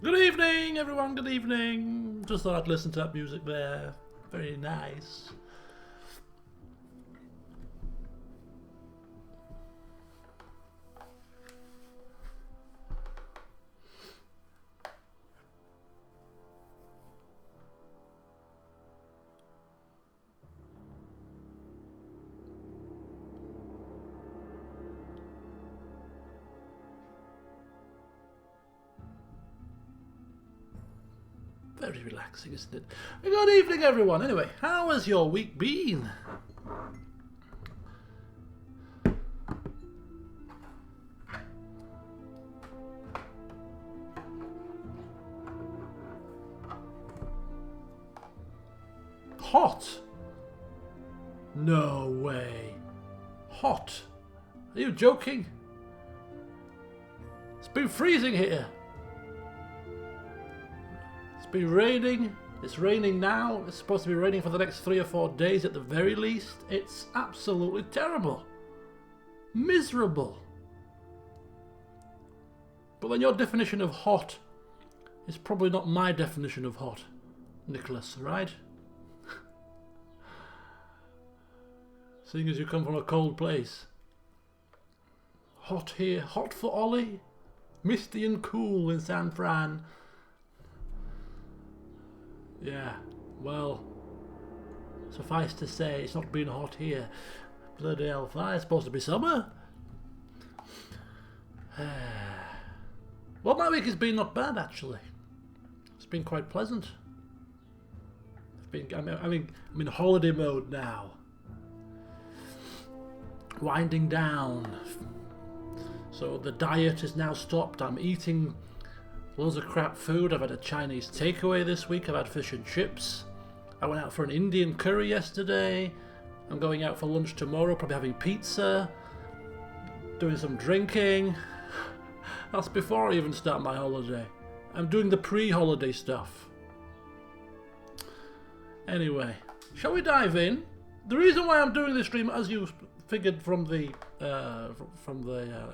Good evening, everyone. Good evening. Just thought I'd listen to that music there. Very nice. Very relaxing, isn't it? Good evening, everyone. Anyway, how has your week been? Hot? No way. Hot? Are you joking? It's been freezing here. It's been raining. It's raining now. It's supposed to be raining for the next 3 or 4 days at the very least. It's absolutely terrible. Miserable. But then your definition of hot is probably not my definition of hot, Nicholas, right? Seeing as you come from a cold place. Hot here. Hot for Ollie. Misty and cool in San Fran. Yeah, well, suffice to say, it's not been hot here. Bloody hell, it's supposed to be summer. Well, my week has been not bad, actually. It's been quite pleasant. I'm in holiday mode now. Winding down. So the diet is now stopped. I'm eating loads of crap food. I've had a Chinese takeaway this week. I've had fish and chips. I went out for an Indian curry yesterday. I'm going out for lunch tomorrow, probably having pizza. Doing some drinking. That's before I even start my holiday. I'm doing the pre-holiday stuff. Anyway, shall we dive in? The reason why I'm doing this stream, as you figured from the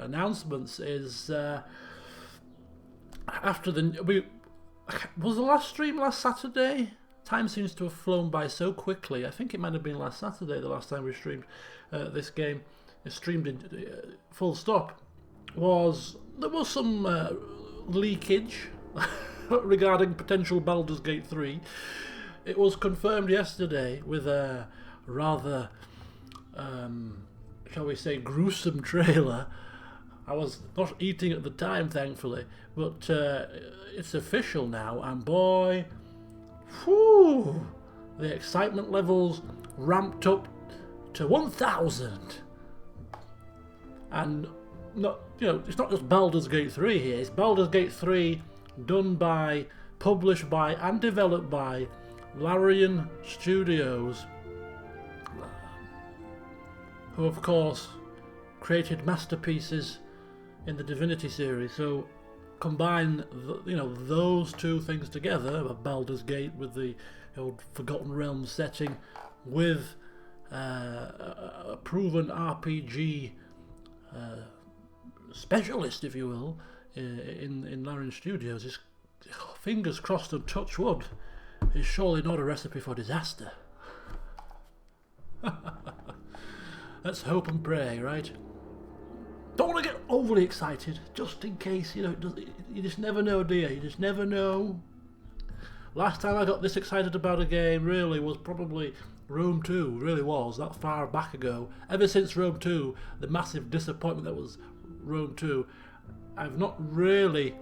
announcements, is after was the last stream last Saturday? Time seems to have flown by so quickly. I think it might have been last Saturday, the last time we streamed this game. It streamed in full stop. There was some leakage regarding potential Baldur's Gate 3. It was confirmed yesterday with a rather, shall we say, gruesome trailer. I was not eating at the time, thankfully, but it's official now, and boy, whew, the excitement levels ramped up to 1,000. And it's not just Baldur's Gate 3 here. It's Baldur's Gate 3 done by, published by, and developed by Larian Studios, who of course created masterpieces in the Divinity series. So combine those two things together, Baldur's Gate with the old Forgotten Realms setting with a proven RPG specialist, if you will, in Larian Studios, is, fingers crossed and touch wood, is surely not a recipe for disaster. Let's hope and pray, right? Don't want to get overly excited, just in case, you just never know, do you? You just never know. Last time I got this excited about a game really was probably Rome 2, really was, that far back ago. Ever since Rome 2, the massive disappointment that was Rome 2, I've not really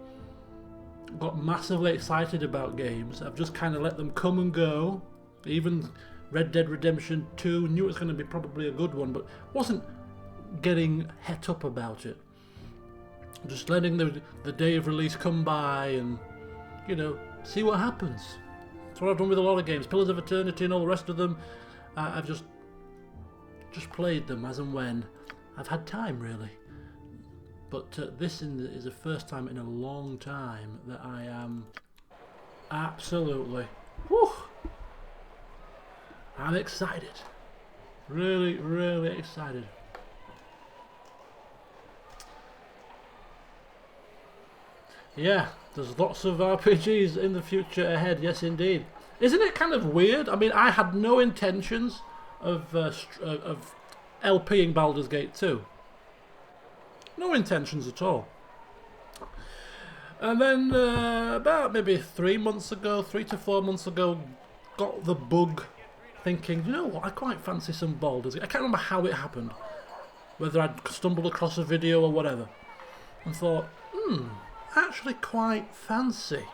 got massively excited about games. I've just kind of let them come and go. Even Red Dead Redemption 2, knew it was going to be probably a good one, but wasn't getting het up about it. Just letting the day of release come by and, see what happens. That's what I've done with a lot of games. Pillars of Eternity and all the rest of them. I've just played them as and when I've had time, really. But this is the first time in a long time that I am absolutely, I'm excited. Really, really excited. Yeah, There's lots of RPGs in the future ahead, yes indeed. Isn't it kind of weird? I mean, I had no intentions of LPing Baldur's Gate 2. No intentions at all. And then about maybe 3 to 4 months ago, got the bug thinking, you know what, I quite fancy some Baldur's Gate. I can't remember how it happened. Whether I'd stumbled across a video or whatever. And thought, actually quite fancy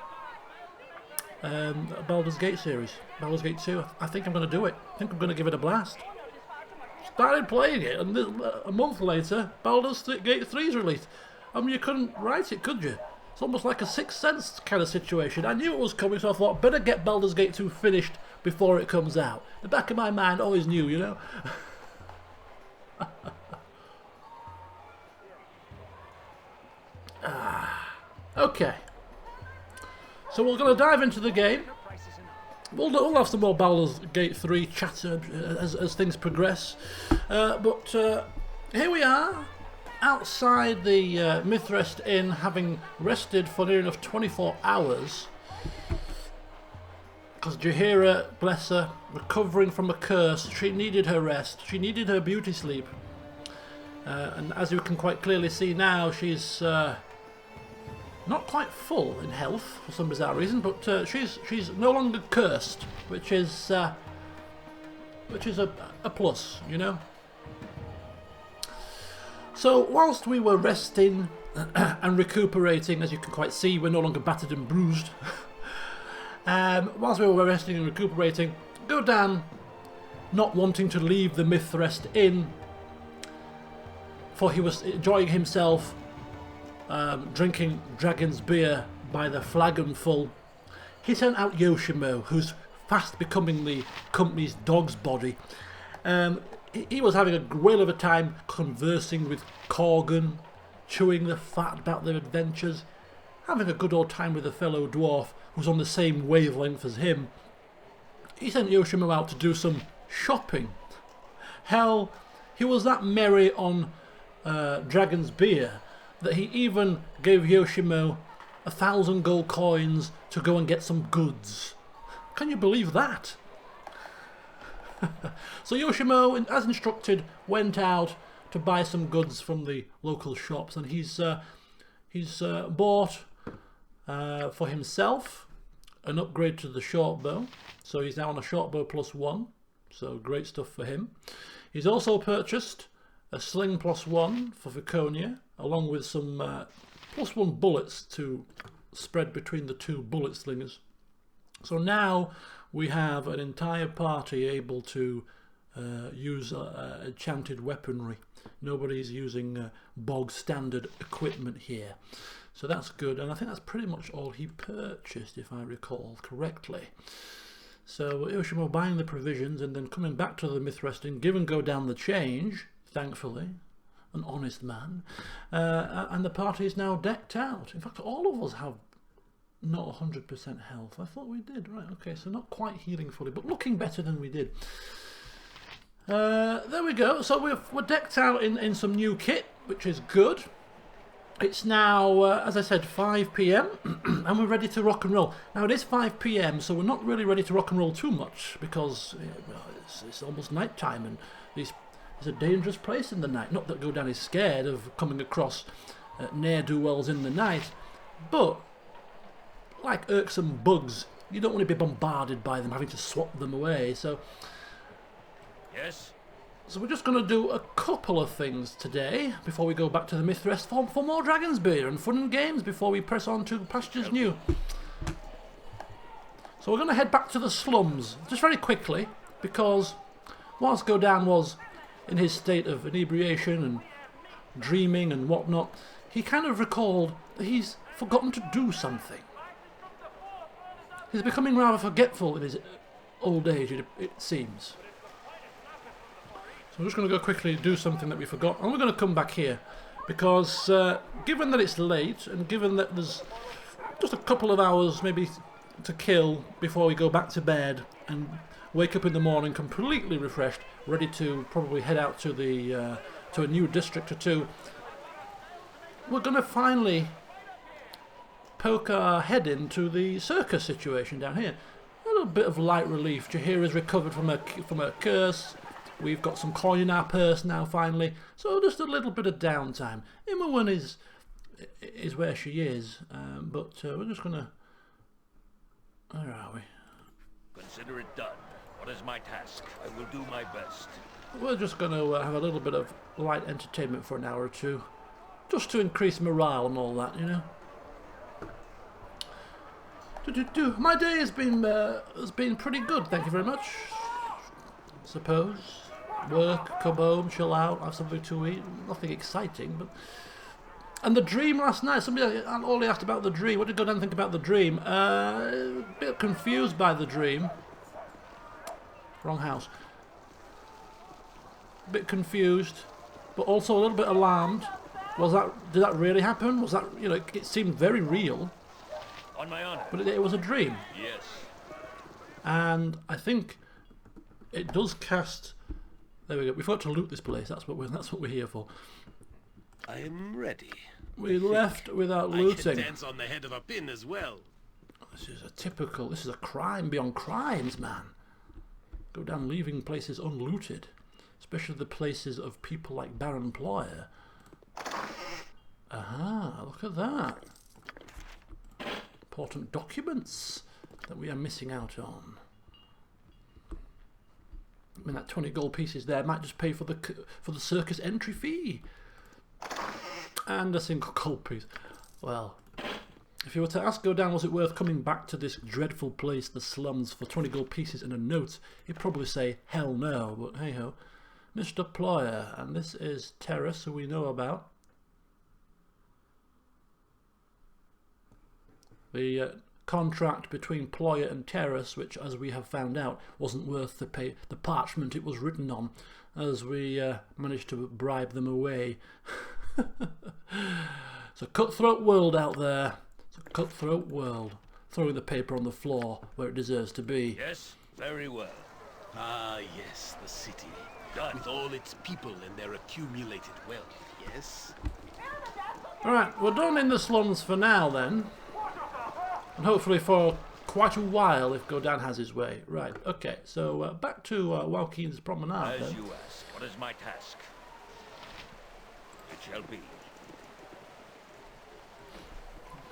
Baldur's Gate series. Baldur's Gate 2, I think I'm going to do it. I think I'm going to give it a blast. Started playing it, and a month later, Baldur's Gate 3 is released. I mean, you couldn't write it, could you? It's almost like a Sixth Sense kind of situation. I knew it was coming, so I thought, better get Baldur's Gate 2 finished before it comes out. The back of my mind always knew, you know? Okay. So we're going to dive into the game. We'll have some more Baldur's Gate 3 chatter as things progress. But here we are, outside the Mithrest Inn, having rested for near enough 24 hours. Because Jaheira, bless her, recovering from a curse, she needed her rest. She needed her beauty sleep. And as you can quite clearly see now, she's not quite full in health for some bizarre reason, but she's no longer cursed, which is a plus, you know. So whilst we were resting and recuperating, as you can quite see, we're no longer battered and bruised. Whilst we were resting and recuperating, Godan, not wanting to leave the Mithrest Inn, for he was enjoying himself drinking dragon's beer by the flagonful, he sent out Yoshimo, who's fast becoming the company's dog's body. He was having a whale of a time conversing with Corgan, chewing the fat about their adventures, having a good old time with a fellow dwarf who's on the same wavelength as him. He sent Yoshimo out to do some shopping. Hell, he was that merry on dragon's beer that he even gave Yoshimo 1,000 gold coins to go and get some goods. Can you believe that? So Yoshimo, as instructed, went out to buy some goods from the local shops, and he's bought for himself an upgrade to the short bow. So he's now on a short bow +1, so great stuff for him. He's also purchased a sling +1 for Viconia, along with some +1 bullets to spread between the two bullet slingers. So now we have an entire party able to use enchanted weaponry. Nobody's using bog standard equipment here. So that's good, and I think that's pretty much all he purchased, if I recall correctly. So Yoshimo buying the provisions and then coming back to the Mithrest Inn, give and go down the change, thankfully, an honest man, and the party is now decked out. In fact, all of us have not 100% health. I thought we did, right? Okay, so not quite healing fully, but looking better than we did. There we go. So we're decked out in some new kit, which is good. It's now, as I said, 5 PM, and we're ready to rock and roll. Now it is 5 PM, so we're not really ready to rock and roll too much, because it's almost night time, and it's a dangerous place in the night. Not that Godan is scared of coming across ne'er-do-wells in the night, but like irksome bugs, you don't want to be bombarded by them, having to swat them away. So yes. So we're just going to do a couple of things today before we go back to the Mithrest for more Dragon's Beer and fun and games before we press on to pastures new. So we're going to head back to the slums just very quickly, because whilst Godan was in his state of inebriation and dreaming and whatnot, he kind of recalled that he's forgotten to do something. He's becoming rather forgetful in his old age, it seems. So we're just going to go quickly do something that we forgot, and we're going to come back here, because given that it's late, and given that there's just a couple of hours maybe to kill before we go back to bed and wake up in the morning completely refreshed, ready to probably head out to the to a new district or two, we're going to finally poke our head into the circus situation down here. A little bit of light relief. Jahira's recovered from her curse. We've got some coin in our purse now, finally. So just a little bit of downtime. Imowen is where she is, but we're just gonna. Where are we? Consider it done. What is my task? I will do my best. We're just going to have a little bit of light entertainment for an hour or two, just to increase morale and all that, you know. My day has been pretty good, thank you very much. Suppose work, come home, chill out, have something to eat. Nothing exciting, but. And the dream last night. Somebody only asked about the dream. What did go down and think about the dream? A bit confused by the dream. Wrong house. A bit confused, but also a little bit alarmed. Did that really happen? Was that, you know, it seemed very real. On my honor. But it was a dream. Yes. And I think it does cast. There we go. We've got to loot this place. That's what we're here for. I am ready. We left without I looting. can dance on the head of a pin as well. This is a crime beyond crimes, man. Go down leaving places unlooted. Especially the places of people like Baron Ployer. Aha, look at that. Important documents that we are missing out on. I mean, that 20 gold pieces there might just pay for the circus entry fee. And a single gold piece. Well, if you were to ask Godin was it worth coming back to this dreadful place, the slums, for 20 gold pieces and a note, he'd probably say hell no, but hey ho. Mr. Ployer, and this is Terrace, who we know about. The contract between Ployer and Terrace, which, as we have found out, wasn't worth the parchment it was written on, as we managed to bribe them away. It's a cutthroat world out there. It's a cutthroat world. Throwing the paper on the floor where it deserves to be. Yes, very well. Ah, yes, the city. Done. With all its people and their accumulated wealth, yes? Alright, we're done in the slums for now then. And hopefully for quite a while if Godin has his way. Right, okay, so back to Joaquin's promenade As then. you ask, what is my task? It shall be.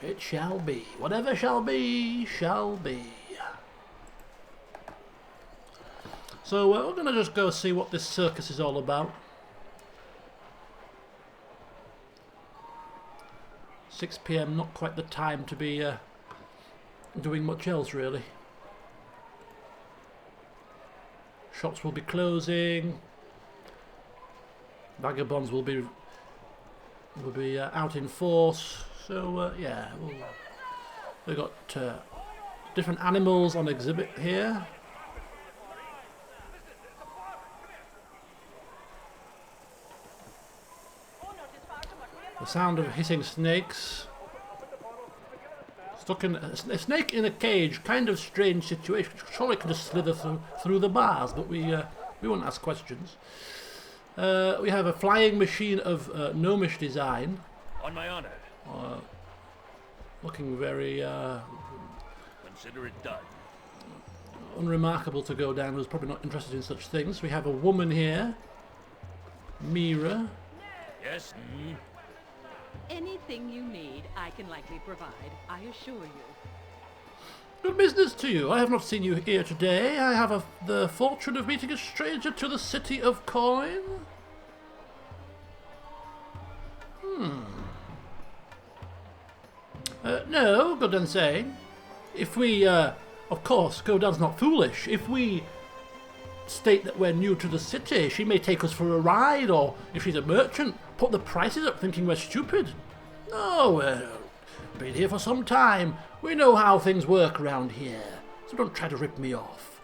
It shall be. Whatever shall be, shall be. So we're going to just go see what this circus is all about. 6 PM, not quite the time to be doing much else really. Shops will be closing. Vagabonds will be out in force. So yeah, we've got different animals on exhibit here. The sound of hissing snakes. Stuck in a snake in a cage, kind of strange situation. Surely it could just slither through the bars, but we won't ask questions. We have a flying machine of gnomish design. On my honor. Looking very Consider it done. unremarkable to go down. Who's probably not interested in such things. We have a woman here, Mira. Yes? Anything you need, I can likely provide, I assure you. Good business to you. I have not seen you here today. I have the fortune of meeting a stranger to the city of coin. No, Godin's saying. If we, of course, Godin's not foolish. If we state that we're new to the city, she may take us for a ride, or if she's a merchant, put the prices up thinking we're stupid. No, been here for some time. We know how things work around here, so don't try to rip me off.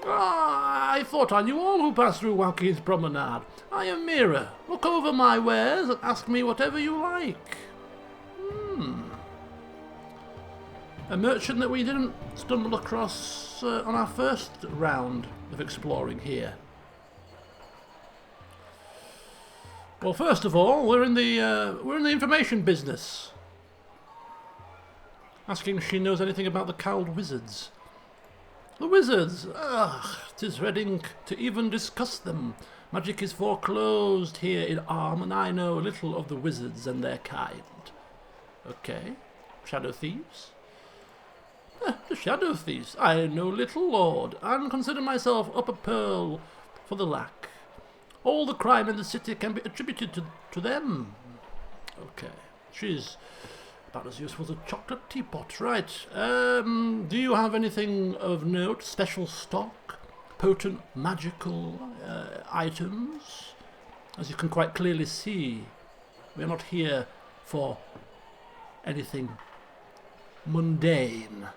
Ah, I thought I knew all who passed through Joaquin's promenade. I am Mira. Look over my wares and ask me whatever you like. A merchant that we didn't stumble across on our first round of exploring here. Well, first of all, we're in the information business. asking if she knows anything about the cowled wizards. The wizards! Ah, 'tis red ink to even discuss them. Magic is foreclosed here in Arm, and I know little of the wizards and their kind. Okay. Shadow thieves? The shadow thieves. I know little, lord, and consider myself up a pearl for the lack. All the crime in the city can be attributed to them. Okay. She's about as useful as a chocolate teapot. Right. Do you have anything of note? Special stock? Potent magical items? As you can quite clearly see, we are not here for anything mundane.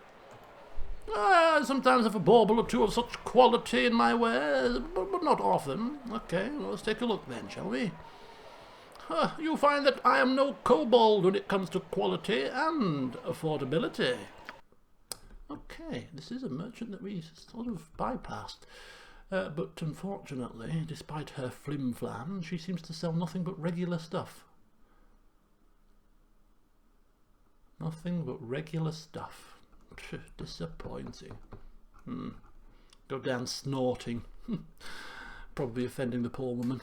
I sometimes have a bauble or two of such quality in my wares, but not often. Okay, well, let's take a look then, shall we? You find that I am no kobold when it comes to quality and affordability. Okay, this is a merchant that we sort of bypassed. But unfortunately, despite her flim-flam, she seems to sell nothing but regular stuff. Nothing but regular stuff. Disappointing. Go down snorting. Probably offending the poor woman.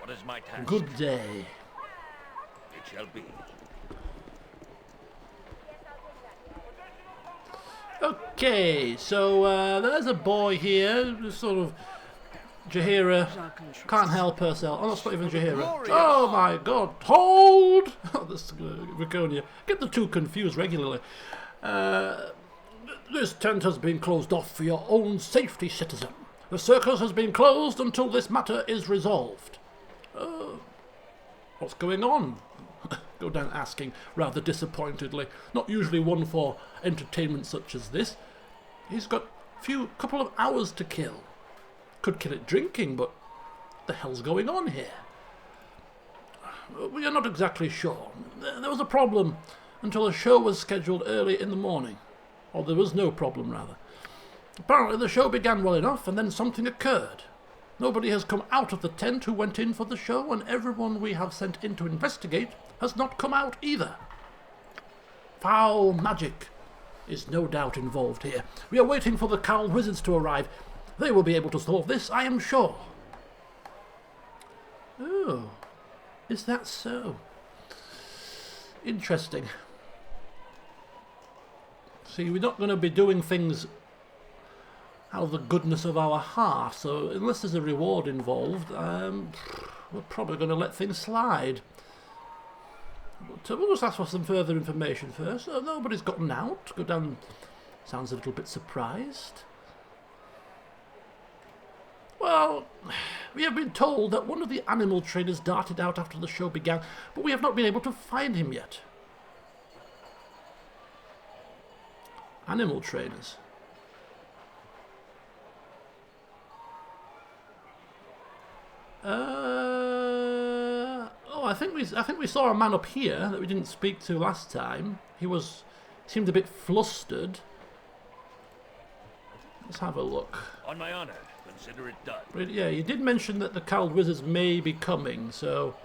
What is my task? Good day. It shall be. Okay, so there's a boy here, sort of Jahira can't help herself. Oh, that's not even Jahira. Oh my god, hold! Oh, this Draconia. Get the two confused regularly. This tent has been closed off for your own safety, citizen. The circus has been closed until this matter is resolved. What's going on? Go down asking, rather disappointedly. Not usually one for entertainment such as this. He's got a couple of hours to kill. Could kill it drinking, but what the hell's going on here? We are not exactly sure. There was a problem until a show was scheduled early in the morning. Or there was no problem, rather. Apparently the show began well enough, and then something occurred. Nobody has come out of the tent who went in for the show, and everyone we have sent in to investigate has not come out either. Foul magic is no doubt involved here. We are waiting for the cowled wizards to arrive. They will be able to solve this, I am sure. Oh, is that so? Interesting. See, we're not going to be doing things out of the goodness of our heart, so unless there's a reward involved, we're probably going to let things slide. But we'll just ask for some further information first. Nobody's gotten out. Go down. Sounds a little bit surprised. Well, we have been told that one of the animal trainers darted out after the show began, but we have not been able to find him yet. Animal trainers. I think we saw a man up here that we didn't speak to last time. He seemed a bit flustered. Let's have a look. On my honor, consider it done. But yeah, you did mention that the cowled wizards may be coming, so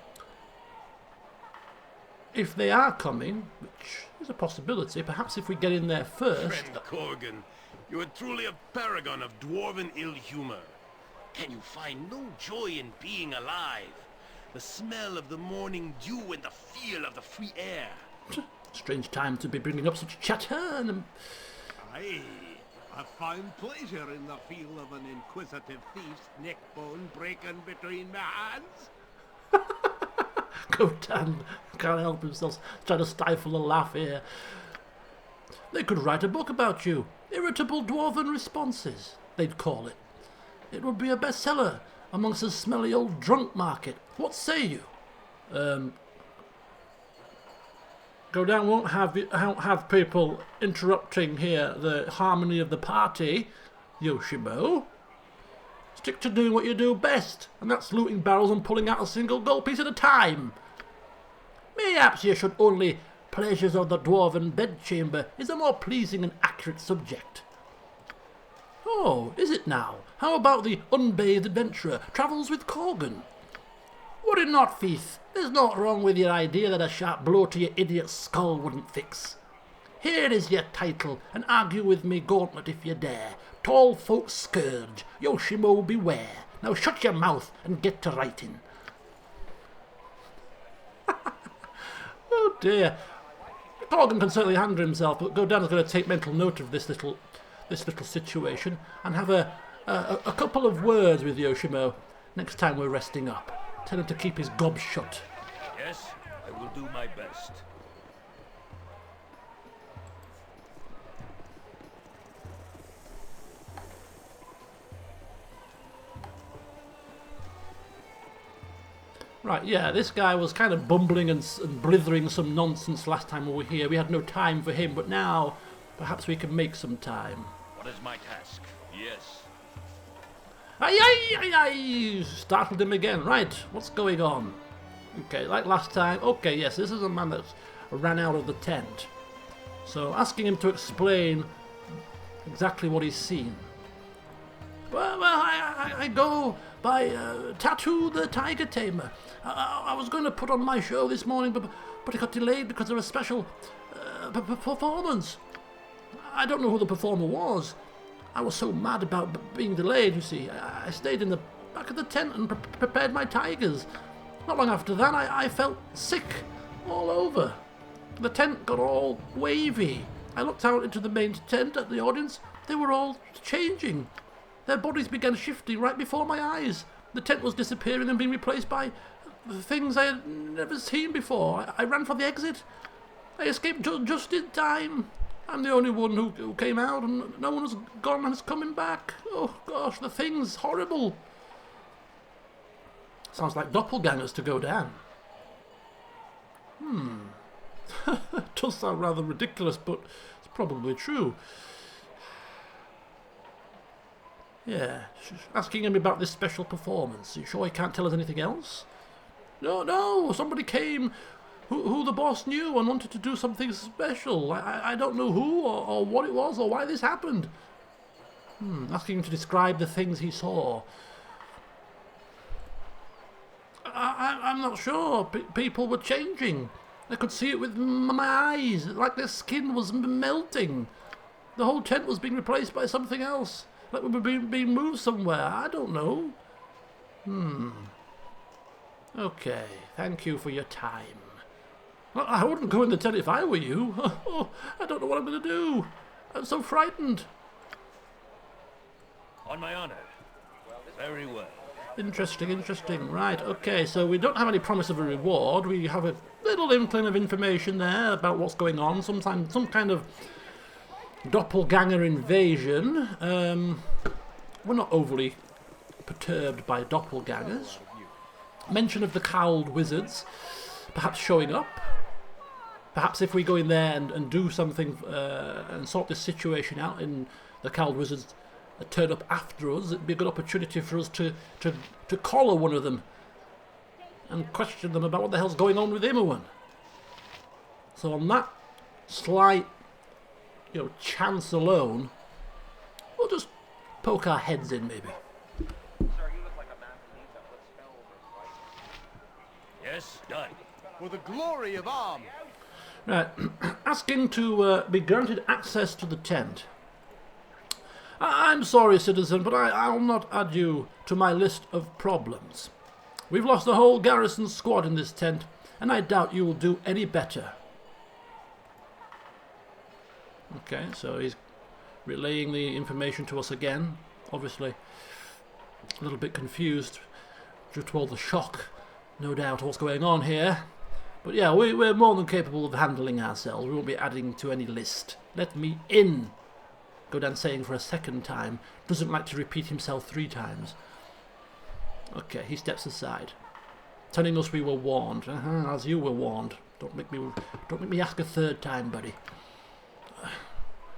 if they are coming, which is a possibility, perhaps if we get in there first. Friend Corgan, you are truly a paragon of dwarven ill humor. Can you find no joy in being alive? The smell of the morning dew and the feel of the free air. Strange time to be bringing up such chatter. Aye, I find pleasure in the feel of an inquisitive thief's neck bone breaking between my hands. Gotan can't help himself, trying to stifle a laugh here. They could write a book about you. Irritable dwarven responses, they'd call it. It would be a bestseller amongst the smelly old drunk market. What say you? Godan won't have people interrupting here the harmony of the party, Yoshimo. Stick to doing what you do best, and that's looting barrels and pulling out a single gold piece at a time. Mayhaps you should only pleasures of the dwarven bedchamber is a more pleasing and accurate subject. Oh, is it now? How about the unbathed adventurer travels with Corgan? Would it not, Thief? There's naught wrong with your idea that a sharp blow to your idiot skull wouldn't fix. Here is your title, and argue with me gauntlet if you dare. Tall folks scourge, Yoshimo beware. Now shut your mouth and get to writing. Oh dear. Torgan can certainly handle himself, but Godin's going to take mental note of this little situation and have a couple of words with Yoshimo next time we're resting up. Tell him to keep his gob shut. Yes, I will do my best. Right, yeah, this guy was kind of bumbling and blithering some nonsense last time we were here. We had no time for him, but now perhaps we can make some time. What is my task? Yes. Aye, aye, aye, aye! Startled him again. Right, what's going on? Okay, like last time. Okay, yes, this is a man that ran out of the tent. So asking him to explain exactly what he's seen. Well, I go by Tattoo the Tiger Tamer. I was going to put on my show this morning, but it got delayed because of a special performance. I don't know who the performer was. I was so mad about being delayed, you see. I stayed in the back of the tent and prepared my tigers. Not long after that, I felt sick all over. The tent got all wavy. I looked out into the main tent at the audience. They were all changing. Their bodies began shifting right before my eyes. The tent was disappearing and being replaced by things I had never seen before. I ran for the exit. I escaped just in time. I'm the only one who came out, and no one has gone and is coming back. Oh gosh, the thing's horrible. Sounds like doppelgangers to go down. It does sound rather ridiculous, but it's probably true. Yeah, asking him about this special performance. You sure he can't tell us anything else? No, somebody came who the boss knew and wanted to do something special. I don't know who or what it was or why this happened. Asking him to describe the things he saw. I'm not sure. People were changing. I could see it with my eyes, like their skin was melting. The whole tent was being replaced by something else. Like we were being moved somewhere. I don't know. Okay, thank you for your time. I wouldn't go in the tent if I were you. Oh, I don't know what I'm going to do. I'm so frightened. On my honor. Very well. Interesting. Right, okay, so we don't have any promise of a reward. We have a little inkling of information there about what's going on. Sometimes some kind of doppelganger invasion. We're not overly perturbed by doppelgangers. Mention of the cowled wizards perhaps showing up. Perhaps if we go in there and do something and sort this situation out, and the cowled wizards turn up after us, it'd be a good opportunity for us to collar one of them and question them about what the hell's going on with him. So on that slight chance alone, we'll just poke our heads in, maybe. Yes, done. For the glory of arms. Right, asking to be granted access to the tent. I'm sorry, citizen, but I'll not add you to my list of problems. We've lost the whole garrison squad in this tent, and I doubt you will do any better. Okay, so he's relaying the information to us again. Obviously, a little bit confused due to all the shock, no doubt, what's going on here. But yeah, we're more than capable of handling ourselves. We won't be adding to any list. Let me in. Godin saying for a second time. Doesn't like to repeat himself 3 times. Okay, he steps aside, telling us we were warned. As you were warned. Don't make me ask a 3rd time, buddy.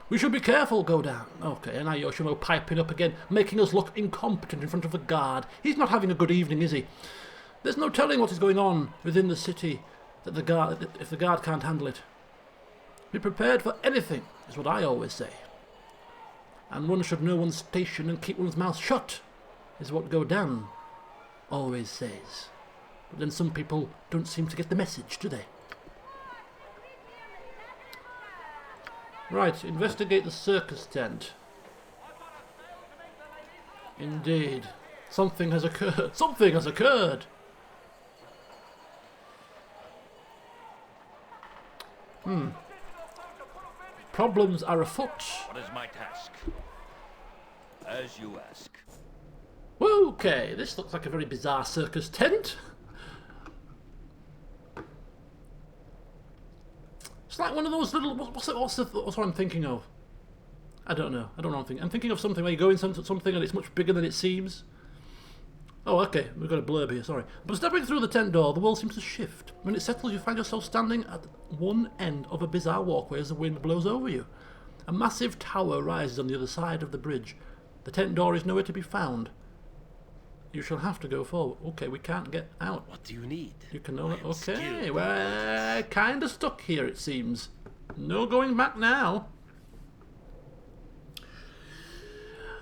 We should be careful, Godin. Okay, and now Yoshimo piping up again, making us look incompetent in front of a guard. He's not having a good evening, is he? There's no telling what is going on within the city if the guard can't handle it. Be prepared for anything, is what I always say. And one should know one's station and keep one's mouth shut, is what Godin always says. But then some people don't seem to get the message, do they? Right, investigate the circus tent. Indeed. Something has occurred. Something has occurred! Problems are afoot. What is my task? As you ask. Okay, this looks like a very bizarre circus tent. It's like one of those little... What's what I'm thinking of? I don't know. I don't know what I'm thinking. I'm thinking of something where you go into something and it's much bigger than it seems. Oh, okay. We've got a blurb here, sorry. But stepping through the tent door, the world seems to shift. When it settles, you find yourself standing at one end of a bizarre walkway as the wind blows over you. A massive tower rises on the other side of the bridge. The tent door is nowhere to be found. You shall have to go forward. Okay, we can't get out. What do you need? You can know it. I am Okay, skilled. we're kind of stuck here, it seems. No going back now.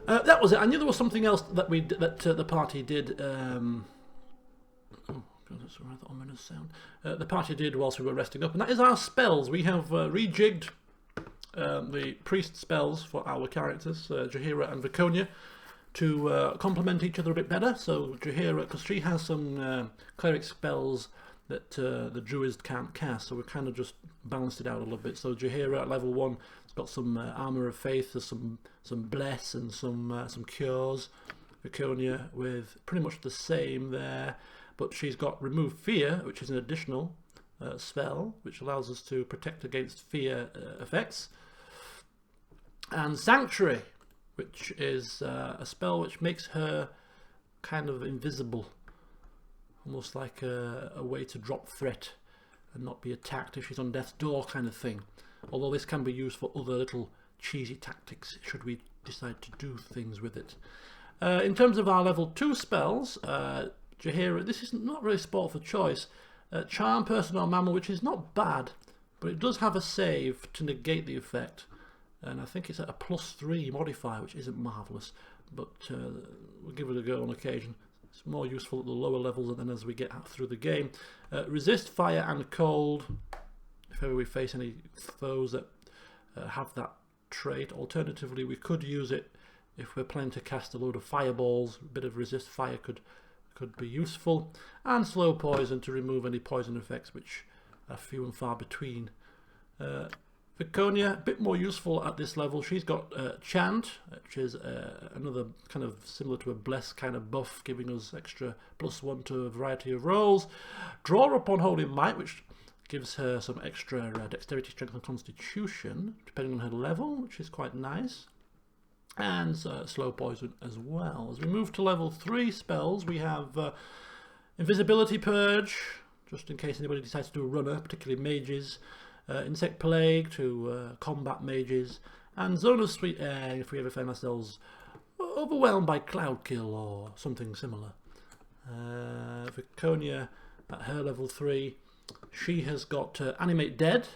That was it. I knew there was something else that the party did. Oh, that's a rather ominous sound. The party did whilst we were resting up, and that is our spells. We have rejigged the priest spells for our characters, Jaheira and Viconia, to complement each other a bit better. So Jaheira, because she has some cleric spells that the druids can't cast, so we've kind of just balanced it out a little bit. So Jaheira at level 1 has got some armour of faith, there's some bless and some cures. Viconia with pretty much the same there, but she's got remove fear, which is an additional spell which allows us to protect against fear effects, and sanctuary, which is a spell which makes her kind of invisible, almost like a way to drop threat and not be attacked if she's on death's door kind of thing. Although this can be used for other little cheesy tactics should we decide to do things with it. In terms of our level 2 spells, Jaheira, this is not really sport for choice. Charm person or mammal, which is not bad, but it does have a save to negate the effect. And I think it's at a +3 modifier, which isn't marvellous, but we'll give it a go on occasion. It's more useful at the lower levels than as we get through the game. Resist fire and cold, if ever we face any foes that have that trait. Alternatively, we could use it if we're planning to cast a load of fireballs. A bit of resist fire could be useful. And slow poison to remove any poison effects, which are few and far between. Viconia, a bit more useful at this level. She's got Chant, which is another kind of similar to a Bless kind of buff, giving us extra +1 to a variety of rolls. Draw upon Holy Might, which gives her some extra Dexterity, Strength and Constitution, depending on her level, which is quite nice. And Slow Poison as well. As we move to level 3 spells, we have Invisibility Purge, just in case anybody decides to do a runner, particularly mages. Insect Plague to combat mages, and Zone of Sweet Air if we ever find ourselves overwhelmed by Cloud Kill or something similar. Viconia at her level 3, she has got Animate Dead.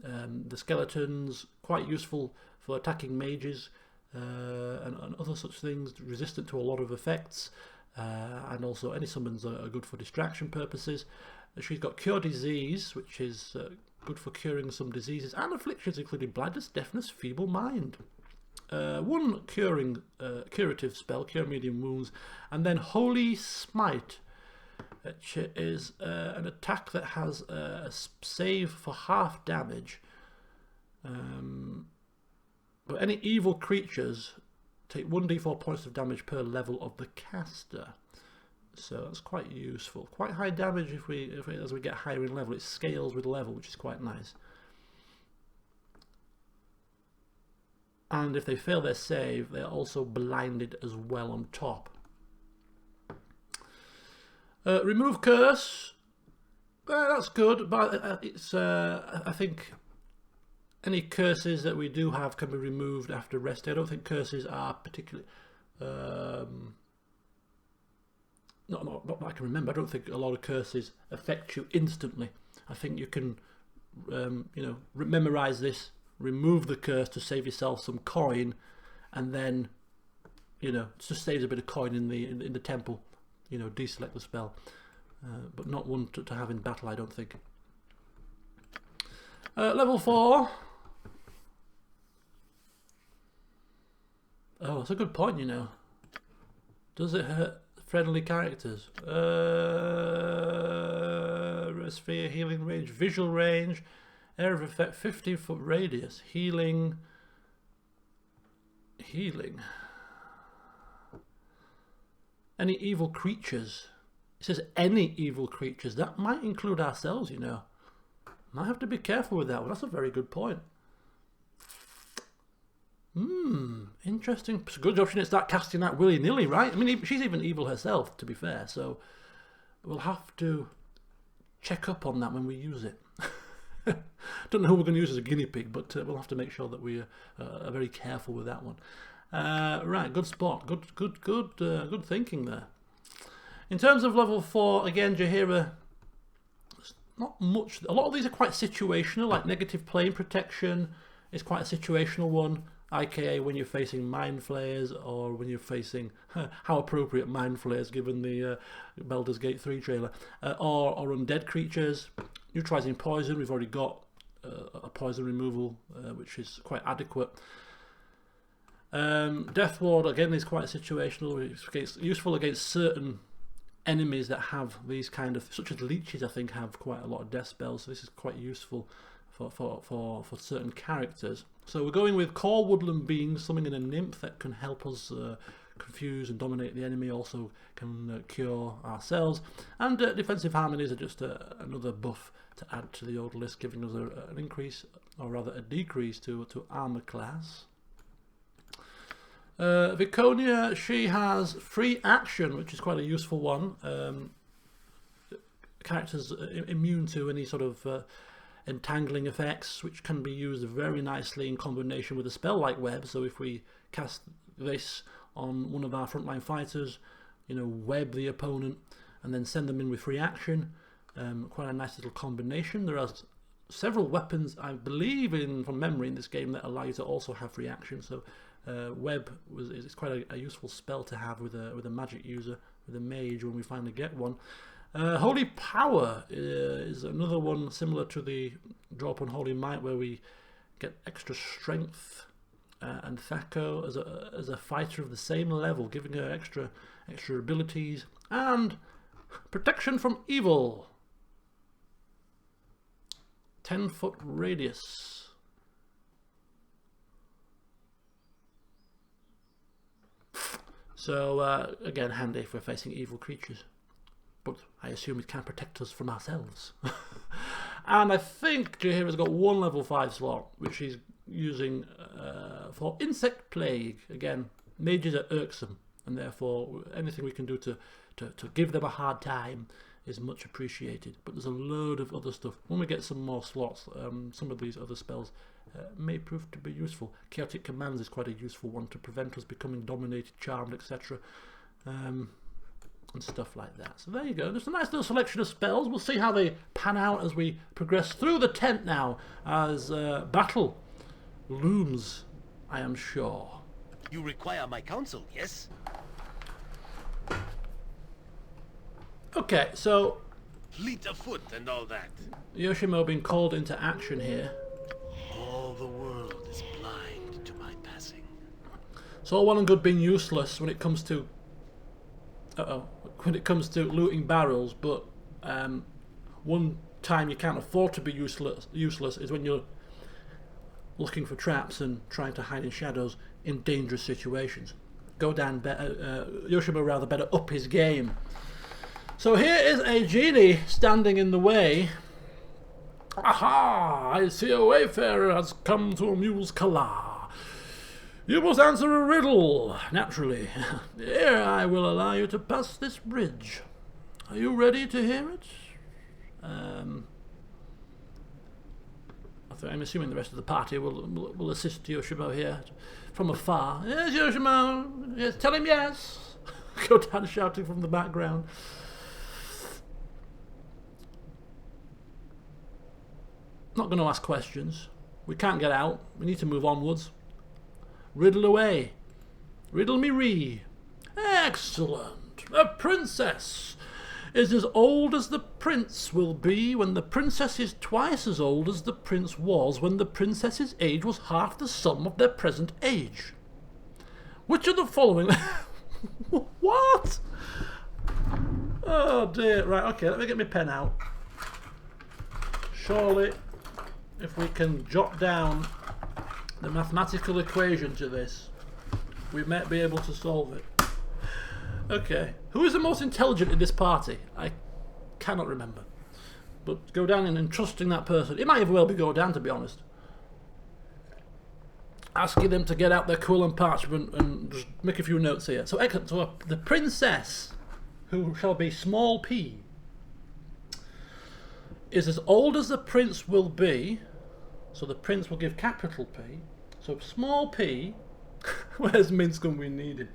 The skeletons, quite useful for attacking mages and other such things, resistant to a lot of effects, and also any summons are good for distraction purposes. She's got Cure Disease, which is good for curing some diseases and afflictions, including blindness, deafness, feeble mind. One curative spell, Cure Medium Wounds, and then Holy Smite, which is an attack that has a save for half damage. But any evil creatures take 1d4 points of damage per level of the caster. So that's quite useful. Quite high damage as we get higher in level. It scales with level, which is quite nice. And if they fail their save, they're also blinded as well on top. Remove Curse. That's good, but it's I think any curses that we do have can be removed after resting. I don't think curses are particularly... Not that I can remember. I don't think a lot of curses affect you instantly. I think you can, memorize this, remove the curse to save yourself some coin, and then, it just saves a bit of coin in the temple. Deselect the spell. but not one to have in battle, I don't think. Level 4. Oh, that's a good point, you know. Does it hurt friendly characters? Sphere, healing range, visual range, area of effect, 15-foot radius, healing. Any evil creatures? It says any evil creatures. That might include ourselves, you know. Might have to be careful with that one. That's a very good point. Interesting. It's a good job she didn't start casting that willy-nilly, right? I mean, she's even evil herself, to be fair. So we'll have to check up on that when we use it. Don't know who we're going to use as a guinea pig, but we'll have to make sure that we are very careful with that one. Right, good spot. Good thinking there. In terms of level 4, again, Jaheira, not much. A lot of these are quite situational, like negative plane protection is quite a situational one. IKA when you're facing mind flayers, or when you're facing how appropriate mind flayers given the Baldur's Gate 3 trailer, or undead creatures. Neutralizing poison, we've already got a poison removal, which is quite adequate. Death Ward again is quite situational. It's useful against certain enemies that have these kind of, such as leeches, I think, have quite a lot of death spells. So this is quite useful for certain characters. So we're going with core woodland beings, summoning a nymph that can help us confuse and dominate the enemy, also can cure ourselves. And defensive harmonies are just another buff to add to the old list, giving us an increase, or rather a decrease to armor class. Viconia, she has free action, which is quite a useful one. Characters immune to any sort of entangling effects, which can be used very nicely in combination with a spell like web. So if we cast this on one of our frontline fighters, you know, web the opponent and then send them in with free action, quite a nice little combination. There are several weapons, I believe, from memory in this game that allow you to also have free action. So web is quite a useful spell to have with a magic user, with a mage, when we finally get one. Holy Power is another one similar to the drop on Holy Might, where we get extra strength and Thaco as a fighter of the same level, giving her extra abilities, and protection from evil. 10-foot radius. So again, handy if we're facing evil creatures. But I assume it can protect us from ourselves. And I think Jaheira's got one level 5 slot, which she's using for Insect Plague. Again, mages are irksome, and therefore anything we can do to give them a hard time is much appreciated. But there's a load of other stuff. When we get some more slots, some of these other spells may prove to be useful. Chaotic Commands is quite a useful one to prevent us becoming dominated, charmed, etc. And stuff like that. So there you go. There's a nice little selection of spells. We'll see how they pan out as we progress through the tent now, as battle looms, I am sure. You require my counsel, yes? Okay, so Fleet of foot and all that. Yoshimo being called into action here. All the world is blind to my passing. It's all well and good being useless when it comes to when it comes to looting barrels, but one time you can't afford to be useless is when you're looking for traps and trying to hide in shadows in dangerous situations. Yoshimo rather better up his game. So here is a genie standing in the way. Aha! I see a wayfarer has come to amuse Kala. You must answer a riddle, naturally. Here I will allow you to pass this bridge. Are you ready to hear it? I'm assuming the rest of the party will assist Yoshimo here from afar. Yes, Yoshimo. Yes, tell him yes. Go down shouting from the background. Not going to ask questions. We can't get out. We need to move onwards. Riddle away. Riddle me ree. Excellent. A princess. is as old as the prince will be when the princess is twice as old as the prince was when the princess's age was half the sum of their present age. Which of the following... What? Oh dear. Right, okay, let me get my pen out. Surely, if we can jot down the mathematical equation to this, we might be able to solve it. Okay, who is the most intelligent in this party? I cannot remember. But go down and trusting that person. It might even well be go down, to be honest. Asking them to get out their quill and parchment and just make a few notes here. So excellent. So the princess, who shall be small p, is as old as the prince will be. So the prince will give capital P. So small p, where's Minsk when we need it?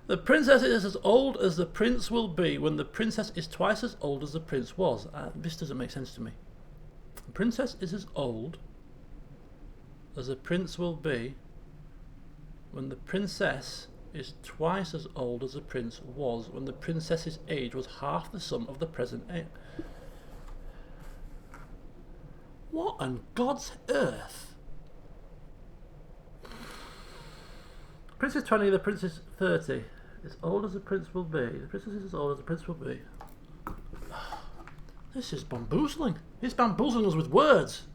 The princess is as old as the prince will be when the princess is twice as old as the prince was. This doesn't make sense to me. The princess is as old as the prince will be when the princess is twice as old as the prince was when the princess's age was half the sum of the present age. What on God's earth? Princess 20, the princess 30. As old as the prince will be. The princess is as old as the prince will be. This is bamboozling. He's bamboozling us with words.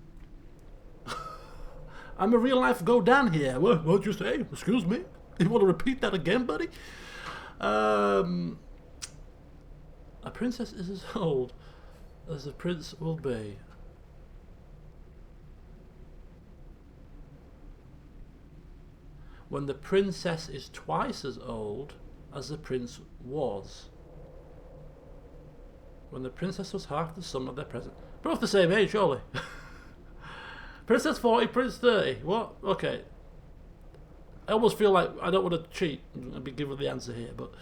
I'm a real life go down here. What'd you say? Excuse me? You want to repeat that again, buddy? A princess is as old as the prince will be. When the princess is twice as old as the prince was. When the princess was half the sum of their present. Both the same age, surely. Princess 40, Prince 30. What? Okay. I almost feel like I don't want to cheat and be given the answer here, but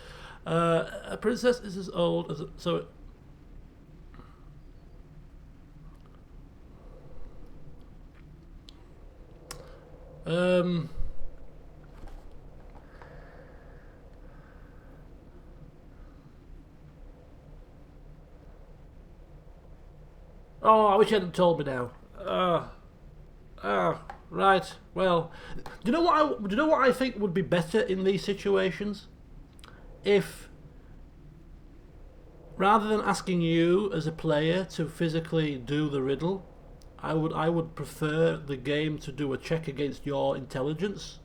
a princess is as old as... So... Oh, I wish you hadn't told me now. Right. Well, do you know what I think would be better in these situations? If rather than asking you as a player to physically do the riddle, I would prefer the game to do a check against your intelligence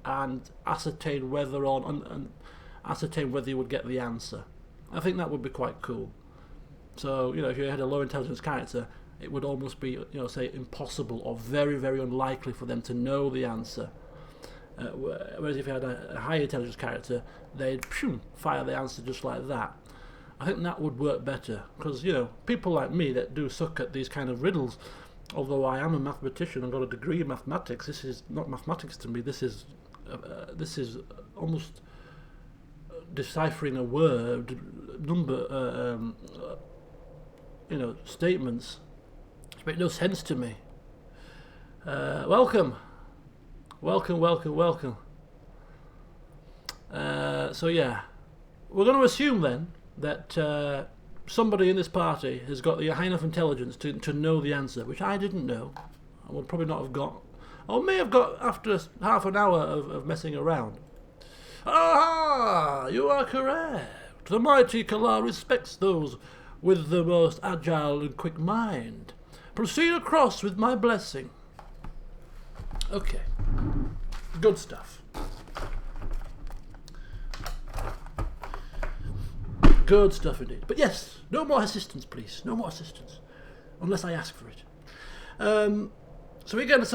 and ascertain whether you would get the answer. I think that would be quite cool. So, you know, if you had a low intelligence character, it would almost be, you know, say impossible or very, very unlikely for them to know the answer. Whereas if you had a high intelligence character, they'd fire the answer just like that. I think that would work better because, you know, people like me that do suck at these kind of riddles, although I am a mathematician and got a degree in mathematics, this is not mathematics to me. This is almost deciphering a word, number, you know, statements. It makes no sense to me. Welcome. So yeah, we're going to assume then that somebody in this party has got the high enough intelligence to know the answer, which I didn't know. I would probably not have got, or may have got after half an hour of messing around. Aha! You are correct. The mighty Kalar respects those with the most agile and quick mind. Proceed across with my blessing. Okay. Good stuff. Good stuff indeed. But yes, no more assistance, please. No more assistance. Unless I ask for it. So we gain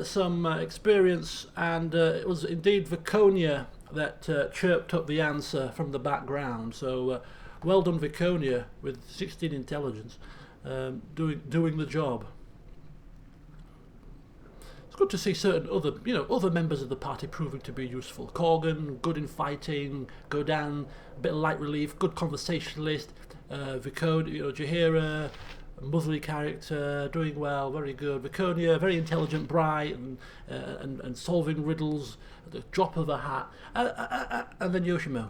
some experience, and it was indeed Viconia that chirped up the answer from the background. So well done, Viconia, with 16 intelligence, doing the job. It's good to see certain other members of the party proving to be useful. Corgan, good in fighting. Godan, a bit of light relief, good conversationalist. Viconia, Jahira, motherly character, doing well, very good. Viconia, very intelligent, bright, and solving riddles at the drop of a hat. And then Yoshimo.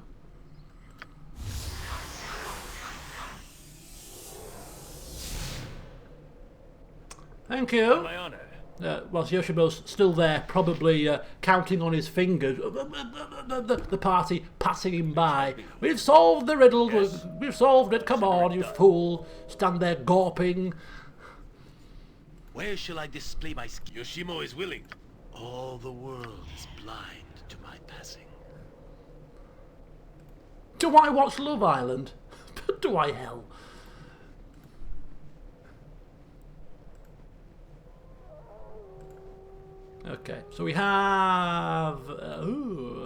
Thank you. My honor. Whilst Yoshibo's still there, probably counting on his fingers, the party passing him by. We've solved the riddle. Yes. We've solved it. Come on, you fool. Stand there gawping. Where shall I display my skill? Yoshimo is willing. All the world is blind to my passing. Do I watch Love Island? Do I hell? Okay, so we have a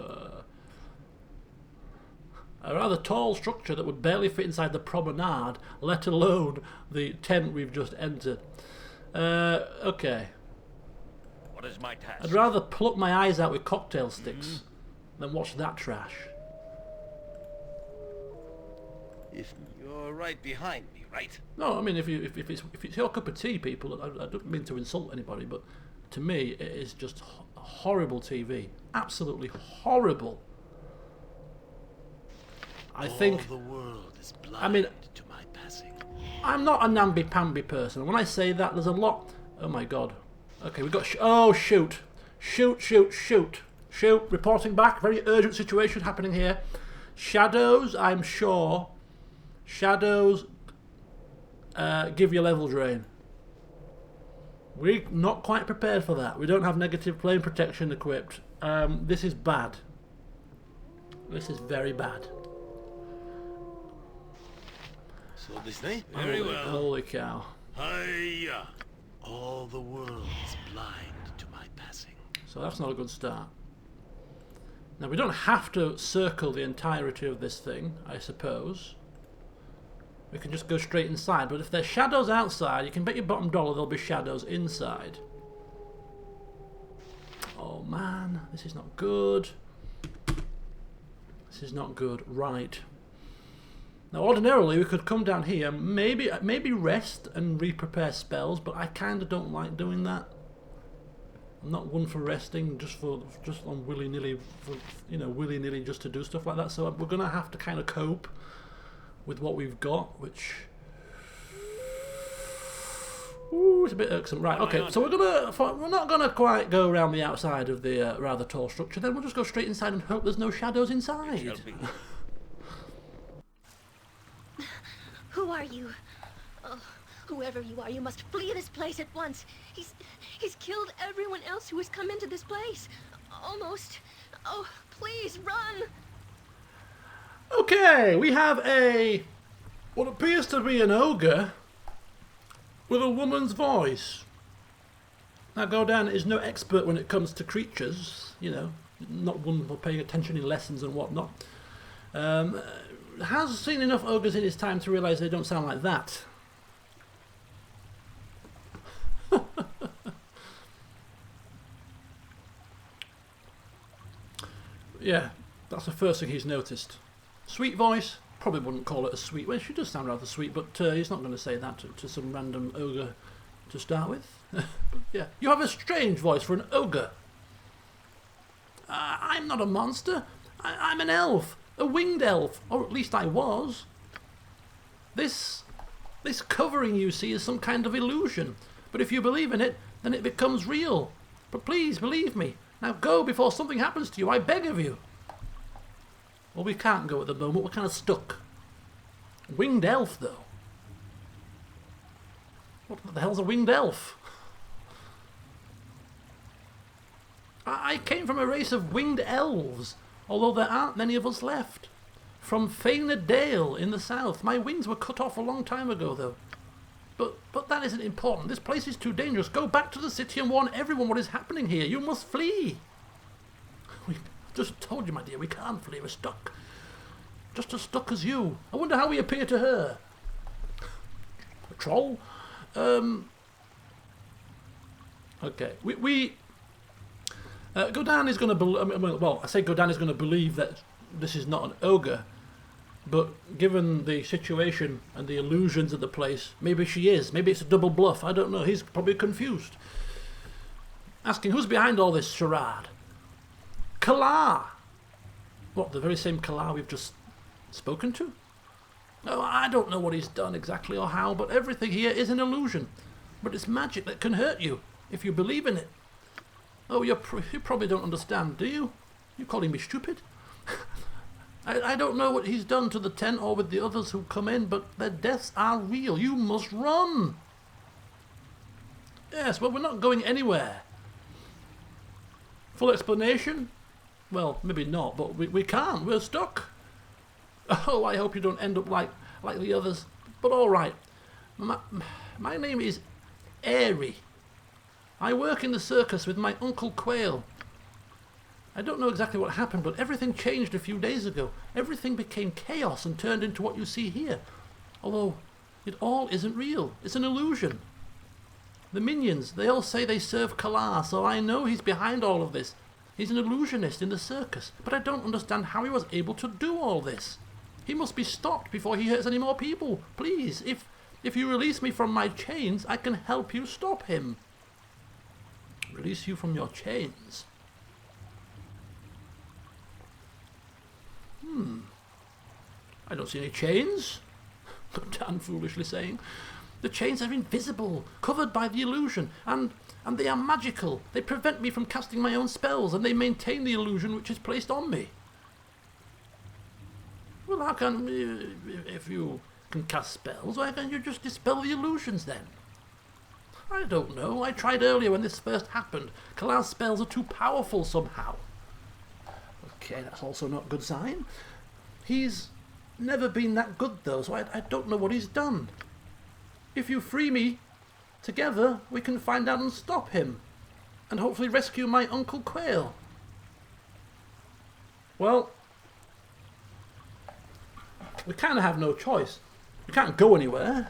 rather tall structure that would barely fit inside the promenade, let alone the tent we've just entered. Okay. What is my task? I'd rather pluck my eyes out with cocktail sticks than watch that trash. If you're right behind me, right? No, I mean if it's your cup of tea, people. I don't mean to insult anybody, but to me it is just horrible TV. Absolutely horrible. I think. All the world is blind I mean, to my passing. I'm not a namby-pamby person. When I say that, there's a lot. Oh my god. Okay, we've got. Oh shoot, shoot. Reporting back. Very urgent situation happening here. Shadows. I'm sure. Shadows. Give you level drain. We're not quite prepared for that. We don't have negative plane protection equipped. This is bad. This is very bad. So this night? Very well. Holy cow. Hiya! All the world is blind to my passing. So that's not a good start. Now we don't have to circle the entirety of this thing, I suppose. We can just go straight inside, but if there's shadows outside, you can bet your bottom dollar there'll be shadows inside. Oh man, this is not good. This is not good. Right. Now ordinarily we could come down here, maybe rest and re-prepare spells, but I kind of don't like doing that. I'm not one for resting, just on willy-nilly, willy-nilly just to do stuff like that. So we're gonna have to kind of cope with what we've got, which it's a bit irksome. Right, okay, so we're not gonna quite go around the outside of the rather tall structure. Then we'll just go straight inside and hope there's no shadows inside. Who are you? Oh, whoever you are, you must flee this place at once. He's killed everyone else who has come into this place. Almost. Oh, please run. Okay, we have what appears to be an ogre with a woman's voice. Now Godin is no expert when it comes to creatures, not one for paying attention in lessons and whatnot. Has seen enough ogres in his time to realise they don't sound like that. Yeah, that's the first thing he's noticed. Sweet voice, probably wouldn't call it a sweet. Well, she does sound rather sweet, but he's not going to say that to some random ogre to start with. But yeah, you have a strange voice for an ogre. I'm not a monster. I'm an elf, a winged elf, or at least I was. This covering you see is some kind of illusion, but if you believe in it, then it becomes real. But please believe me. Now go before something happens to you, I beg of you. Well, we can't go at the moment, we're kind of stuck. Winged elf, though. What the hell's a winged elf? I came from a race of winged elves, although there aren't many of us left. From Faina Dale in the south. My wings were cut off a long time ago, though. But that isn't important. This place is too dangerous. Go back to the city and warn everyone what is happening here. You must flee. We just told you, my dear, we can't flee. We're stuck. Just as stuck as you. I wonder how we appear to her. A troll? Okay. Godin is going to well, I say Godin is going to believe that this is not an ogre, but given the situation and the illusions of the place, maybe she is. Maybe it's a double bluff. I don't know. He's probably confused. Asking who's behind all this charade. Kalar. What, the very same Kalar we've just spoken to? Oh, I don't know what he's done exactly or how, but everything here is an illusion. but it's magic that can hurt you if you believe in it. Oh, you probably don't understand, do you? You calling me stupid? I don't know what he's done to the tent or with the others who come in, but their deaths are real. You must run. Yes, well, we're not going anywhere. Full explanation? Well, maybe not, but we can't. We're stuck. Oh, I hope you don't end up like the others. But all right. My name is Aerie. I work in the circus with my Uncle Quail. I don't know exactly what happened, but everything changed a few days ago. Everything became chaos and turned into what you see here. Although, it all isn't real. It's an illusion. The minions, they all say they serve Kalar, so I know he's behind all of this. He's an illusionist in the circus, but I don't understand how he was able to do all this. He must be stopped before he hurts any more people. Please, if you release me from my chains, I can help you stop him. Release you from your chains? I don't see any chains. Dan foolishly saying. The chains are invisible, covered by the illusion, and they are magical. They prevent me from casting my own spells, and they maintain the illusion which is placed on me. Well, how can... if you can cast spells, why can't you just dispel the illusions then? I don't know. I tried earlier when this first happened. Kalar's spells are too powerful somehow. Okay, that's also not a good sign. He's never been that good though, so I don't know what he's done. If you free me, together we can find out and stop him, and hopefully rescue my Uncle Quail. Well, we kind of have no choice. We can't go anywhere.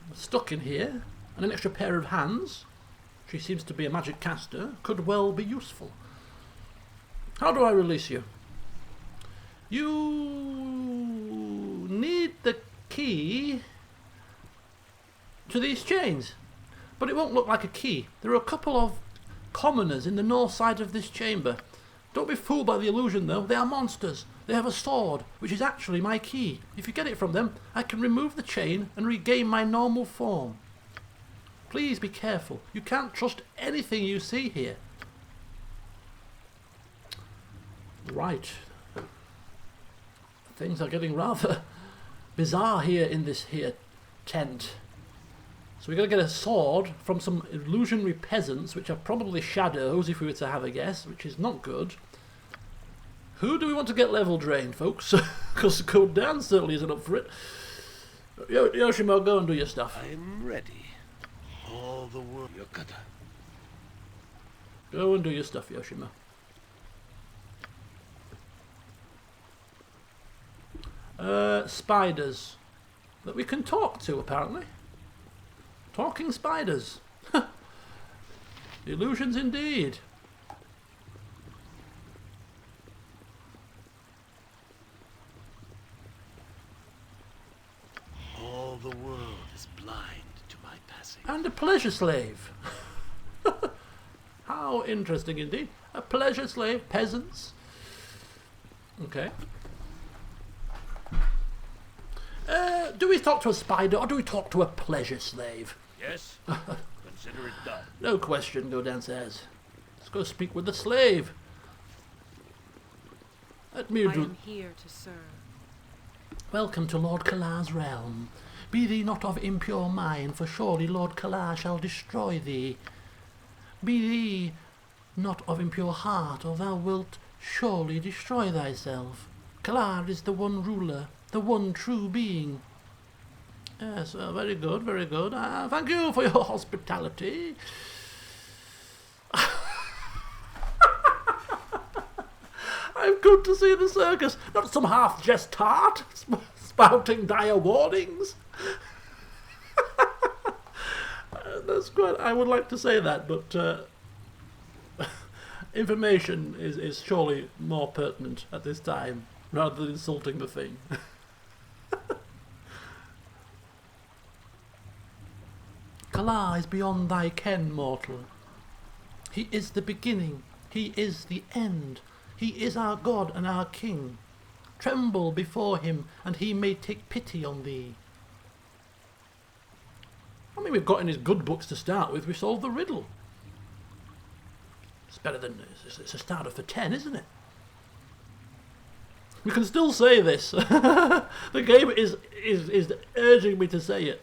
We're stuck in here, and an extra pair of hands, she seems to be a magic caster, could well be useful. How do I release you? You need the key to these chains, but it won't look like a key. There are a couple of commoners in the north side of this chamber. Don't be fooled by the illusion though, they are monsters. They have a sword, which is actually my key. If you get it from them, I can remove the chain and regain my normal form. Please be careful. You can't trust anything you see here. Right. Things are getting rather bizarre here in this here tent. So we're going to get a sword from some illusionary peasants, which are probably shadows if we were to have a guess, which is not good. Who do we want to get level drained, folks? Because Code Dan certainly isn't up for it. Yoshimo, go and do your stuff. I'm ready. All the world, Yokata. Go and do your stuff, Yoshimo. Spiders that we can talk to, apparently. Talking spiders. Illusions indeed. All the world is blind to my passing. And a pleasure slave. How interesting indeed. A pleasure slave, peasants. Okay. Do we talk to a spider or do we talk to a pleasure slave? Yes? Consider it done. No question, Godin says. Let's go speak with the slave. Let me I do... am here to serve. Welcome to Lord Kalar's realm. Be thee not of impure mind, for surely Lord Kalar shall destroy thee. Be thee not of impure heart, or thou wilt surely destroy thyself. Kalar is the one ruler, the one true being. Yes, very good, very good. Thank you for your hospitality. I've come to see the circus, not some half-jest tart spouting dire warnings. That's good. I would like to say that, but information is surely more pertinent at this time, rather than insulting the thing. Kalar is beyond thy ken, mortal. He is the beginning, he is the end. He is our God and our King. Tremble before him, and he may take pity on thee. I mean, we've got in his good books to start with, we solved the riddle. It's better than... It's a starter for 10, isn't it? We can still say this. The game is urging me to say it.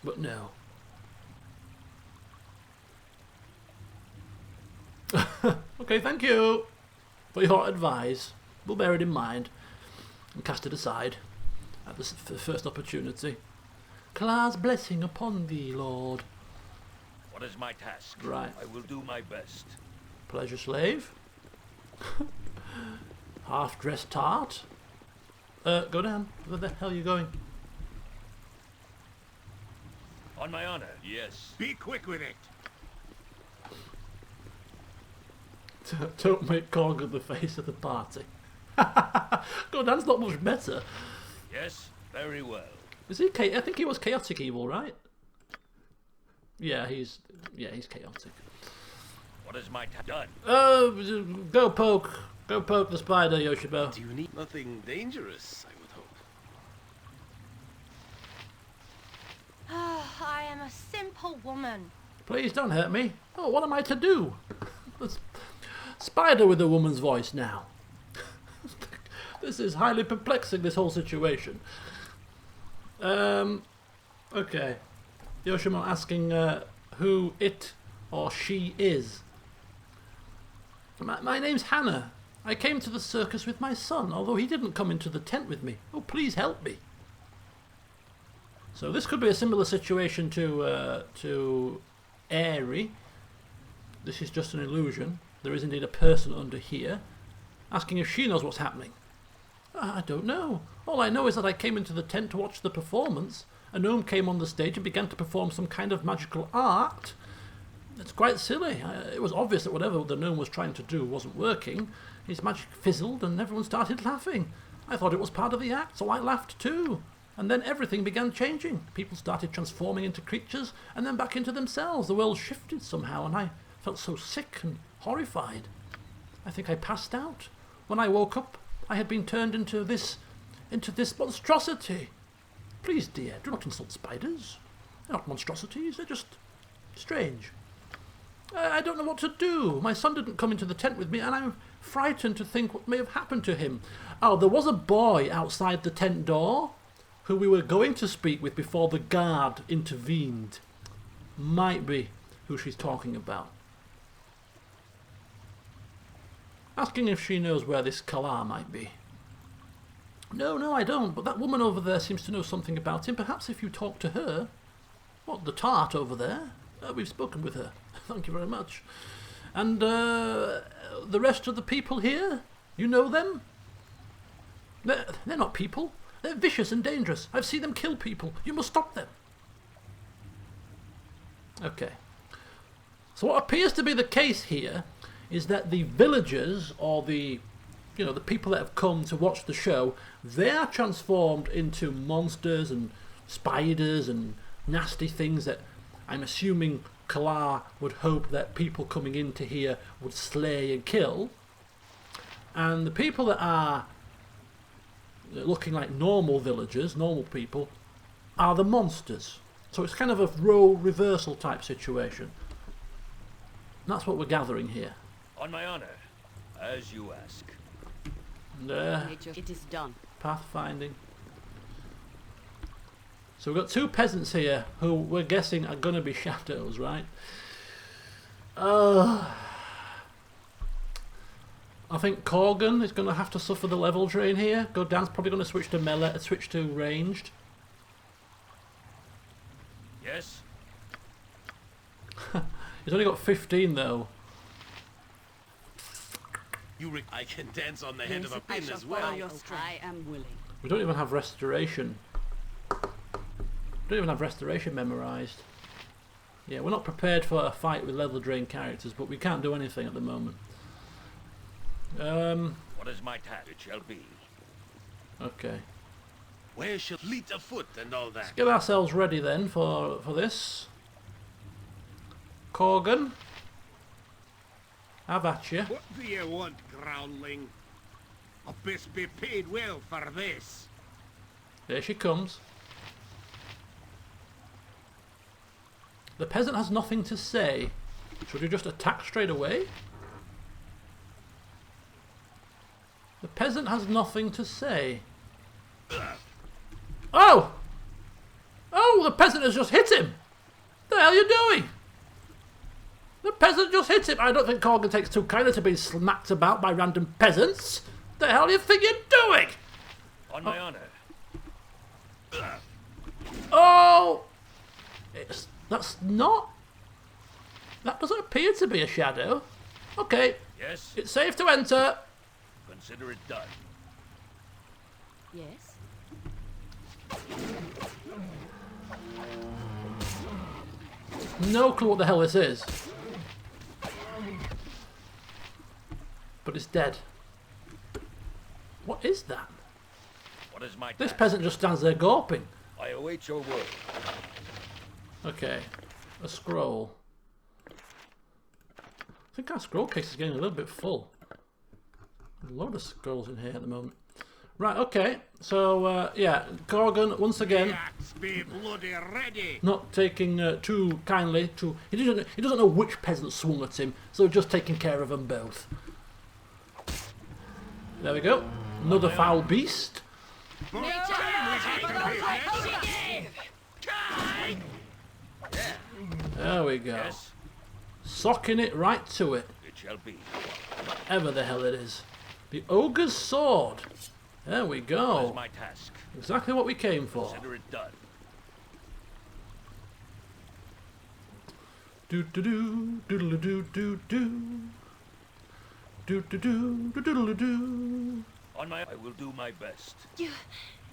But no. Okay, thank you for your advice. We'll bear it in mind and cast it aside at the first opportunity. Cla's blessing upon thee, Lord. What is my task? Right. I will do my best. Pleasure slave. Half-dressed tart. Go down. Where the hell are you going? On my honor, yes. Be quick with it. Don't make Corgan the face of the party. God, that's not much better. Yes, very well. Is he? I think he was chaotic evil, right? Yeah, he's chaotic. What is my task? Done. Go poke the spider, Yoshibo. Do you need nothing dangerous, I would hope? I am a simple woman. Please don't hurt me. Oh, what am I to do? Spider with a woman's voice now. This is highly perplexing, this whole situation. Okay. Yoshimo asking who it or she is. My name's Hannah. I came to the circus with my son, although he didn't come into the tent with me. Oh, please help me. So this could be a similar situation to Aerie. This is just an illusion. There is indeed a person under here, asking if she knows what's happening. I don't know. All I know is that I came into the tent to watch the performance. A gnome came on the stage and began to perform some kind of magical art. It's quite silly. It was obvious that whatever the gnome was trying to do wasn't working. His magic fizzled and everyone started laughing. I thought it was part of the act, so I laughed too. And then everything began changing. People started transforming into creatures and then back into themselves. The world shifted somehow and I felt so sick and horrified. I think I passed out. When I woke up, I had been turned into this monstrosity. Please, dear, do not insult spiders. They're not monstrosities, they're just strange. I don't know what to do. My son didn't come into the tent with me, and I'm frightened to think what may have happened to him. Oh, there was a boy outside the tent door who we were going to speak with before the guard intervened. Might be who she's talking about. Asking if she knows where this Kala might be. No, I don't, but that woman over there seems to know something about him. Perhaps if you talk to her... What, the tart over there? We've spoken with her. Thank you very much. And the rest of the people here? You know them? They're not people. They're vicious and dangerous. I've seen them kill people. You must stop them. Okay. So what appears to be the case here is that the villagers, or the people that have come to watch the show, they are transformed into monsters and spiders and nasty things that I'm assuming Kala would hope that people coming into here would slay and kill. And the people that are looking like normal villagers, normal people, are the monsters. So it's kind of a role reversal type situation. And that's what we're gathering here. On my honor, as you ask. And, It is done. pathfinding. So we've got two peasants here who we're guessing are going to be shadows, right? I think Corgan is going to have to suffer the level drain here. Goddan's probably going to switch to melee, switch to ranged. Yes? He's only got 15 though. I can dance on the head of a I pin shall as follow well. your strength. I am willing. We don't even have restoration. We don't even have restoration memorised. Yeah, we're not prepared for a fight with level drain characters, but we can't do anything at the moment. What is my task? It shall be. Okay. Where shall fleet of foot and all that? Get ourselves ready then for this. Corgan. Have at you. What do you want, groundling? I best be paid well for this. There she comes. The peasant has nothing to say. Should we just attack straight away? The peasant has nothing to say. Oh! Oh, the peasant has just hit him! What the hell are you doing? The peasant just hit him. I don't think Corgan takes too kindly to being smacked about by random peasants. What the hell do you think you're doing? On my honor. Oh! That's not... That doesn't appear to be a shadow. Okay, Yes. it's safe to enter. Consider it done. Yes? No clue what the hell this is. But it's dead. What is that? What is my This task? peasant just stands there gawping. I await your word. Okay, a scroll. I think our scroll case is getting a little bit full. A load of scrolls in here at the moment. Right, okay. So, yeah, Corgan, once again, Axe be bloody ready. not taking too kindly to... He doesn't know which peasant swung at him, so just taking care of them both. There we go. Another foul beast. There we go. Yes. Socking it right to it. It shall be. Whatever the hell it is. The ogre's sword. There we What is go. my task? Exactly what we came for. Consider it done. Do do do doodle do do do. Do do do doodle do. On my... I will do my best.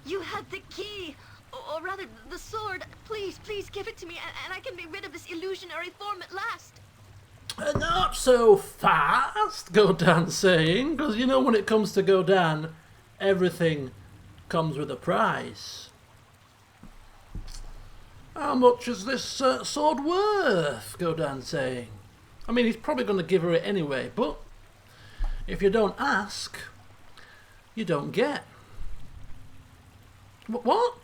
You had the key, or rather the sword. Please, please give it to me, and I can be rid of this illusionary form at last. Not so fast, Godan saying, because you know when it comes to Godan, everything comes with a price. How much is this sword worth, Godan saying? I mean, he's probably going to give her it anyway, but if you don't ask, you don't get. What?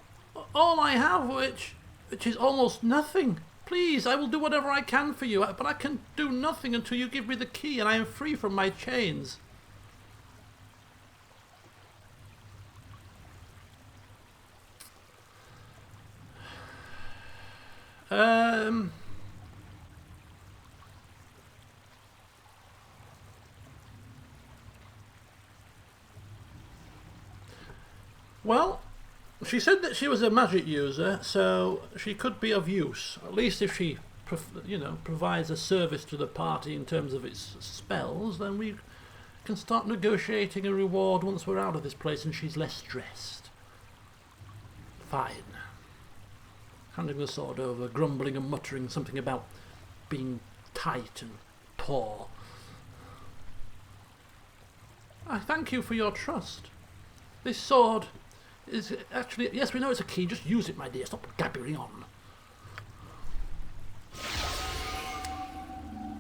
All I have, which is almost nothing. Please, I will do whatever I can for you, but I can do nothing until you give me the key and I am free from my chains. Well, she said that she was a magic user, so she could be of use. At least if she, provides a service to the party in terms of its spells, then we can start negotiating a reward once we're out of this place and she's less stressed. Fine. Handing the sword over, grumbling and muttering something about being tight and poor. I thank you for your trust. This sword is actually... Yes, we know it's a key. Just use it, my dear. Stop gabbering on.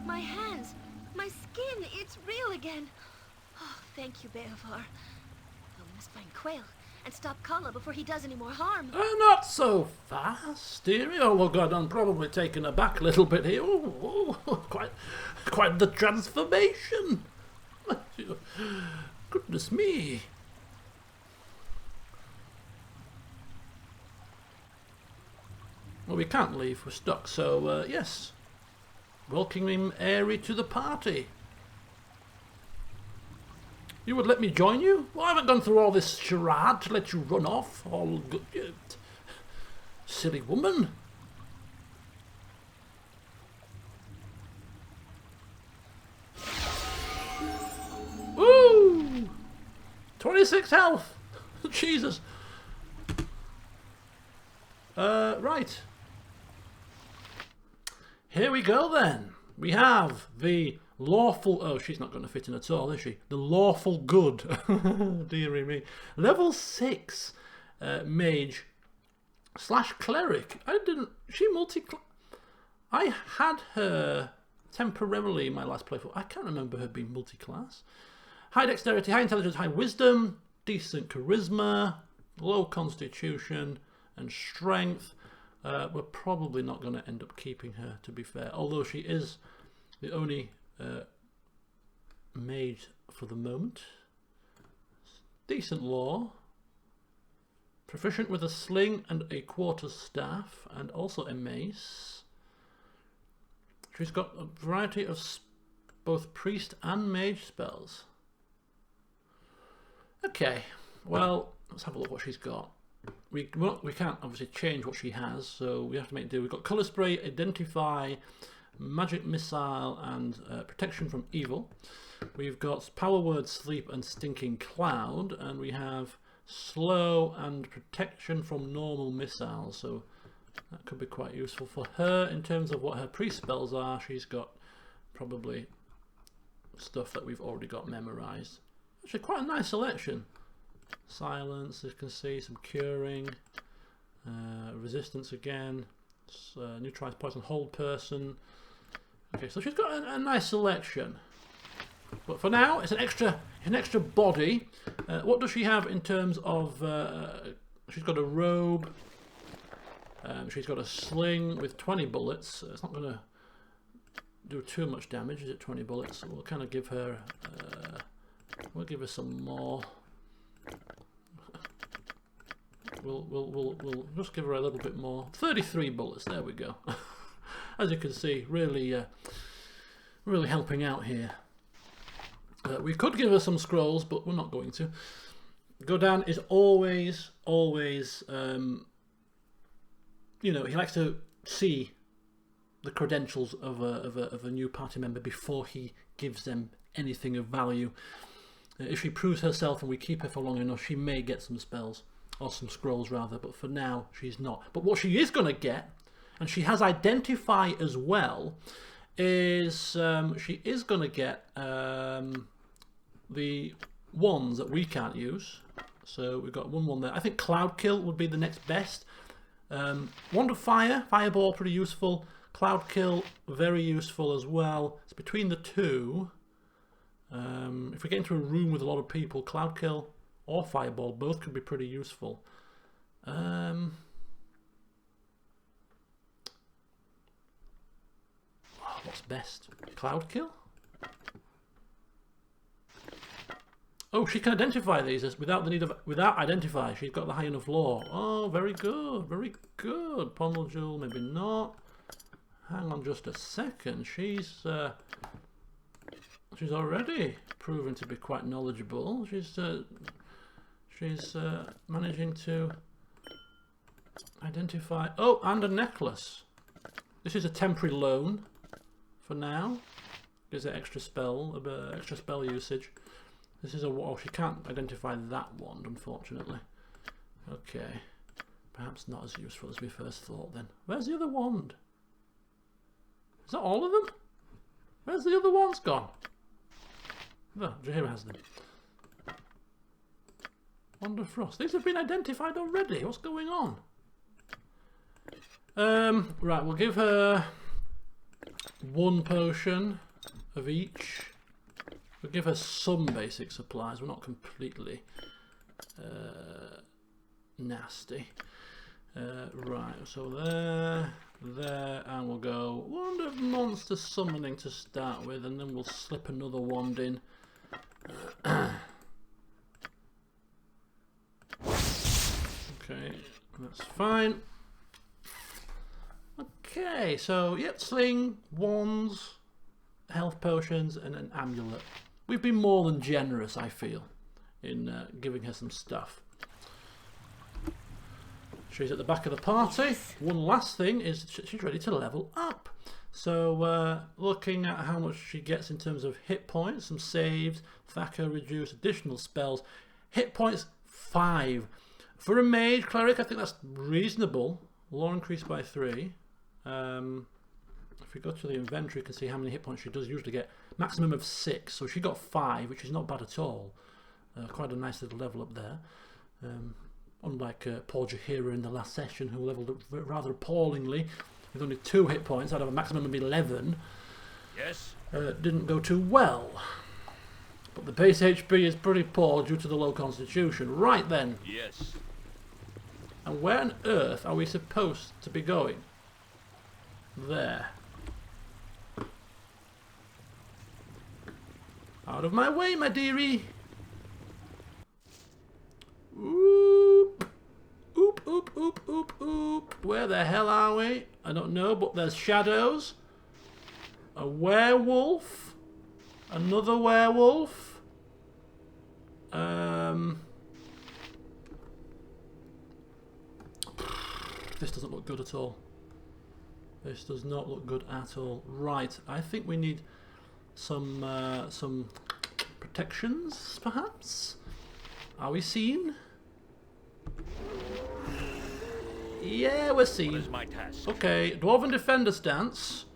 My hands, my skin, it's real again. Oh, thank you, Beovar. Oh, we must find Quail and stop Kala before he does any more harm. Not so fast, Aerie. Oh, well, God, I'm probably taken aback a little bit here. Quite the transformation. Goodness me. Well, we can't leave. We're stuck. So, yes. Welcoming Aerie to the party. You would let me join you? Well, I haven't gone through all this charade to let you run off. All good. Silly woman. Woo! 26 health. Jesus. Right. Here we go then. We have the lawful... Oh, she's not going to fit in at all, is she? The lawful good. Dearie me. Level 6 mage / cleric. She I had her temporarily in my last playthrough. I can't remember her being multi-class. High dexterity, high intelligence, high wisdom, decent charisma, low constitution and strength. we're probably not going to end up keeping her, to be fair. Although she is the only mage for the moment. Decent lore. Proficient with a sling and a quarterstaff, and also a mace. She's got a variety of both priest and mage spells. Okay, well, let's have a look what she's got. We can't obviously change what she has, so we have to make do. We've got colour spray, identify, magic missile, and protection from evil. We've got power word, sleep, and stinking cloud, and we have slow and protection from normal missiles. So that could be quite useful for her in terms of what her priest spells are. She's got probably stuff that we've already got memorized. Actually, quite a nice selection. Silence, you can see some curing, resistance again, neutralize poison, hold person. Okay, so she's got a nice selection. But for now, it's an extra body. What does she have in terms of? She's got a robe. She's got a sling with 20 bullets. It's not going to do too much damage, is it? 20 bullets. We'll kind of give her. We'll give her some more. We'll just give her a little bit more. 33 bullets. There we go. As you can see, really helping out here. We could give her some scrolls, but we're not going to. Godan is always, you know, he likes to see the credentials of a new party member before he gives them anything of value. If she proves herself and we keep her for long enough, she may get some spells, or some scrolls rather, but for now she's not. But what she is going to get, and she has identify as well, is she is going to get the ones that we can't use. So we've got one there. I think Cloud Kill would be the next best. Wand of Fire, Fireball, pretty useful. Cloud Kill, very useful as well. It's between the two. If we get into a room with a lot of people, Cloud Kill or Fireball, both could be pretty useful. What's best? Cloud Kill? Oh, she can identify these as without the need of identify. She's got the high enough lore. Oh, very good, very good. Pommel Jewel, maybe not. Hang on just a second. She's already proven to be quite knowledgeable. She's managing to identify. Oh, and a necklace. This is a temporary loan for now. Gives it extra spell usage. This is a wall. She can't identify that wand, unfortunately. Okay, perhaps not as useful as we first thought. Then where's the other wand? Is that all of them? Where's the other ones gone? Oh, here has them. Wand of Frost. These have been identified already. What's going on? Right, we'll give her one potion of each. We'll give her some basic supplies. We're not completely nasty. Right, so there, and we'll go Wand of Monster Summoning to start with, and then we'll slip another wand in. Okay, that's fine. Okay, so yep, sling, wands, health potions, and an amulet. We've been more than generous, I feel, in giving her some stuff. She's at the back of the party. Yes. One last thing is she's ready to level up. So looking at how much she gets in terms of hit points, some saves, Thacker reduce, additional spells. Hit points 5. For a mage cleric, I think that's reasonable. Lore increased by 3. If we go to the inventory, you can see how many hit points she does usually get. Maximum of 6, so she got 5, which is not bad at all. Quite a nice little level up there. Unlike Paul Jahira in the last session, who leveled up rather appallingly with only 2 hit points out of a maximum of 11. Yes. Didn't go too well. But the base HP is pretty poor due to the low constitution. Right then. Yes. And where on earth are we supposed to be going? There. Out of my way, my dearie. Oop. Oop, oop, oop, oop, oop. Where the hell are we? I don't know, but there's shadows. A werewolf. Another werewolf. This doesn't look good at all. This does not look good at all. Right, I think we need some protections, perhaps? Are we seen? Yeah, we're seen. What is my task? Okay, Dwarven Defender stance.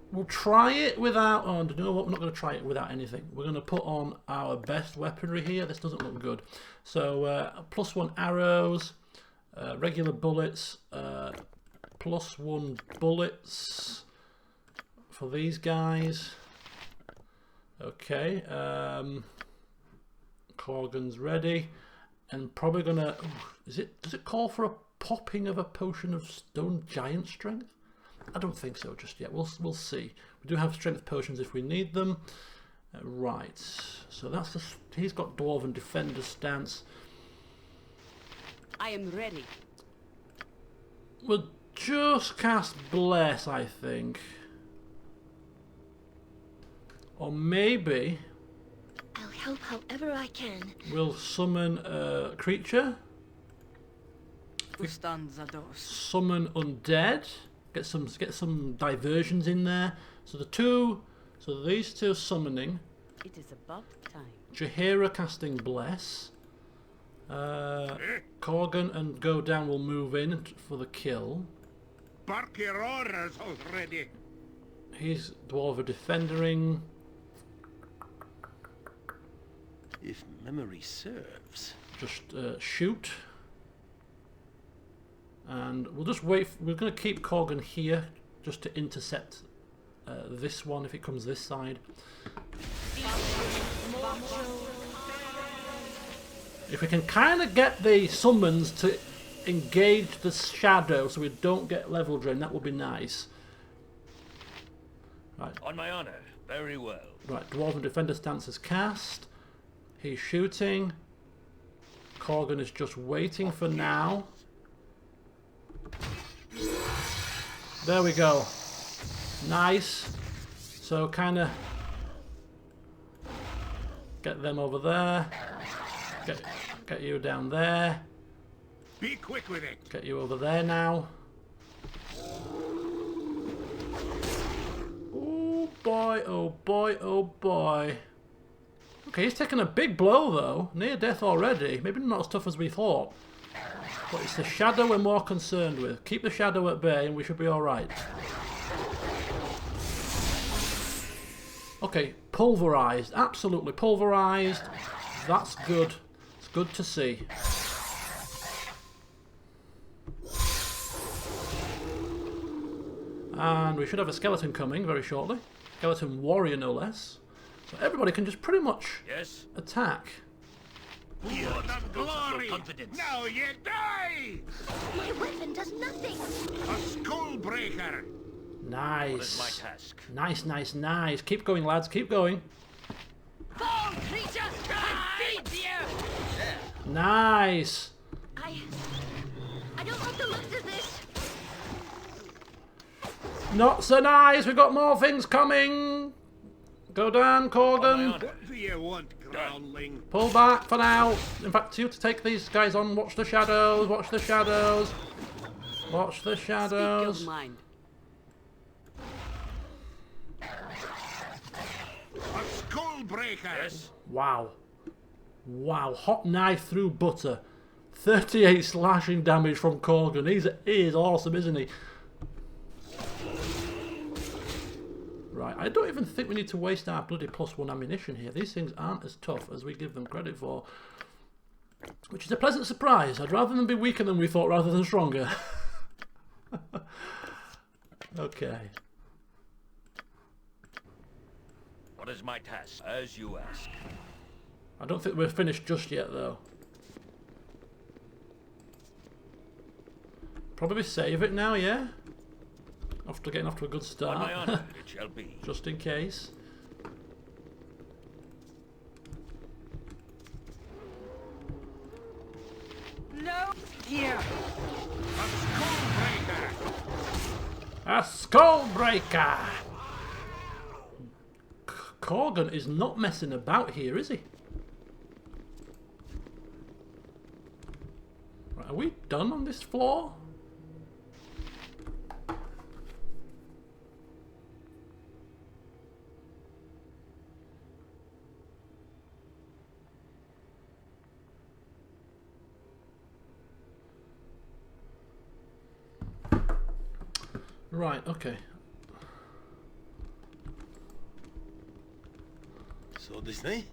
We'll try it without... Oh, no, we're not going to try it without anything. We're going to put on our best weaponry here. This doesn't look good. So, +1 arrows, regular bullets, +1 bullets for these guys. Okay, Corgan's ready, and probably gonna. Does it call for a popping of a potion of stone giant strength? I don't think so just yet. We'll see. We do have strength potions if we need them. Right. So that's the. He's got Dwarven Defender stance. I am ready. We'll just cast Bless, I think. Or maybe I'll help however I can. we'll summon a creature. Summon undead. Get some diversions in there. So these two summoning. It is about time. Jaheira casting Bless. Corgan and Go Down will move in for the kill. Bark your orders already. He's Dwarven Defendering. If memory serves. Just shoot. And we'll just wait. We're going to keep Corgan here just to intercept this one if it comes this side. If we can kind of get the summons to engage the shadow so we don't get level drain, that would be nice. Right. On my honor. Very well. Right, Dwarven Defender stance is cast. He's shooting. Corgan is just waiting for now. There we go. Nice. So kind of get them over there. Get you down there. Be quick with it. Get you over there now. Oh boy, oh boy, oh boy. Okay, he's taken a big blow though. Near death already. Maybe not as tough as we thought. But it's the shadow we're more concerned with. Keep the shadow at bay and we should be alright. Okay, pulverised. Absolutely pulverised. That's good. It's good to see. And we should have a skeleton coming very shortly. Skeleton warrior, no less. So everybody can just pretty much attack. Feel the glory. Now you die. My weapon does nothing. A skull breaker. Nice. What is my task? Nice, nice, nice. Keep going, lads. Keep going. Fall, creature! I feed you! Nice. I don't like the looks of this. Not so nice. We've got more things coming. Go down, Corgan. What do you want, groundling? Pull back for now. In fact, you to take these guys on. Watch the shadows. Watch the shadows. Watch the shadows. Speak your mind. A skull breaker. Yes. Wow. Wow. Hot knife through butter. 38 slashing damage from Corgan. He is awesome, isn't he? Right, I don't even think we need to waste our bloody +1 ammunition here. These things aren't as tough as we give them credit for. Which is a pleasant surprise. I'd rather them be weaker than we thought rather than stronger. Okay. What is my task? As you ask. I don't think we're finished just yet, though. Probably save it now, yeah? After getting off to a good start. On my honor, it shall be. Just in case. No! Here! A skull breaker! Corgan is not messing about here, is he? Right, are we done on this floor? Right, okay. So this night?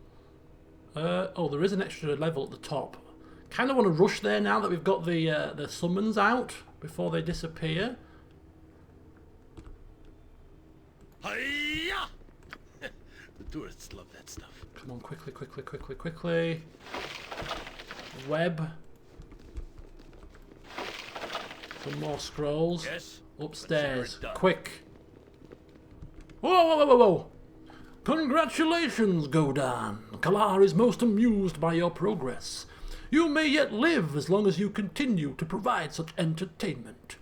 Oh, there is an extra level at the top. Kind of want to rush there now that we've got the summons out before they disappear. Hiya! The tourists love that stuff. Come on, quickly, quickly, quickly, quickly. Web. Some more scrolls. Yes. Upstairs. Consider it done. Quick. Whoa, whoa, whoa, whoa, whoa. Congratulations, Godan. Kalar is most amused by your progress. You may yet live as long as you continue to provide such entertainment.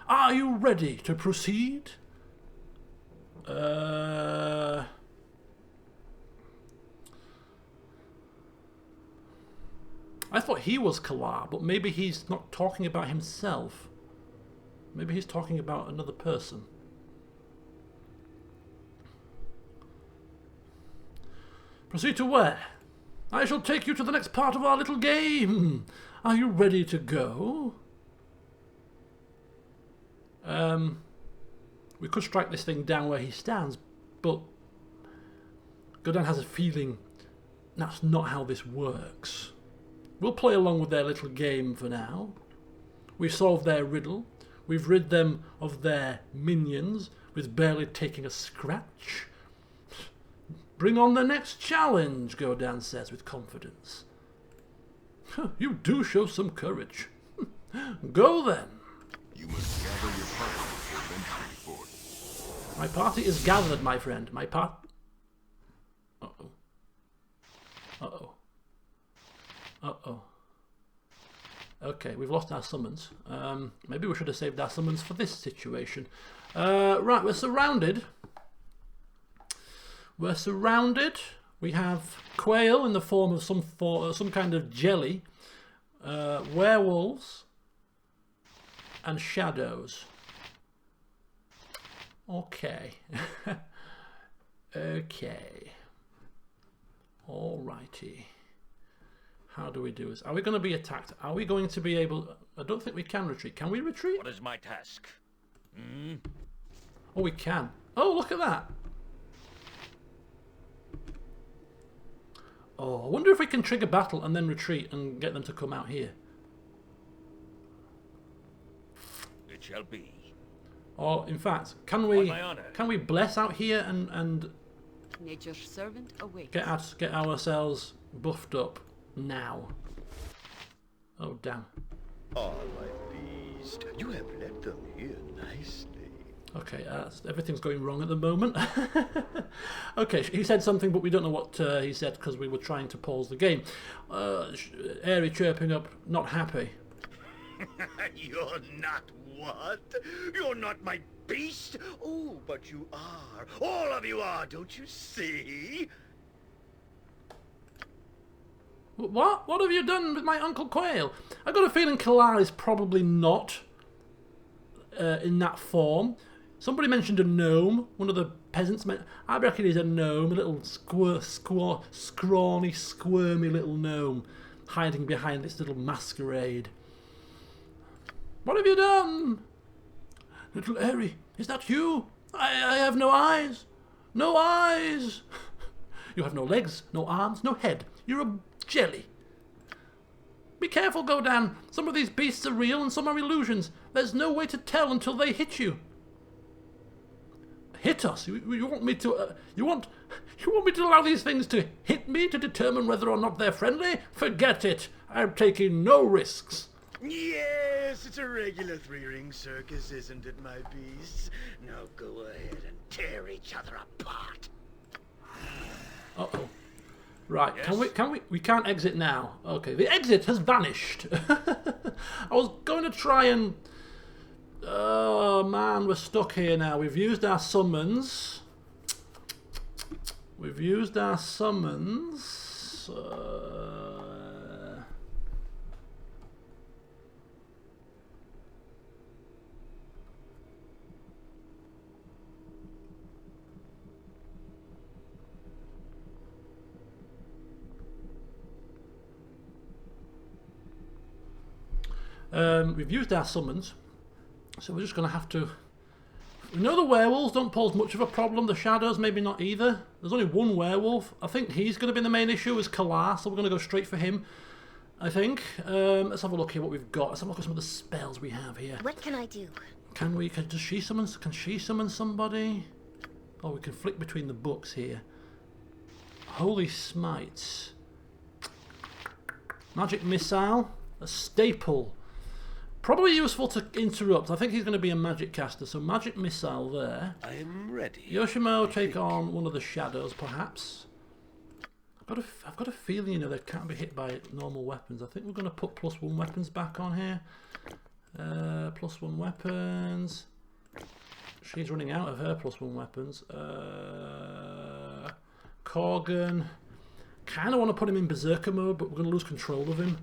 Are you ready to proceed? I thought he was Kalar, but maybe he's not talking about himself. Maybe he's talking about another person. Proceed to where? I shall take you to the next part of our little game. Are you ready to go? We could strike this thing down where he stands, but Godan has a feeling that's not how this works. We'll play along with their little game for now. We've solved their riddle. We've rid them of their minions with barely taking a scratch. Bring on the next challenge, Godan says with confidence. You do show some courage. Go then. You must gather your party for venturing forth. My party is gathered, my friend. My Uh-oh. Uh-oh. Uh-oh. Okay, we've lost our summons. Maybe we should have saved our summons for this situation. Right, we're surrounded. We're surrounded. We have quail in the form of some kind of jelly, werewolves, and shadows. Okay. Okay. Alrighty. How do we do this? Are we going to be attacked? Are we going to be able... I don't think we can retreat. Can we retreat? What is my task? Hmm? Oh, we can. Oh, look at that. Oh, I wonder if we can trigger battle and then retreat and get them to come out here. It shall be. Or, in fact, can On my honor. we bless out here and Nature's servant awaits. get ourselves buffed up now? Oh, damn. Ah, my beast, you have led them here nicely. Okay, everything's going wrong at the moment. Okay, he said something, but we don't know what he said because we were trying to pause the game. Aerie chirping up, not happy. You're not what? You're not my beast? Oh, but you are. All of you are, don't you see? What? What have you done with my Uncle Quail? I got a feeling Kalar is probably not in that form. Somebody mentioned a gnome. One of the peasants meant. I reckon he's a gnome, a little scrawny, squirmy little gnome, hiding behind this little masquerade. What have you done? Little Aerie, is that you? I have no eyes. No eyes. You have no legs, no arms, no head. You're a jelly. Be careful, Godan. Some of these beasts are real and some are illusions. There's no way to tell until they hit you. hit us. You want me to? You want me to allow these things to hit me to determine whether or not they're friendly? Forget it. I'm taking no risks. Yes, it's a regular three-ring circus, isn't it, my beasts? Now go ahead and tear each other apart. Uh-oh. Right, Yes? we can't exit now. Okay, the exit has vanished. I was going to try and... Oh man, we're stuck here now. We've used our summons. We've used our summons, so we're just going to have to... We know the werewolves don't pose much of a problem, the shadows maybe not either. There's only one werewolf. I think he's going to be the main issue, is Kalar, so we're going to go straight for him, I think. Let's have a look here what we've got. Let's have a look at some of the spells we have here. What can I do? Can she summon somebody? Oh, we can flick between the books here. Holy Smites. Magic Missile. A staple. Probably useful to interrupt. I think he's going to be a magic caster, so Magic Missile there. I am ready. Yoshimo take on one of the shadows, perhaps. I've got a feeling, you know, they can't be hit by normal weapons. I think we're going to put +1 weapons back on here. +1 weapons. She's running out of her +1 weapons. Corgan. Kind of want to put him in Berserker mode, but we're going to lose control of him.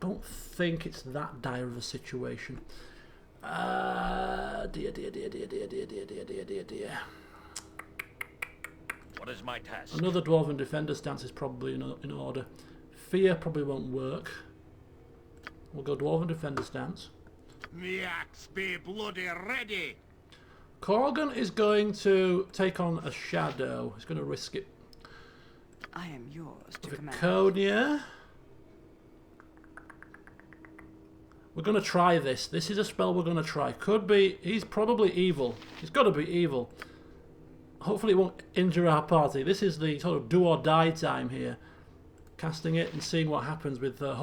Don't think it's that dire of a situation. Dear. What is my task? Another Dwarven Defender stance is probably in order. Fear probably won't work. We'll go Dwarven Defender stance. Me axe be bloody ready. Corgan is going to take on a shadow. He's going to risk it. I am yours to command. Viconia. We're going to try this. This is a spell we're going to try. Could be... He's probably evil. He's got to be evil. Hopefully it won't injure our party. This is the sort of do or die time here. Casting it and seeing what happens with the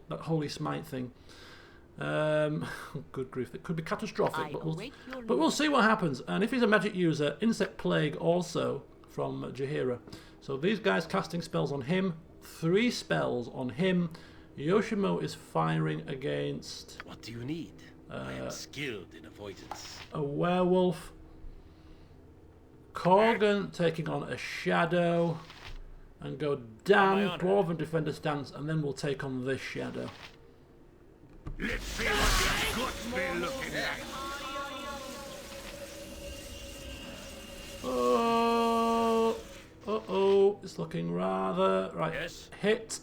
that Holy Smite thing. Good grief. It could be catastrophic, but we'll see what happens. And if he's a magic user, Insect Plague also from Jaheira. So these guys casting spells on him. 3 spells on him. Yoshimo is firing against... What do you need? I am skilled in avoidance. A werewolf. Corgan taking on a shadow. And go down, Dwarven Defender stance, and then we'll take on this shadow. Let's see what your guts be looking like. Oh, uh-oh, it's looking rather... Right, Yes? hit.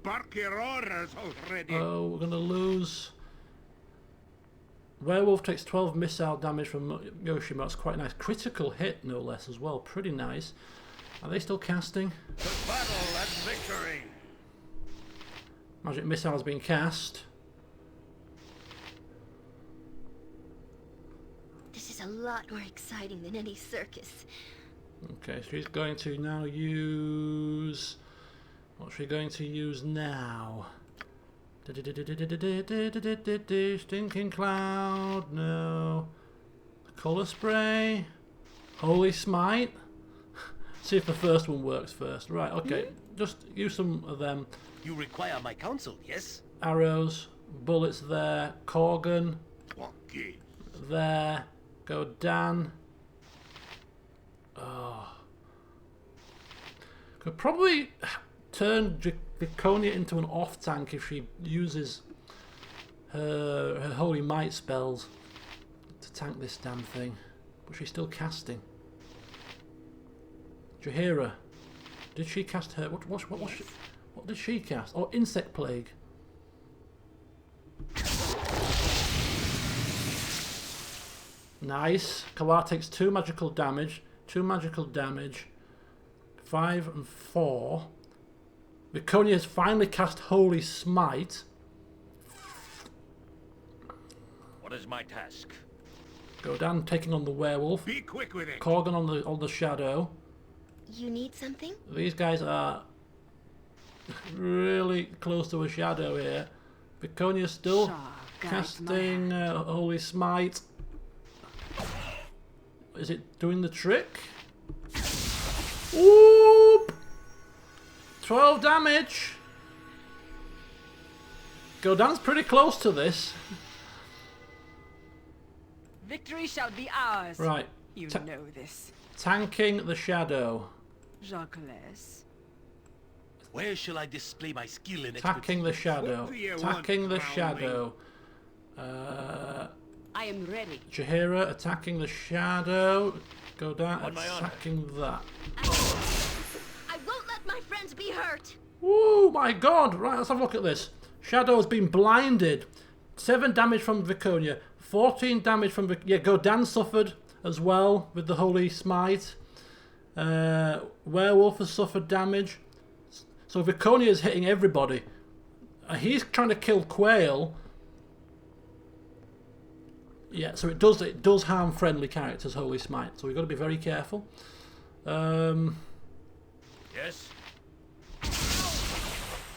Bark your orders already. Oh, we're going to lose. Werewolf takes 12 missile damage from Yoshimo. That's quite nice. Critical hit, no less, as well. Pretty nice. Are they still casting? To battle and victory. Magic Missile has been cast. This is a lot more exciting than any circus. Okay, so he's going to now use... What's he going to use now? Stinking Cloud, no. Colour Spray. Holy Smite. See if the first one works first. Right, okay. Just use some of them. You require my counsel, yes? Arrows, bullets there. Corgan, What gives? there. Go Dan. Oh. Could probably turn Viconia into an off tank if she uses her Holy Might spells to tank this damn thing. But she's still casting. Jaheira. Did she cast her? What did she cast? Oh, Insect Plague. Nice. Kalar takes 2 magical damage. 2 magical damage. 5 and 4. Viconia has finally cast Holy Smite. is my task? Godan taking on the werewolf. Be quick with it. Corgan on the shadow. You need something? These guys are really close to a shadow here. Viconia still Shah guides my casting Holy Smite. Is it doing the trick? Whoop! 12 damage. Godan's pretty close to this. Victory shall be ours. Right. You Ta- know this. Tanking the shadow. Jacques. Where shall I display my skill and Attacking the shadow. What do you Attacking want, the Crowley? shadow. I am ready. Jahira attacking the shadow. Godan On my honor. attacking that. I won't let my friends be hurt. Oh my god! Right, let's have a look at this. Shadow has been blinded. 7 damage from Viconia. 14 damage from Godan suffered as well with the Holy Smite. Werewolf has suffered damage. So Viconia is hitting everybody. He's trying to kill Quail. Yeah, so it does harm friendly characters, Holy Smite. So we've got to be very careful. Yes?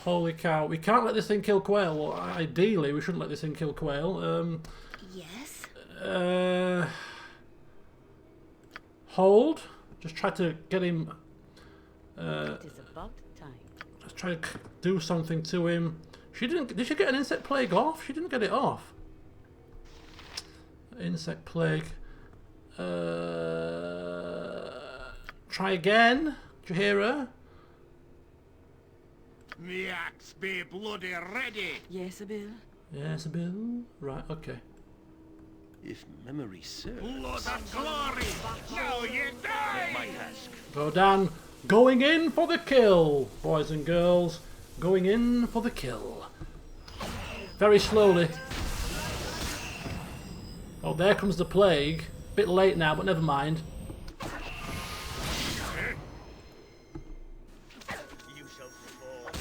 Holy cow. We can't let this thing kill Quail. Well, ideally, we shouldn't let this thing kill Quail. Yes? Hold. Just try to get him... It is about time. Just try to do something to him. Did she get an insect plague off? She didn't get it off. Insect plague. Try again. Jahira. The axe be bloody ready. Yes, Abil. Yes, Bill. Right, okay. If memory serves. Blood of glory. Now you What is my die. task? Godan going in for the kill, boys and girls. Going in for the kill. Very slowly. Oh, there comes the plague. Bit late now, but never mind. You shall fall.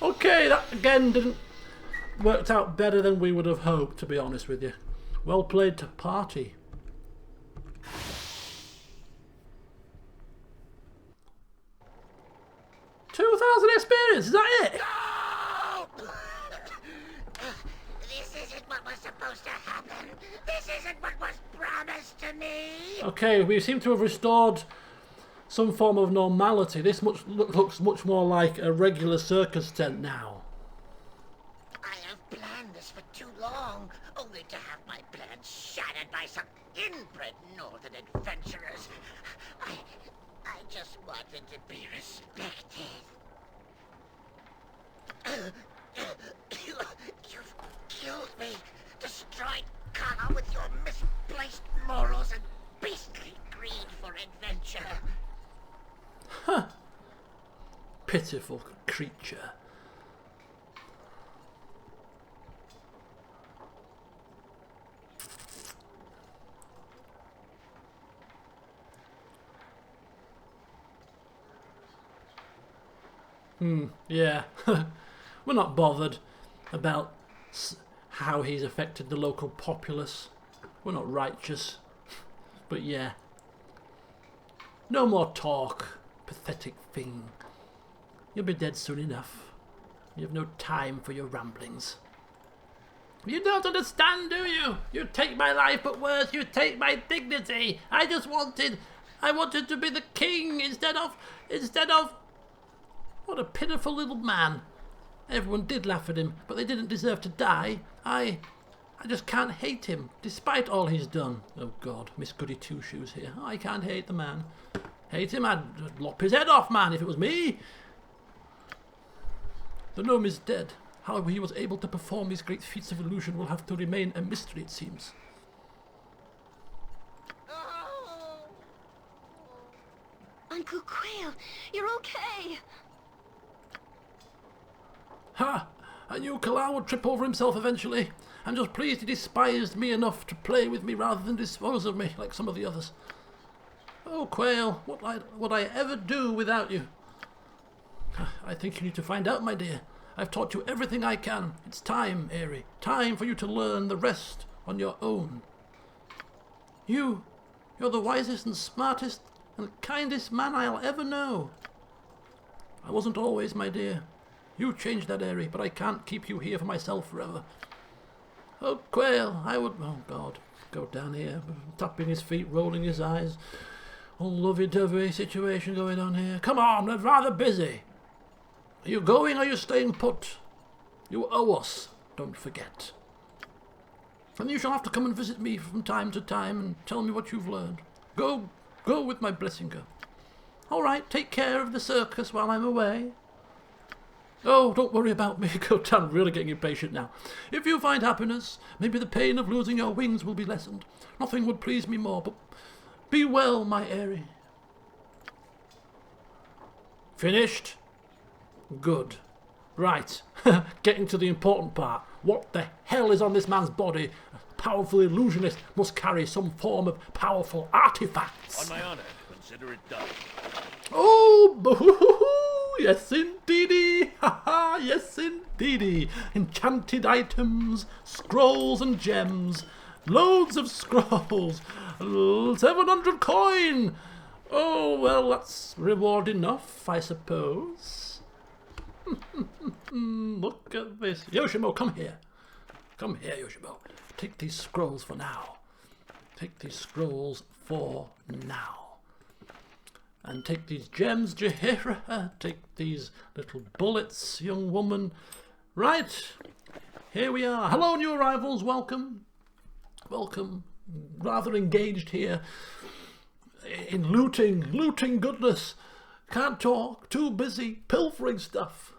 Okay, that again didn't worked out better than we would have hoped, to be honest with you. Well played to party. $2,000 experience, is that it? This isn't what was supposed to happen. This isn't what was promised to me. Okay, we seem to have restored some form of normality. This looks much more like a regular circus tent now. I have planned this for too long, only to have my plans shattered by some inbred northern adventurers. I just wanted to be respected. You've killed me, destroyed Kala with your misplaced morals and beastly greed for adventure. Pitiful creature. Yeah. We're not bothered about how he's affected the local populace. We're not righteous. But yeah. No more talk, pathetic thing. You'll be dead soon enough. You have no time for your ramblings. You don't understand, do you? You take my life, but worse, you take my dignity. I wanted to be the king instead of... What a pitiful little man. Everyone did laugh at him, but they didn't deserve to die. I just can't hate him, despite all he's done. Oh God, Miss Goody Two-Shoes here. I can't hate the man. Hate him, I'd lop his head off, man, if it was me. The gnome is dead. How he was able to perform these great feats of illusion will have to remain a mystery, it seems. Uncle Quail, you're okay. Ha! I knew Kala would trip over himself eventually. I'm just pleased he despised me enough to play with me rather than dispose of me like some of the others. Oh, Quail, what would I ever do without you? I think you need to find out, my dear. I've taught you everything I can. It's time, Aerie. Time for you to learn the rest on your own. You're the wisest and smartest and kindest man I'll ever know. I wasn't always, my dear. You changed that, Aerie, but I can't keep you here for myself forever. Oh, Quail, I would... Oh, God. Go down here, tapping his feet, rolling his eyes. All lovey-dovey situation going on here. Come on, I'm rather busy. Are you going or are you staying put? You owe us, don't forget. And you shall have to come and visit me from time to time and tell me what you've learned. Go with my blessing. All right, take care of the circus while I'm away. Oh, don't worry about me. Go down, I'm really getting impatient now. If you find happiness, maybe the pain of losing your wings will be lessened. Nothing would please me more, but be well, my Aerie. Finished? Good. Right, getting to the important part. What the hell is on this man's body? A powerful illusionist must carry some form of powerful artifacts. On my honor, consider it done. Oh, boo-hoo-hoo, yes indeedy, ha-ha, yes indeedy. Enchanted items, scrolls and gems, loads of scrolls, 700 coin. Oh, well, that's reward enough, I suppose. Look at this. Yoshimo, come here. Come here, Yoshimo. Take these scrolls for now. Take these scrolls for now. And take these gems, Jahira. Take these little bullets, young woman. Right. Here we are. Hello, new arrivals. Welcome. Welcome. Rather engaged here in looting goodness. Can't talk. Too busy pilfering stuff.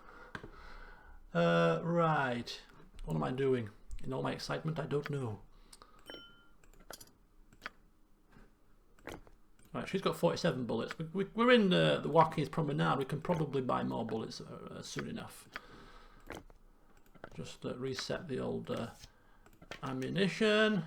Right. What am I doing? In all my excitement, I don't know. Right, she's got 47 bullets. We're in the Waukesha promenade. We can probably buy more bullets soon enough. Just reset the old ammunition.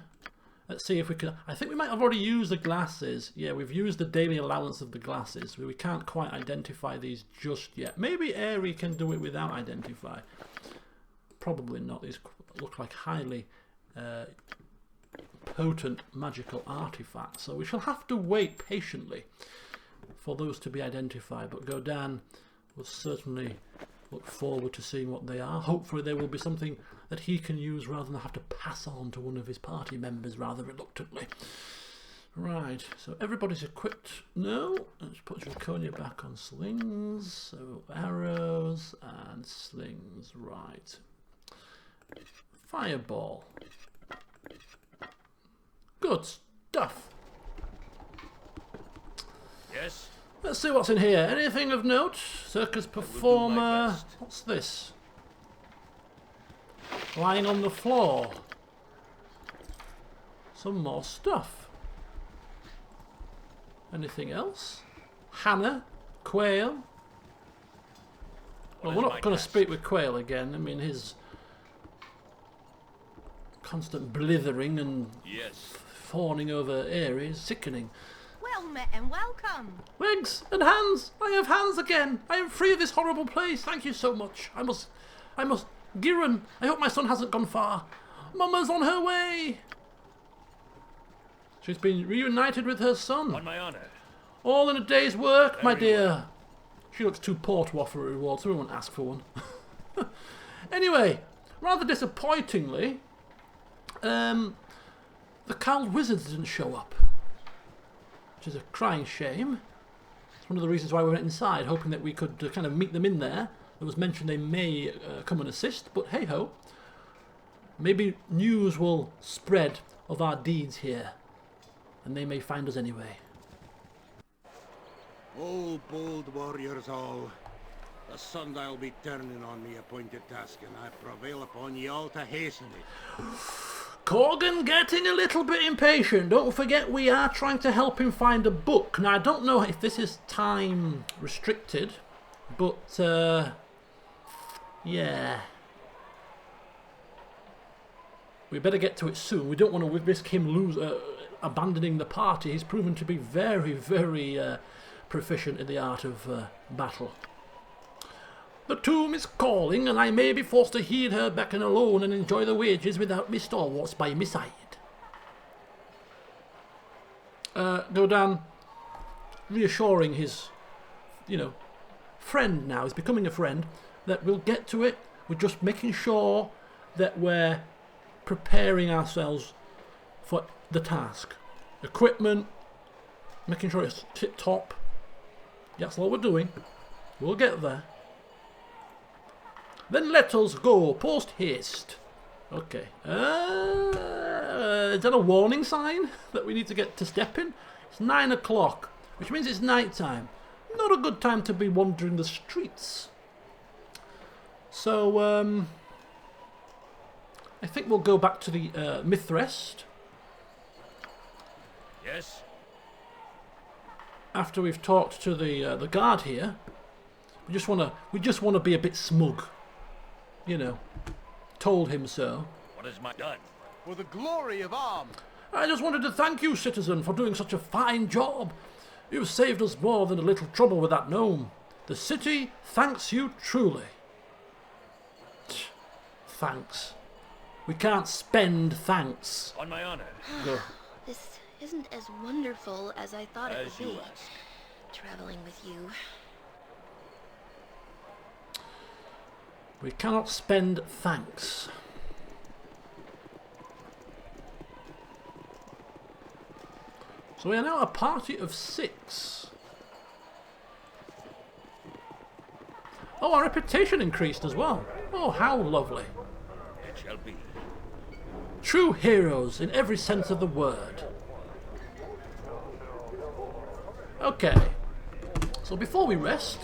Let's see if we can... I think we might have already used the glasses. Yeah, we've used the daily allowance of the glasses. We can't quite identify these just yet. Maybe Aerie can do it without identify. Probably not. These look like highly potent magical artifacts. So we shall have to wait patiently for those to be identified. But Godan will certainly look forward to seeing what they are. Hopefully there will be something that he can use rather than have to pass on to one of his party members rather reluctantly. Right, so everybody's equipped. No, let's put Draconia back on slings. So arrows and slings, right. Fireball. Good stuff. Yes? Let's see what's in here. Anything of note? Circus performer. What's this? Lying on the floor. Some more stuff. Anything else? Hannah? Quail? Well, we're not going to speak with Quail again. I mean, his constant blithering and fawning over Aerie is sickening. Well met and welcome. Legs and hands! I have hands again! I am free of this horrible place! Thank you so much! I must... Giran, I hope my son hasn't gone far. Mama's on her way! She's been reunited with her son. On my honor. All in a day's work, my dear. She looks too poor to offer a reward, so we won't ask for one. Anyway, rather disappointingly, the Cowled Wizards didn't show up. Which is a crying shame. It's one of the reasons why we went inside, hoping that we could kind of meet them in there. It was mentioned they may come and assist, but hey-ho. Maybe news will spread of our deeds here, and they may find us anyway. Oh, bold warriors all, the sundial be turning on the appointed task, and I prevail upon ye all to hasten it. Corgan getting a little bit impatient. Don't forget we are trying to help him find a book. Now, I don't know if this is time restricted, but yeah. We better get to it soon. We don't want to risk him abandoning the party. He's proven to be very, very proficient in the art of battle. The tomb is calling, and I may be forced to heed her beckon alone and enjoy the wages without me stalwarts by my side. Godan, reassuring his, friend now, he's becoming a friend, that we'll get to it. We're just making sure that we're preparing ourselves for the task. Equipment, making sure it's tip-top. That's all we're doing. We'll get there. Then let us go, post-haste. Okay. Is that a warning sign that we need to get to stepping? It's 9 o'clock, which means it's night time. Not a good time to be wandering the streets. So, I think we'll go back to the Mithrest. Yes? After we've talked to the guard here, we just wanna be a bit smug. Told him so. What is my done? For the glory of arms. I just wanted to thank you, citizen, for doing such a fine job. You've saved us more than a little trouble with that gnome. The city thanks you truly. Thanks. We can't spend thanks. On my honor. Go. This isn't as wonderful as I thought it As would you be. ask. Traveling with you. We cannot spend thanks. So we are now a party of 6. Oh, our reputation increased as well. Oh, how lovely. It shall be. True heroes in every sense of the word. Okay. So before we rest,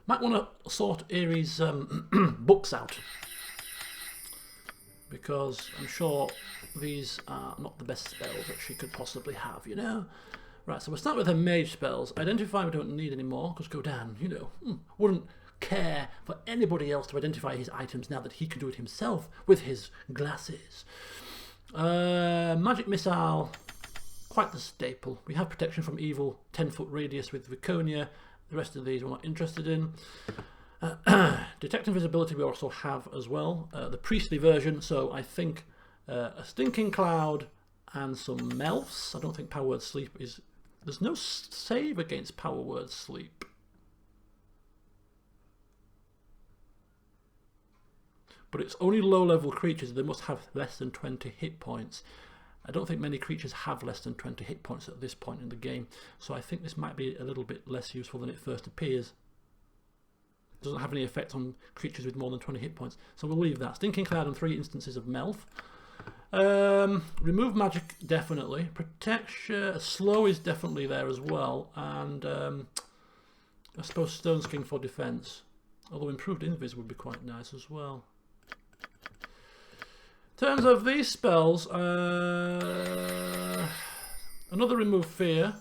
might want to sort Aerie's books out. Because I'm sure these are not the best spells that she could possibly have, Right, so we'll start with her mage spells. Identify we don't need anymore, because Godan, wouldn't care for anybody else to identify his items now that he can do it himself with his glasses. Magic missile, quite the staple. We have protection from evil, 10-foot radius with Viconia. The rest of these we're not interested in. Detect invisibility we also have as well. The priestly version, so I think a stinking cloud and some melfs. I don't think power word sleep is... There's no save against power word sleep. But it's only low-level creatures. They must have less than 20 hit points. I don't think many creatures have less than 20 hit points at this point in the game. So I think this might be a little bit less useful than it first appears. It doesn't have any effect on creatures with more than 20 hit points. So we'll leave that. Stinking Cloud and 3 instances of Melf. Remove magic, definitely. Protection, slow is definitely there as well. And I suppose Stone Skin for defense. Although improved invis would be quite nice as well. In terms of these spells, another remove fear,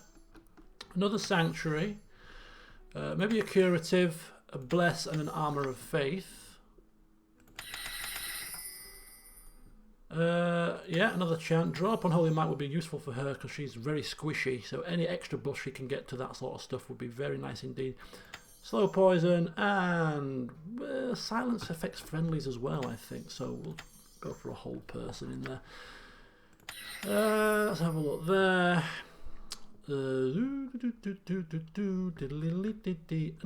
another sanctuary, maybe a curative, a bless, and an armor of faith. Yeah, another chant. Draw upon Holy Might would be useful for her because she's very squishy, so any extra buff she can get to that sort of stuff would be very nice indeed. Slow poison and silence affects friendlies as well, I think, so we'll go for a whole person in there. Let's have a look there. An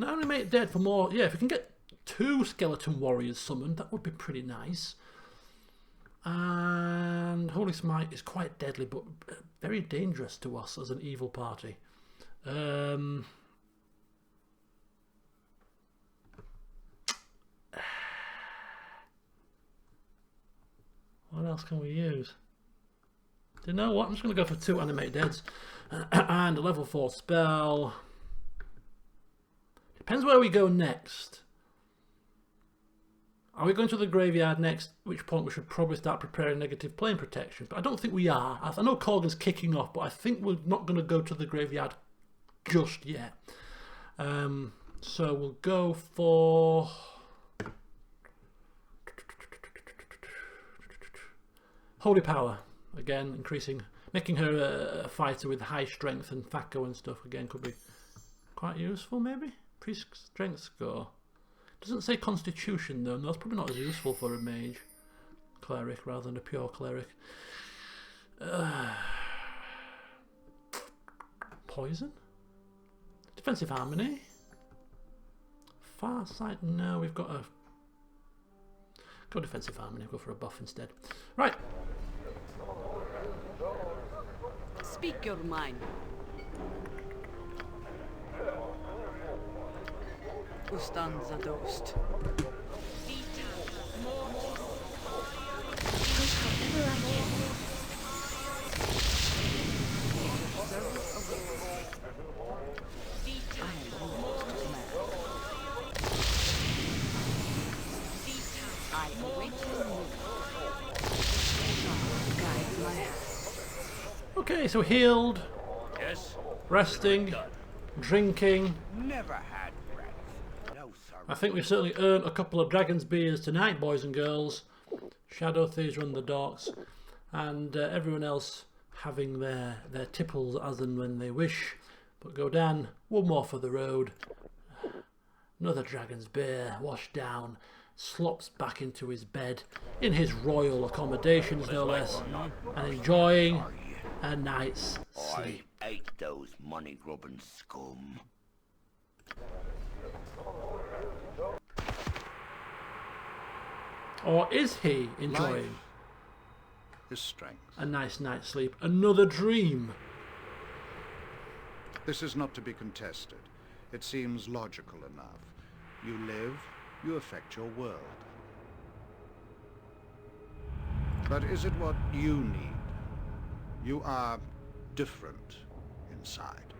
animate dead for more. Yeah, if we can get 2 skeleton warriors summoned, that would be pretty nice. And Holy Smite is quite deadly, but very dangerous to us as an evil party. What else can we use? Do you know what? I'm just going to go for 2 animate deads and a level 4 spell. Depends where we go next. Are we going to the graveyard next? At which point we should probably start preparing negative plane protection. But I don't think we are. I know Corgan's kicking off, but I think we're not going to go to the graveyard just yet. So we'll go for... Holy Power. Again, increasing... Making her a fighter with high strength and Thaco and stuff, again, could be quite useful, maybe? Priest strength score. Doesn't say constitution though. No, that's probably not as useful for a mage. Cleric rather than a pure cleric. Poison? Defensive harmony? Farsight? No, we've got a... Go defensive harmony, go for a buff instead. Right. Speak your mind. Ustanza dost. Okay, so healed, Yes? resting, drinking. Never had breath. No, sir. I think we've certainly earned a couple of Dragon's Beers tonight, boys and girls. Shadow Thieves run the docks, and everyone else having their tipples as and when they wish. But go down, one more for the road. Another Dragon's Beer, washed down, slops back into his bed, in his royal accommodations no less, and enjoying a night's sleep. I hate those money-grubbing scum. Or is he enjoying His strength. a nice night's sleep? Another dream. This is not to be contested. It seems logical enough. You live, you affect your world. But is it what you need? You are different inside.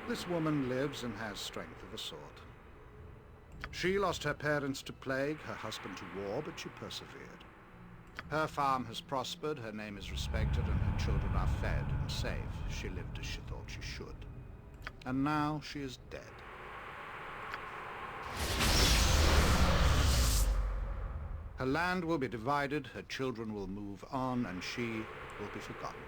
This woman lives and has strength of a sort. She lost her parents to plague, her husband to war, but she persevered. Her farm has prospered, her name is respected, and her children are fed and safe. She lived as she thought she should. And now she is dead. Her land will be divided, her children will move on, and she will be forgotten.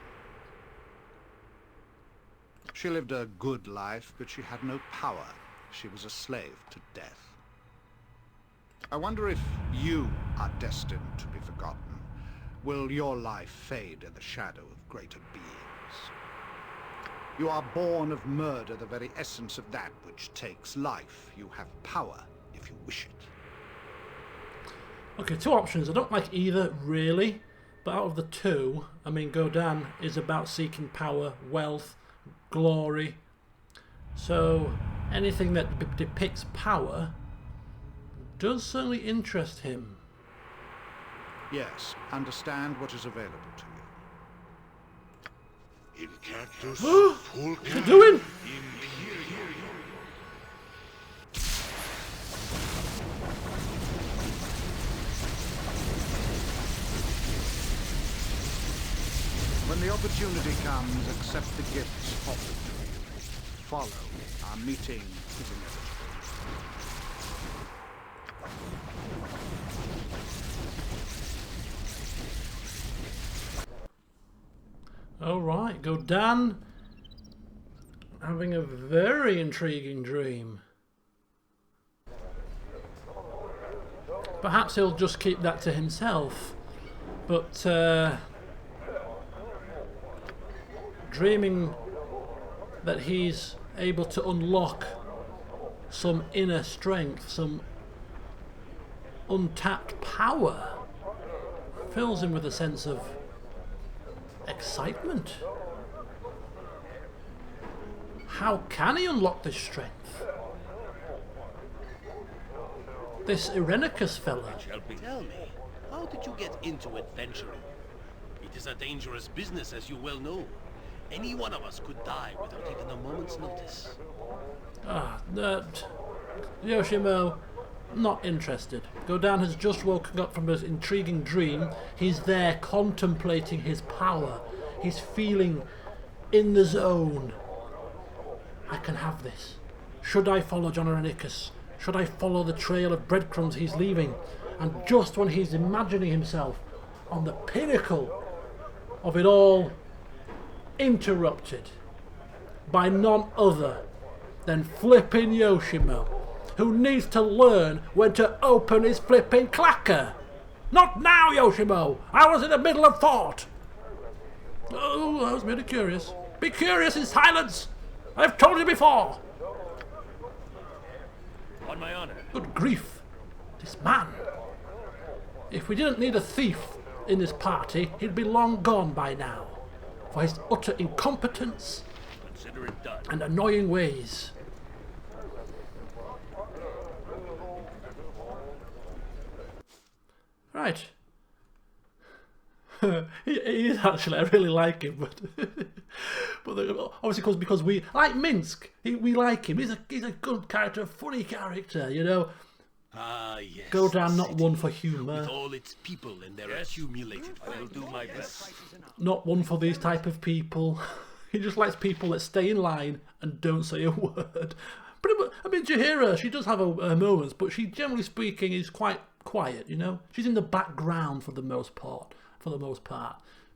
She lived a good life, but she had no power. She was a slave to death. I wonder if you are destined to be forgotten. Will your life fade in the shadow of greater beings? You are born of murder, the very essence of that which takes life. You have power if you wish it. Okay, two options. I don't like either, really. But out of the two, I mean, Godin is about seeking power, wealth, glory. So anything that depicts power does certainly interest him. Yes, understand what is available to you. What's he doing? When the opportunity comes, accept the gifts offered to you. Follow. Our meeting is inevitable. Alright, Godin having a very intriguing dream. Perhaps he'll just keep that to himself, but dreaming that he's able to unlock some inner strength, some untapped power, fills him with a sense of excitement. How can he unlock this strength? This Irenicus fella. Tell me, how did you get into adventuring? It is a dangerous business, as you well know. Any one of us could die without even a moment's notice. Yoshimo, not interested. Godin has just woken up from his intriguing dream. He's there contemplating his power. He's feeling in the zone. I can have this. Should I follow John Irenicus? Should I follow the trail of breadcrumbs he's leaving? And just when he's imagining himself on the pinnacle of it all interrupted by none other than flipping Yoshimo, who needs to learn when to open his flipping clacker. Not now, Yoshimo! I was in the middle of thought! Oh, I was really curious. Be curious in silence! I've told you before! On my honor. Good grief. This man. If we didn't need a thief in this party, he'd be long gone by now. For his utter incompetence Consider it done. and annoying ways. Right. he is actually, I really like him, but obviously because we like Minsk, we like him. He's a good character, a funny character, you know. Ah, yes. Go down, not city one for humour, with all its people and their accumulated I will do my best. not one for these type of people. He just likes people that stay in line and don't say a word. But I mean, Jaheira, she does have her moments, but she, generally speaking, is quite quiet. You know, she's in the background for the most part.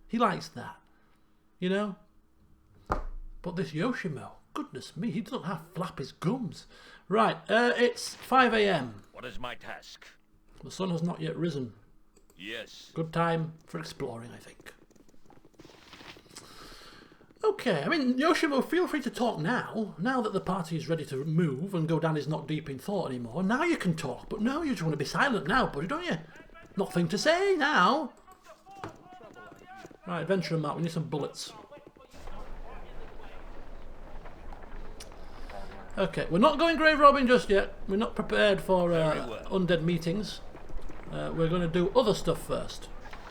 He likes that. You know. But this Yoshimo, goodness me, he doesn't have flap his gums. Right, it's 5 a.m. What is my task? The sun has not yet risen. Yes. Good time for exploring, I think. Okay, I mean, Yoshimo, feel free to talk now. Now that the party is ready to move and go down is not deep in thought anymore. Now you can talk, but no, you just want to be silent now, buddy, don't you? Nothing to say now. Right, adventure map, we need some bullets. Okay, we're not going grave robbing just yet. We're not prepared for undead meetings. We're going to do other stuff first.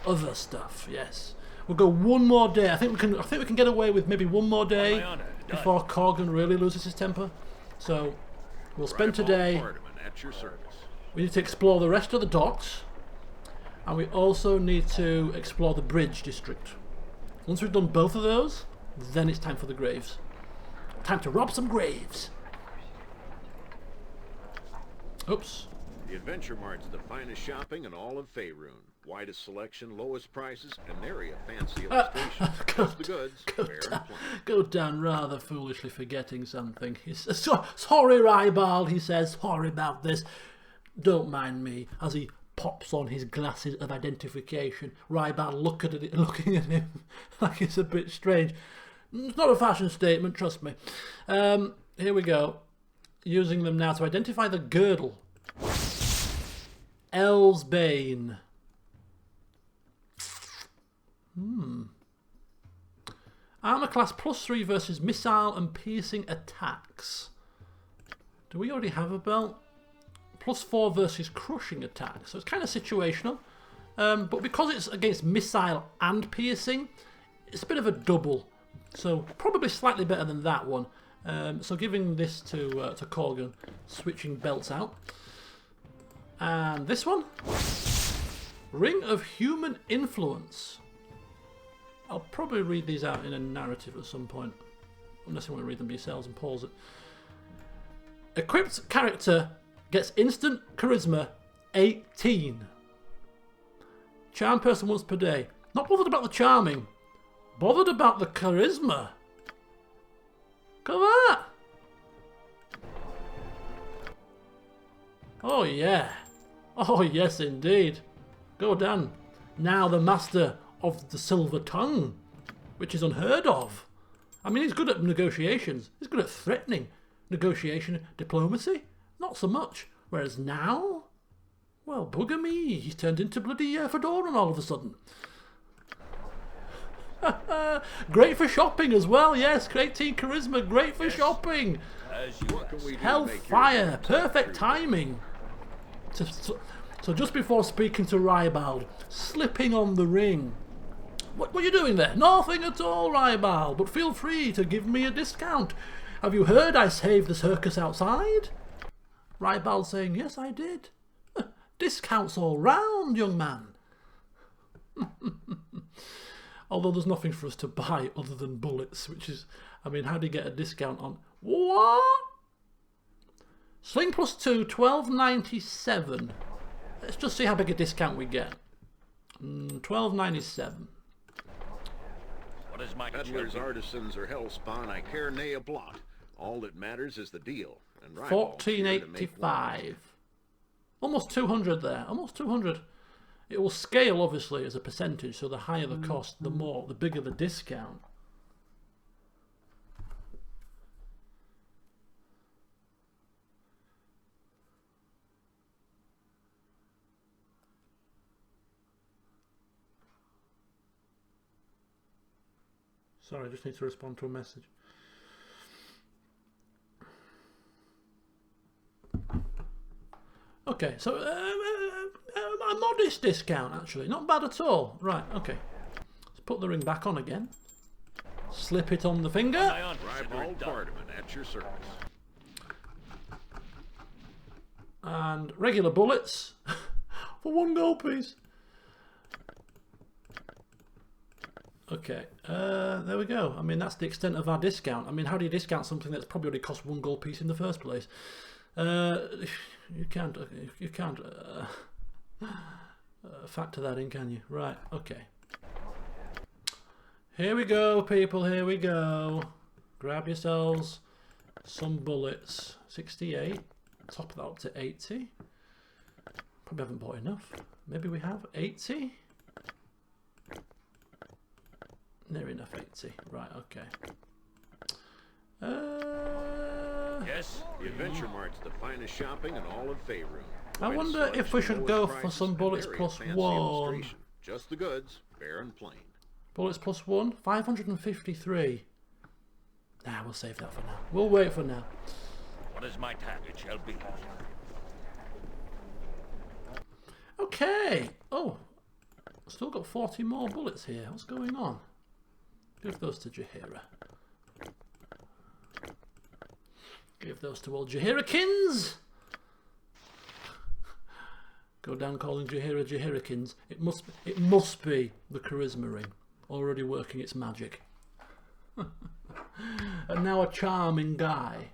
Other stuff, yes. We'll go one more day. I think we can get away with maybe one more day before Corgan really loses his temper. So we'll spend today. At your service. We need to explore the rest of the docks, and we also need to explore the bridge district. Once we've done both of those, then it's time for the graves. Time to rob some graves. Oops. The Adventure Mart's the finest shopping in all of Faerun. Widest selection, lowest prices, and nary a fancy illustration. Just the goods, fair and plain. Go down rather foolishly forgetting something. He says, sorry, Rybald, he says, sorry about this. Don't mind me, as he pops on his glasses of identification. Rybald looking at him like it's a bit strange. It's not a fashion statement, trust me. Here we go. Using them now to identify the girdle. Elves Bane. Armor class +3 versus missile and piercing attacks. Do we already have a belt? +4 versus crushing attacks. So it's kind of situational. But because it's against missile and piercing, it's a bit of a double. So probably slightly better than that one. So giving this to Corgan, switching belts out. And this one? Ring of Human Influence. I'll probably read these out in a narrative at some point. Unless you want to read them yourselves and pause it. Equipped character gets instant charisma 18. Charm person once per day. Not bothered about the charming. Bothered about the charisma. Look at that. Oh yeah. Oh yes indeed. Go down. Now the master of the silver tongue, which is unheard of. I mean, he's good at negotiations. He's good at threatening. Negotiation, diplomacy, not so much. Whereas now, well, bugger me, he's turned into bloody Fedoran all of a sudden. Great for shopping as well, yes. 18 charisma, great for shopping. Hellfire, perfect timing. So just before speaking to Rybald, slipping on the ring. What are you doing there? Nothing at all, Rybald, but feel free to give me a discount. Have you heard I saved the circus outside? Rybald saying, yes, I did. Discounts all round, young man. Although there's nothing for us to buy other than bullets, which is, I mean, how do you get a discount on... What? Sling +2, 12.97. Let's just see how big a discount we get. 12.97. What is my Peddlers, artisans, or hellspawn, I care nay a blot. All that matters is the deal. And rivals here to make 1485. Almost 200 there. Almost 200. It will scale obviously as a percentage, so the higher the cost, the bigger the discount. Sorry, I just need to respond to a message. Okay, so a modest discount actually, not bad at all. Right, okay. Let's put the ring back on again. Slip it on the finger. Ribald Bardaman at your service. And regular bullets for 1 gold piece. Okay, there we go. I mean, that's the extent of our discount. I mean, how do you discount something that's probably already cost 1 gold piece in the first place? You can't factor that in, can you? Right, okay. Here we go, people, here we go. Grab yourselves some bullets. 68. Top that up to 80. Probably haven't bought enough. Maybe we have 80. Near enough 80. Right, okay. Yes? The Adventure Mart's the finest shopping in all of Faerun. I wonder if we should go for some bullets plus 1. Just the goods, bare and plain. Bullets plus 1, 553. Nah, we'll save that for now. We'll wait for now. What is my task? It shall be. Okay. Oh, still got 40 more bullets here. What's going on? Give those to Jaheira. Give those to all Jaheirikins. Go down calling Jaheira Jaheirikins. It must be the charisma ring already working its magic. And now a charming guy.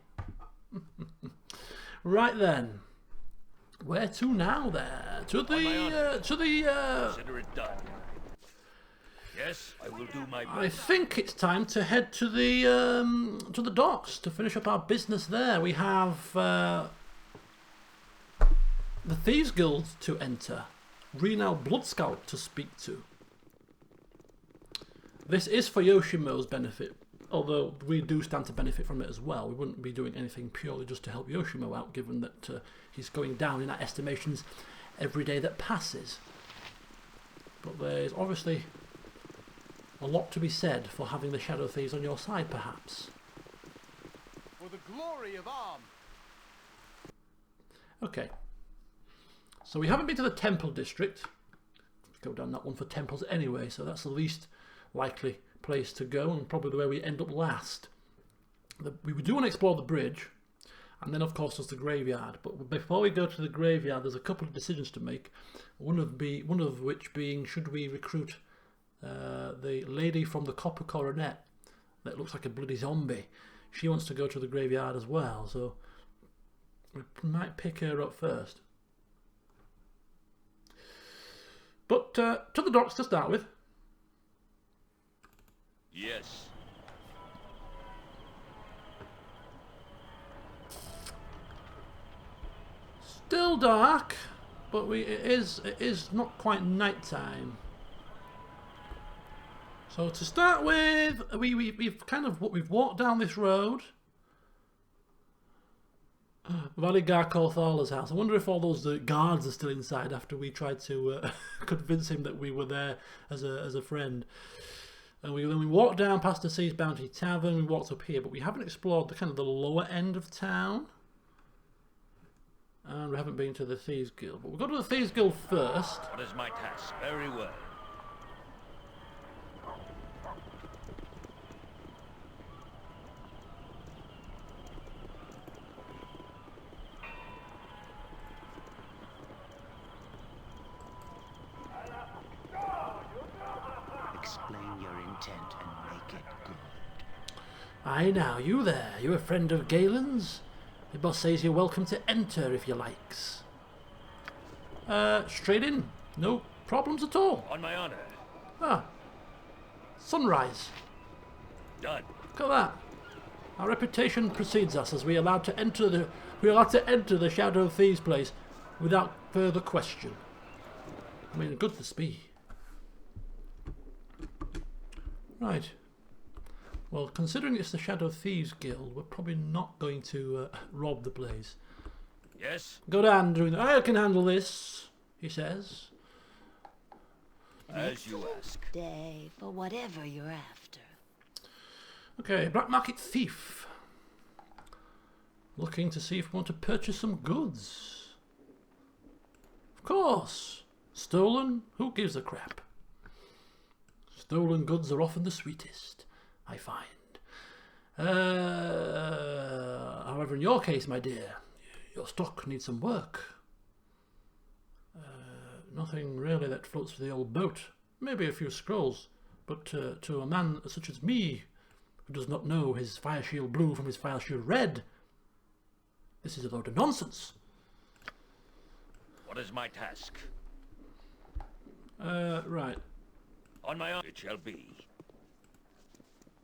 Right then. Where to now there? To the Consider it done. Yes, I will do my best. I think it's time to head to the docks to finish up our business there. We have the Thieves Guild to enter, Renowned Blood Scout to speak to. This is for Yoshimo's benefit, although we do stand to benefit from it as well. We wouldn't be doing anything purely just to help Yoshimo out, given that he's going down in our estimations every day that passes. But there's obviously a lot to be said for having the Shadow Thieves on your side, perhaps. For the glory of arms. Okay. So we haven't been to the Temple District. Go down that one for temples anyway, so that's the least likely place to go, and probably the way we end up last. We do want to explore the bridge, and then of course there's the graveyard. But before we go to the graveyard, there's a couple of decisions to make. One of which being, should we recruit the lady from the copper coronet that looks like a bloody zombie? She wants to go to the graveyard as well, so we might pick her up first. But to the docks to start with. Yes. Still dark, but it is not quite night time. So to start with, we've walked down this road. Valley Garkorthal's house. I wonder if all those guards are still inside after we tried to convince him that we were there as a friend. And then we walked down past the Sea's Bounty Tavern. We walked up here, but we haven't explored the lower end of town. And we haven't been to the Thieves Guild. But we'll go to the Thieves Guild first. What is my task? Very well. Explain your intent and make it good. Aye now, you there. You a friend of Galen's? The boss says you're welcome to enter if you likes. Straight in. No problems at all. On my honor. Ah. Sunrise. done. Look at that. Our reputation precedes us as we are allowed to enter the Shadow of Thieves place without further question. I mean, goodness me. Right. Well, considering it's the Shadow Thieves Guild, we're probably not going to rob the place. Yes? Go down doing that. I can handle this, he says. As you ask. Day for whatever you're after. Okay, black market thief. Looking to see if we want to purchase some goods. Of course. Stolen? Who gives a crap? Stolen goods are often the sweetest, I find. However, in your case, my dear, your stock needs some work. Nothing really that floats for the old boat. Maybe a few scrolls, but to a man such as me, who does not know his fire shield blue from his fire shield red, this is a load of nonsense. What is my task? Right. On my own it shall be.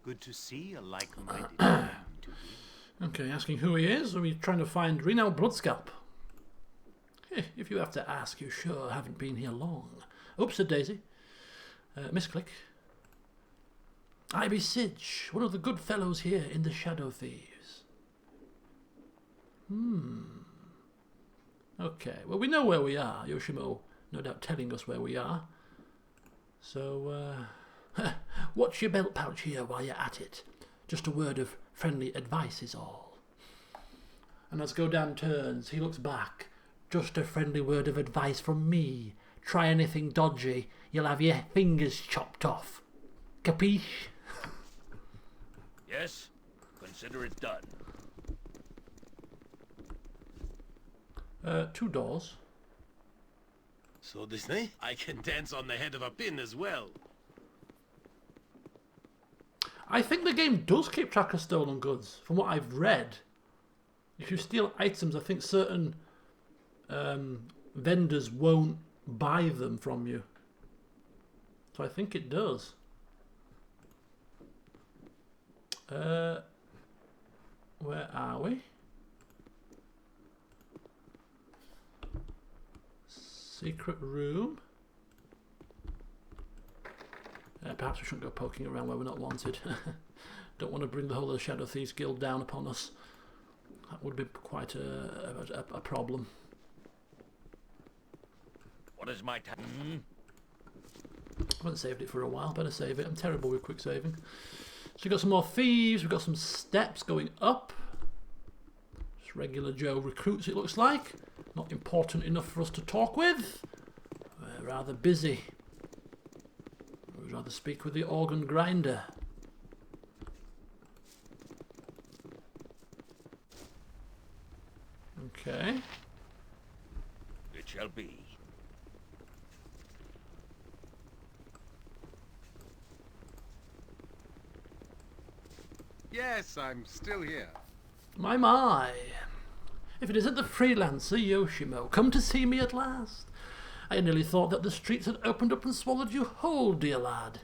Good to see a like-minded man to be. Okay, asking who he is. Are we trying to find Renal Bloodscalp? If you have to ask, you sure haven't been here long. Oops, a daisy. Misclick. I be Sidge, one of the good fellows here in the Shadow Thieves. Okay, well, we know where we are. Yoshimo, no doubt telling us where we are. So, watch your belt pouch here while you're at it. Just a word of friendly advice is all. And as Godan turns, he looks back. Just a friendly word of advice from me. Try anything dodgy, you'll have your fingers chopped off. Capiche? Yes? Consider it done. 2 doors. So this night, I can dance on the head of a pin as well. I think the game does keep track of stolen goods, from what I've read. If you steal items, I think certain vendors won't buy them from you. So I think it does. Where are we? Secret room. Perhaps we shouldn't go poking around where we're not wanted. Don't want to bring the whole of the Shadow Thieves Guild down upon us. That would be quite a problem. What is my task? I haven't saved it for a while. Better save it. I'm terrible with quick saving. So we've got some more thieves. We've got some steps going up. Just regular Joe recruits, it looks like. Not important enough for us to talk with. We're rather busy. We'd rather speak with the organ grinder. Okay. It shall be. Yes, I'm still here. My. If it isn't the freelancer Yoshimo, come to see me at last. I nearly thought that the streets had opened up and swallowed you whole, dear lad.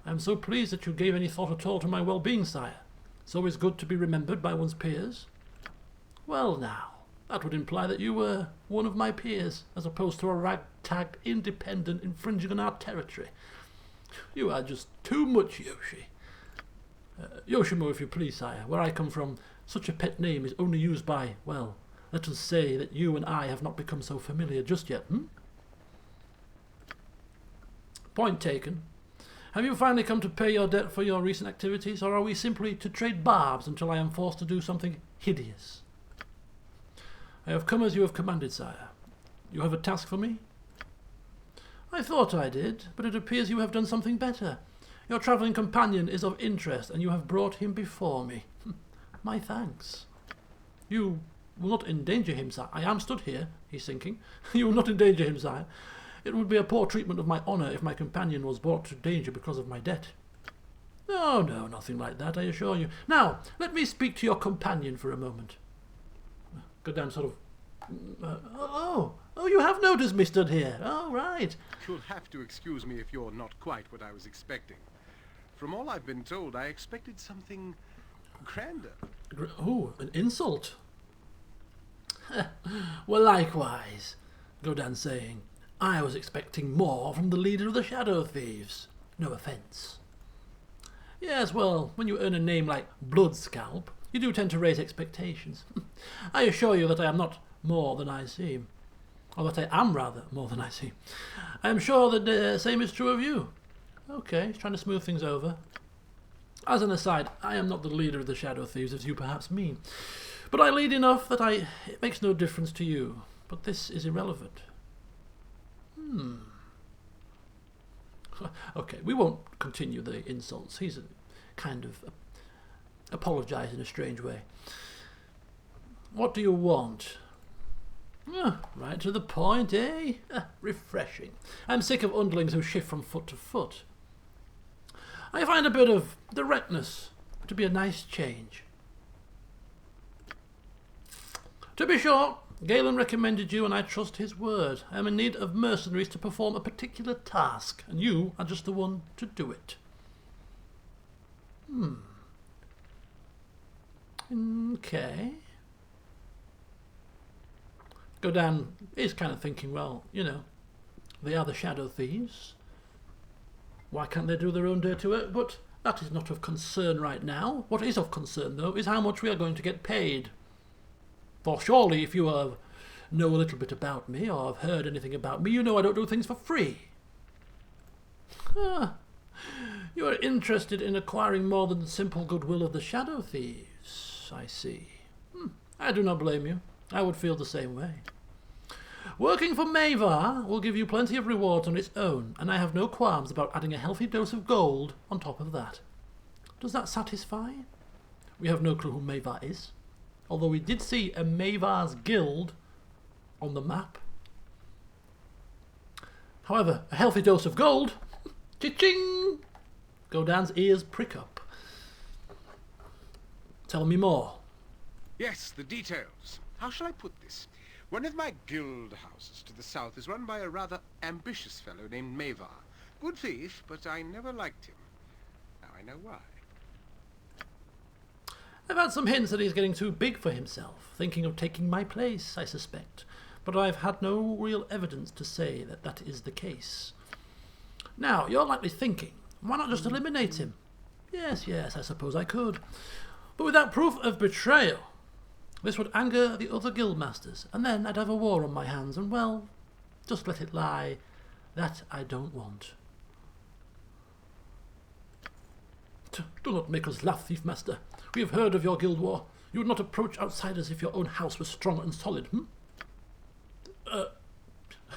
I am so pleased that you gave any thought at all to my well-being, sire. It's always good to be remembered by one's peers. Well now, that would imply that you were one of my peers, as opposed to a ragtag independent infringing on our territory. You are just too much, Yoshi. Yoshimo, if you please, sire. Where I come from, such a pet name is only used by, well, let us say that you and I have not become so familiar just yet, Point taken. Have you finally come to pay your debt for your recent activities, or are we simply to trade barbs until I am forced to do something hideous? I have come as you have commanded, sire. You have a task for me? I thought I did, but it appears you have done something better. Your travelling companion is of interest, and you have brought him before me. My thanks. You will not endanger him, sire. I am stood here, he's thinking. You will not endanger him, sire. It would be a poor treatment of my honour if my companion was brought to danger because of my debt. No, nothing like that, I assure you. Now, let me speak to your companion for a moment. Go down sort of... Oh, you have noticed me stood here. Oh, right. You'll have to excuse me if you're not quite what I was expecting. From all I've been told, I expected something grander. Oh, an insult. Well, likewise, Godin saying. I was expecting more from the leader of the Shadow Thieves. No offence. Yes, well, when you earn a name like Bloodscalp, you do tend to raise expectations. I assure you that I am not more than I seem. Or that I am, rather, more than I seem. I am sure the same is true of you. Okay, he's trying to smooth things over. As an aside, I am not the leader of the Shadow Thieves, as you perhaps mean. But I lead enough that it makes no difference to you. But this is irrelevant. Okay, we won't continue the insults. He's kind of apologised in a strange way. What do you want? Right to the point, eh? Refreshing. I'm sick of underlings who shift from foot to foot. I find a bit of directness to be a nice change. To be sure, Galen recommended you and I trust his word. I am in need of mercenaries to perform a particular task, and you are just the one to do it. Okay. Godin is kind of thinking, well, you know, they are the Shadow Thieves. Why can't they do their own dirty work? But that is not of concern right now. What is of concern, though, is how much we are going to get paid. For surely, if you know a little bit about me, or have heard anything about me, you know I don't do things for free. You are interested in acquiring more than the simple goodwill of the Shadow Thieves, I see. I do not blame you. I would feel the same way. Working for Mavar will give you plenty of rewards on its own, and I have no qualms about adding a healthy dose of gold on top of that. Does that satisfy? We have no clue who Mavar is, although we did see a Mavar's Guild on the map. However, a healthy dose of gold, cha-ching! Godin's ears prick up. Tell me more. Yes, the details. How shall I put this? One of my guild houses to the south is run by a rather ambitious fellow named Mavar. Good thief, but I never liked him. Now I know why. I've had some hints that he's getting too big for himself, thinking of taking my place, I suspect. But I've had no real evidence to say that that is the case. Now, you're likely thinking, why not just eliminate him? Yes, I suppose I could. But without proof of betrayal, this would anger the other guildmasters, and then I'd have a war on my hands, and well, just let it lie. That I don't want. Do not make us laugh, Thief Master. We have heard of your guild war. You would not approach outsiders if your own house was strong and solid,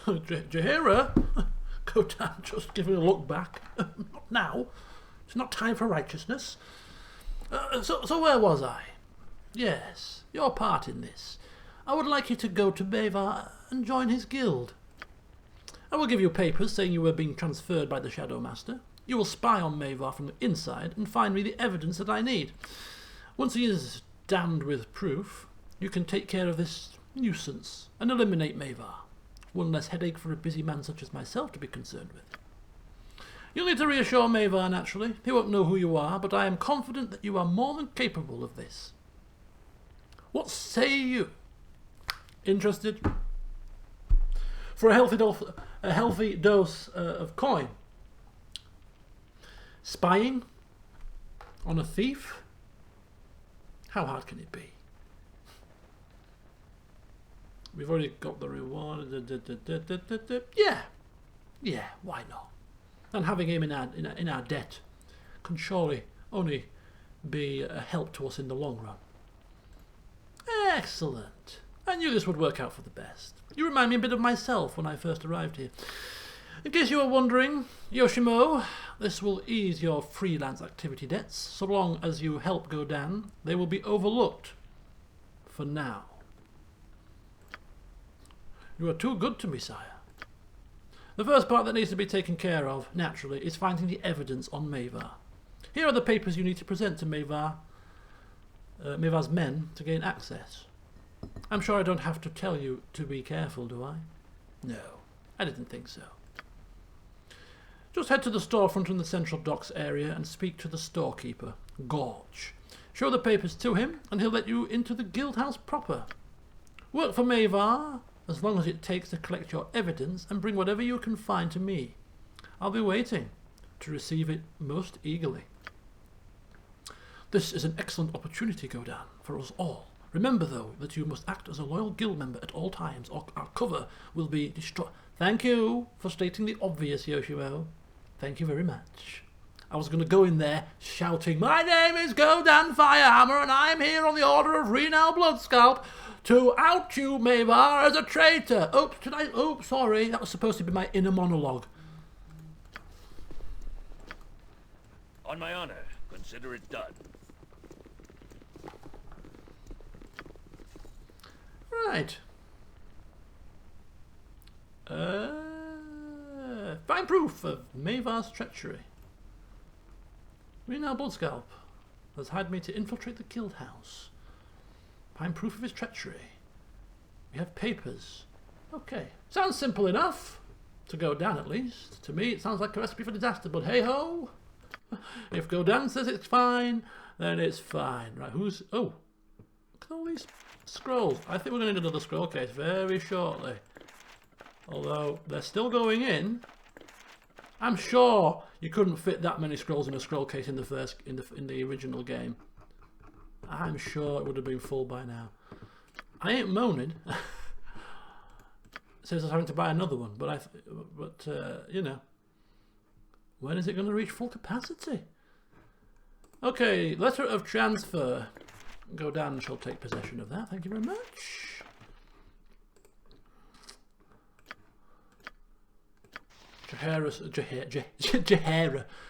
Jaheira? Godin just giving a look back. Not now. It's not time for righteousness. So where was I? Yes, your part in this. I would like you to go to Mavar and join his guild. I will give you papers saying you were being transferred by the Shadow Master. You will spy on Mavar from the inside and find me the evidence that I need. Once he is damned with proof, you can take care of this nuisance and eliminate Mavar. One less headache for a busy man such as myself to be concerned with. You'll need to reassure Mavar, naturally. He won't know who you are, but I am confident that you are more than capable of this. What say you? Interested? For a healthy dose of coin. Spying on a thief? How hard can it be? We've already got the reward. Yeah, why not? And having him in our debt can surely only be a help to us in the long run. Excellent. I knew this would work out for the best. You remind me a bit of myself when I first arrived here. In case you were wondering, Yoshimo, this will ease your freelance activity debts. So long as you help Godin, they will be overlooked. For now. You are too good to me, sire. The first part that needs to be taken care of, naturally, is finding the evidence on Mavar. Here are the papers you need to present to Mavar's men to gain access. I'm sure I don't have to tell you to be careful, do I? No, I didn't think so. Just head to the storefront in the central docks area and speak to the storekeeper, Gorge. Show the papers to him and he'll let you into the guild house proper. Work for Mavar, as long as it takes to collect your evidence and bring whatever you can find to me. I'll be waiting to receive it most eagerly. This is an excellent opportunity, Godan, for us all. Remember, though, that you must act as a loyal guild member at all times, or our cover will be destroyed. Thank you for stating the obvious, Yoshimo. Thank you very much. I was going to go in there shouting, "My name is Godan Firehammer, and I'm here on the order of Renal Bloodscalp to out you, Mavar, as a traitor." Oops, sorry. That was supposed to be my inner monologue. On my honor, consider it done. Right. Find proof of Mavar's treachery. Renal Bloodscalp has hired me to infiltrate the guild house. Find proof of his treachery. We have papers. Okay. Sounds simple enough. To Godan, at least. To me, it sounds like a recipe for disaster, but hey-ho! If Godan says it's fine, then it's fine. Right, who's... Oh! Look at all these scrolls. I think we're going to need another scroll case very shortly. Although, they're still going in. I'm sure you couldn't fit that many scrolls in a scroll case in the original game. I'm sure it would have been full by now. I ain't moaning. It says I was having to buy another one, but you know, when is it going to reach full capacity? Okay, letter of transfer. Godan shall take possession of that. Thank you very much.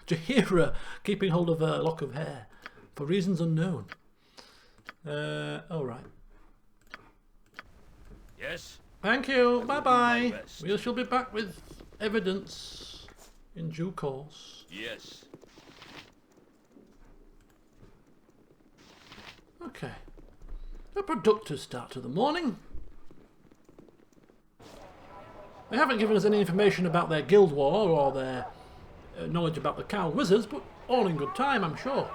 Jahira keeping hold of a lock of hair for reasons unknown. Alright. Yes? Thank you. Bye bye. We shall be back with evidence in due course. Yes. Okay. A productive start to the morning. They haven't given us any information about their guild war or their knowledge about the cow wizards, but all in good time, I'm sure.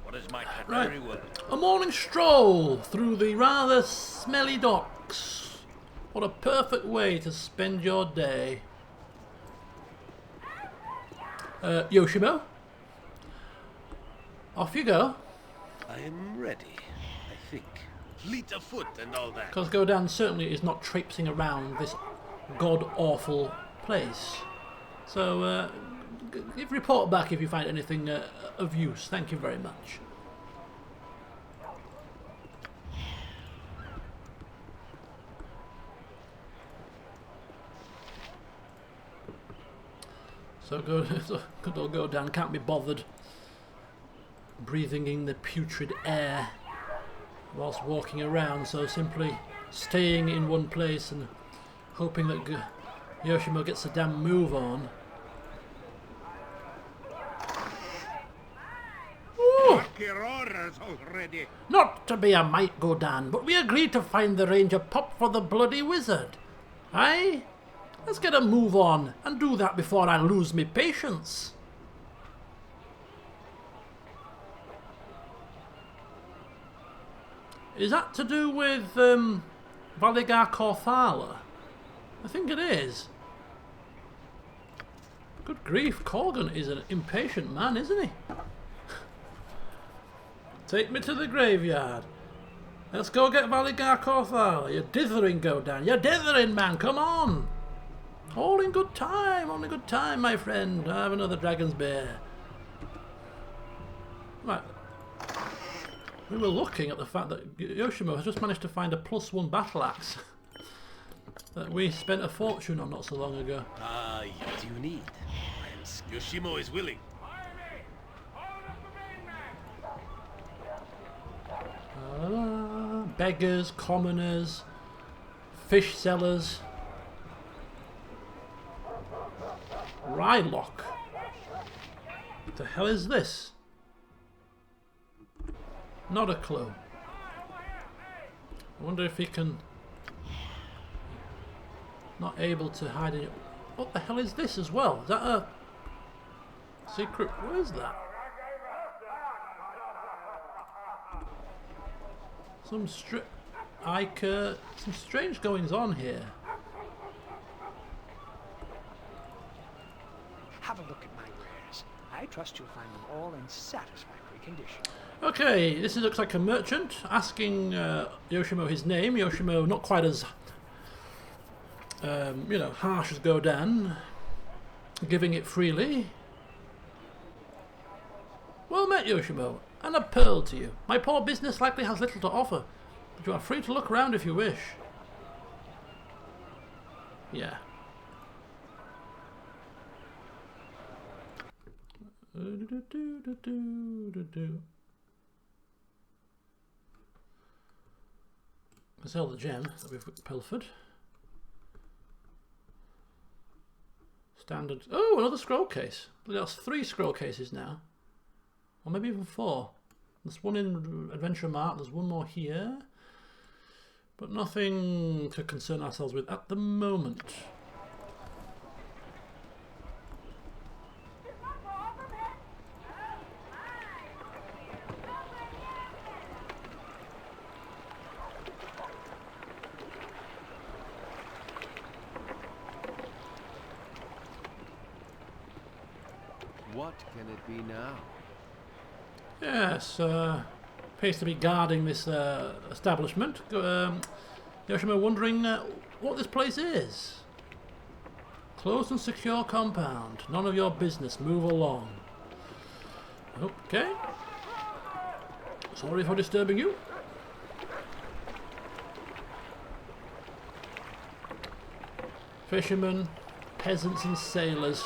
What is my temporary word? A morning stroll through the rather smelly docks. What a perfect way to spend your day. Yoshimo? Off you go. I am ready, I think. Fleet of foot and all that. Because Godan certainly is not traipsing around this god-awful place. So, report back if you find anything of use. Thank you very much. So good old Godan can't be bothered breathing in the putrid air whilst walking around, so simply staying in one place and hoping that Yoshimo gets a damn move on. Your orders already. Not to be a mite, Godan, but we agreed to find the ranger pop for the bloody wizard. Aye? Let's get a move on and do that before I lose me patience. Is that to do with Valigar Corthala? I think it is. Good grief, Corgan is an impatient man, isn't he? Take me to the graveyard. Let's go get Valigar Corthala. You're dithering, Godan. You're dithering, man. Come on. All in good time. All in good time, my friend. I have another dragon's beer. Right. We were looking at the fact that Yoshimo has just managed to find a +1 battle axe that we spent a fortune on not so long ago. What do you need? Yoshimo is willing. Beggars, commoners, fish sellers. Rylock. What the hell is this? Not a clue. I wonder if he can... Not able to hide it. What the hell is this as well? Is that a secret? What is that? Some strange goings on here. Have a look at my wares. I trust you'll find them all in satisfactory condition. Okay, this looks like a merchant asking Yoshimo his name. Yoshimo not quite as you know, harsh as Godan, giving it freely. Well met, Yoshimo, and a pearl to you. My poor business likely has little to offer, but you are free to look around if you wish. Yeah. Sell the gem that we've pilfered. Standard. Oh, another scroll case. That's 3 scroll cases now. Or maybe even 4. There's one in Adventure Mart, there's one more here. But nothing to concern ourselves with at the moment. What can it be now? Yes, appears to be guarding this establishment. Yoshimo wondering what this place is. Closed and secure compound. None of your business. Move along. Okay. Sorry for disturbing you. Fishermen, peasants and sailors.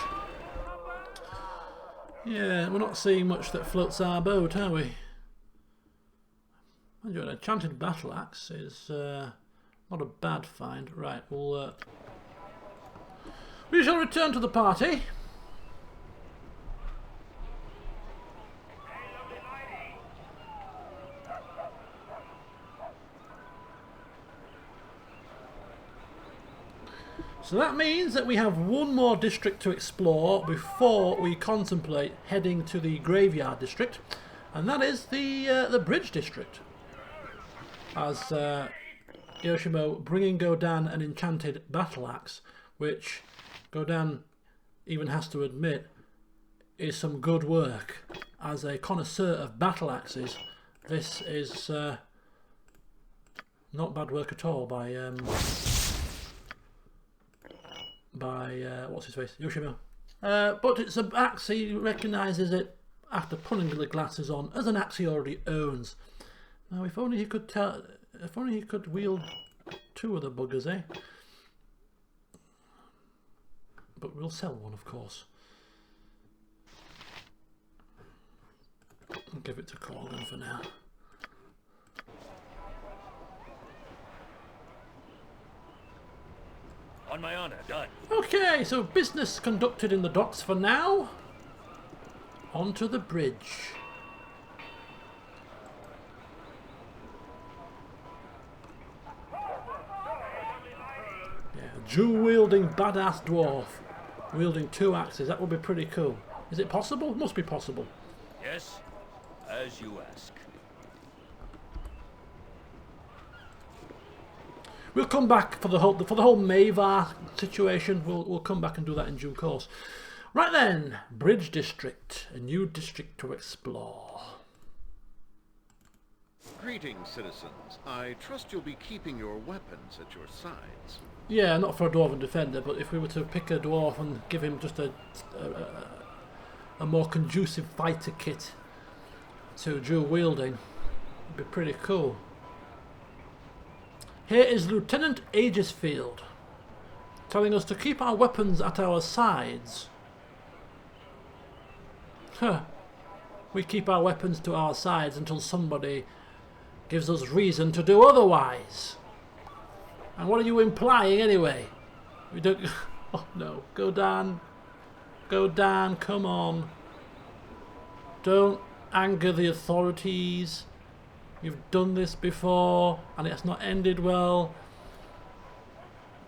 Yeah, we're not seeing much that floats our boat, are we? Mind you, an enchanted battle axe is not a bad find. Right, we shall return to the party. So that means that we have one more district to explore before we contemplate heading to the graveyard district, and that is the bridge district. As Yoshimo bringing Godan an enchanted battle axe, which Godan even has to admit is some good work. As a connoisseur of battle axes, this is not bad work at all by what's his face, Yoshimo. But it's an axe, he recognises it after putting the glasses on as an axe he already owns. Now, if only he could wield 2 of the buggers, eh? But we'll sell one, of course. I'll give it to Corgan for now. On my honor, done. Okay, so business conducted in the docks for now. Onto the bridge. Yeah, dual-wielding badass dwarf. Wielding 2 axes, that would be pretty cool. Is it possible? It must be possible. Yes, as you ask. We'll come back for the whole Mavar situation. We'll come back and do that in due course. Right then, Bridge District, a new district to explore. Greetings, citizens. I trust you'll be keeping your weapons at your sides. Yeah, not for a dwarven defender, but if we were to pick a dwarf and give him just a more conducive fighter kit to dual wielding, it'd be pretty cool. Here is Lieutenant Aegisfield telling us to keep our weapons at our sides. Huh. We keep our weapons to our sides until somebody gives us reason to do otherwise. And what are you implying anyway? We don't... Oh no. Go down. Go down. Come on. Don't anger the authorities. You've done this before and it's not ended well.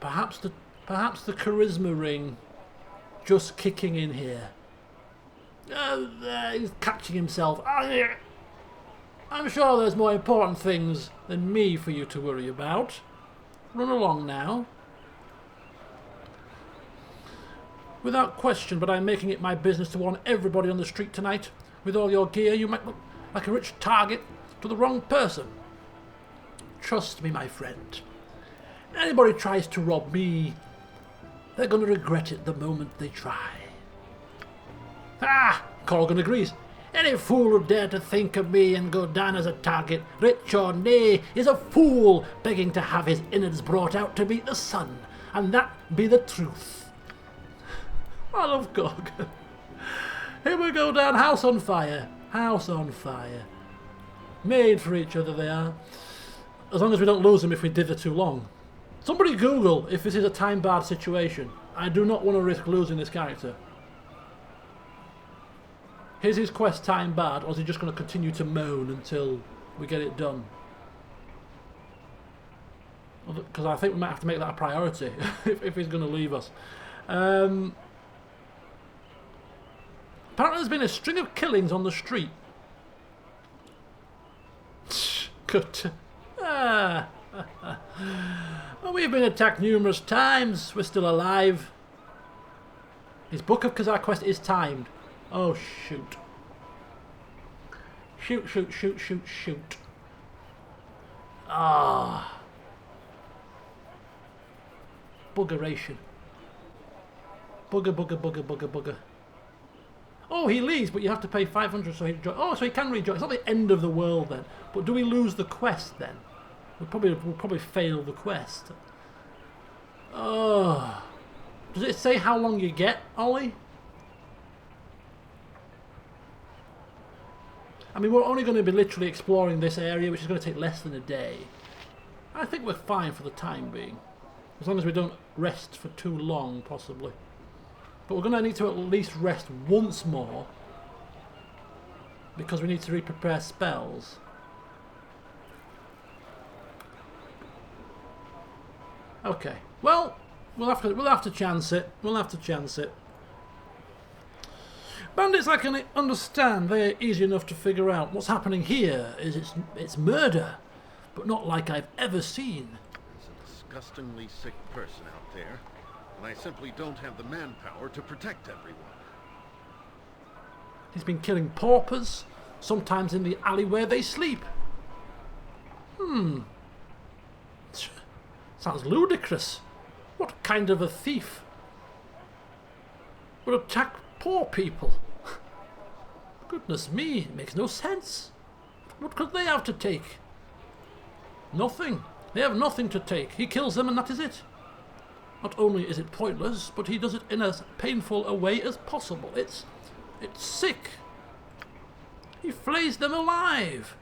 Perhaps the Perhaps the charisma ring just kicking in here. He's catching himself. I'm sure there's more important things than me for you to worry about. Run along now. Without question, but I'm making it my business to warn everybody on the street tonight. With all your gear, you might look like a rich target to the wrong person. Trust me, my friend. Anybody tries to rob me, they're going to regret it the moment they try. Ah, Corgan agrees. Any fool who dare to think of me and go down as a target, rich or nay, is a fool begging to have his innards brought out to meet the sun, and that be the truth. I love Corgan. Here we go down, house on fire. House on fire. Made for each other they are. As long as we don't lose them if we dither too long. Somebody Google if this is a time-barred situation. I do not want to risk losing this character. Is his quest time-barred, or is he just going to continue to moan until we get it done? Because I think we might have to make that a priority if he's going to leave us. Apparently there's been a string of killings on the street. Good. Well, we've been attacked numerous times. We're still alive. His Book of Khazar quest is timed. Oh, shoot. Shoot, shoot, shoot, shoot, shoot. Ah. Buggeration. Bugger, bugger, bugger, bugger, bugger. Oh, he leaves, but you have to pay 500 so he join. Oh, so he can rejoin. It's not the end of the world then. But do we lose the quest then? We'll probably fail the quest. Oh. Does it say how long you get, Ollie? I mean, we're only going to be literally exploring this area, which is going to take less than a day. I think we're fine for the time being. As long as we don't rest for too long, possibly. But we're going to need to at least rest once more. Because we need to re-prepare spells. Okay. Well, we'll have to chance it. We'll have to chance it. Bandits I can understand. They're easy enough to figure out. What's happening here is it's murder. But not like I've ever seen. There's a disgustingly sick person out there. And I simply don't have the manpower to protect everyone. He's been killing paupers, sometimes in the alley where they sleep. Sounds ludicrous. What kind of a thief would attack poor people? Goodness me, it makes no sense. What could they have to take? Nothing. They have nothing to take. He kills them and that is it. Not only is it pointless, but he does it in as painful a way as possible. It's sick. He flays them alive.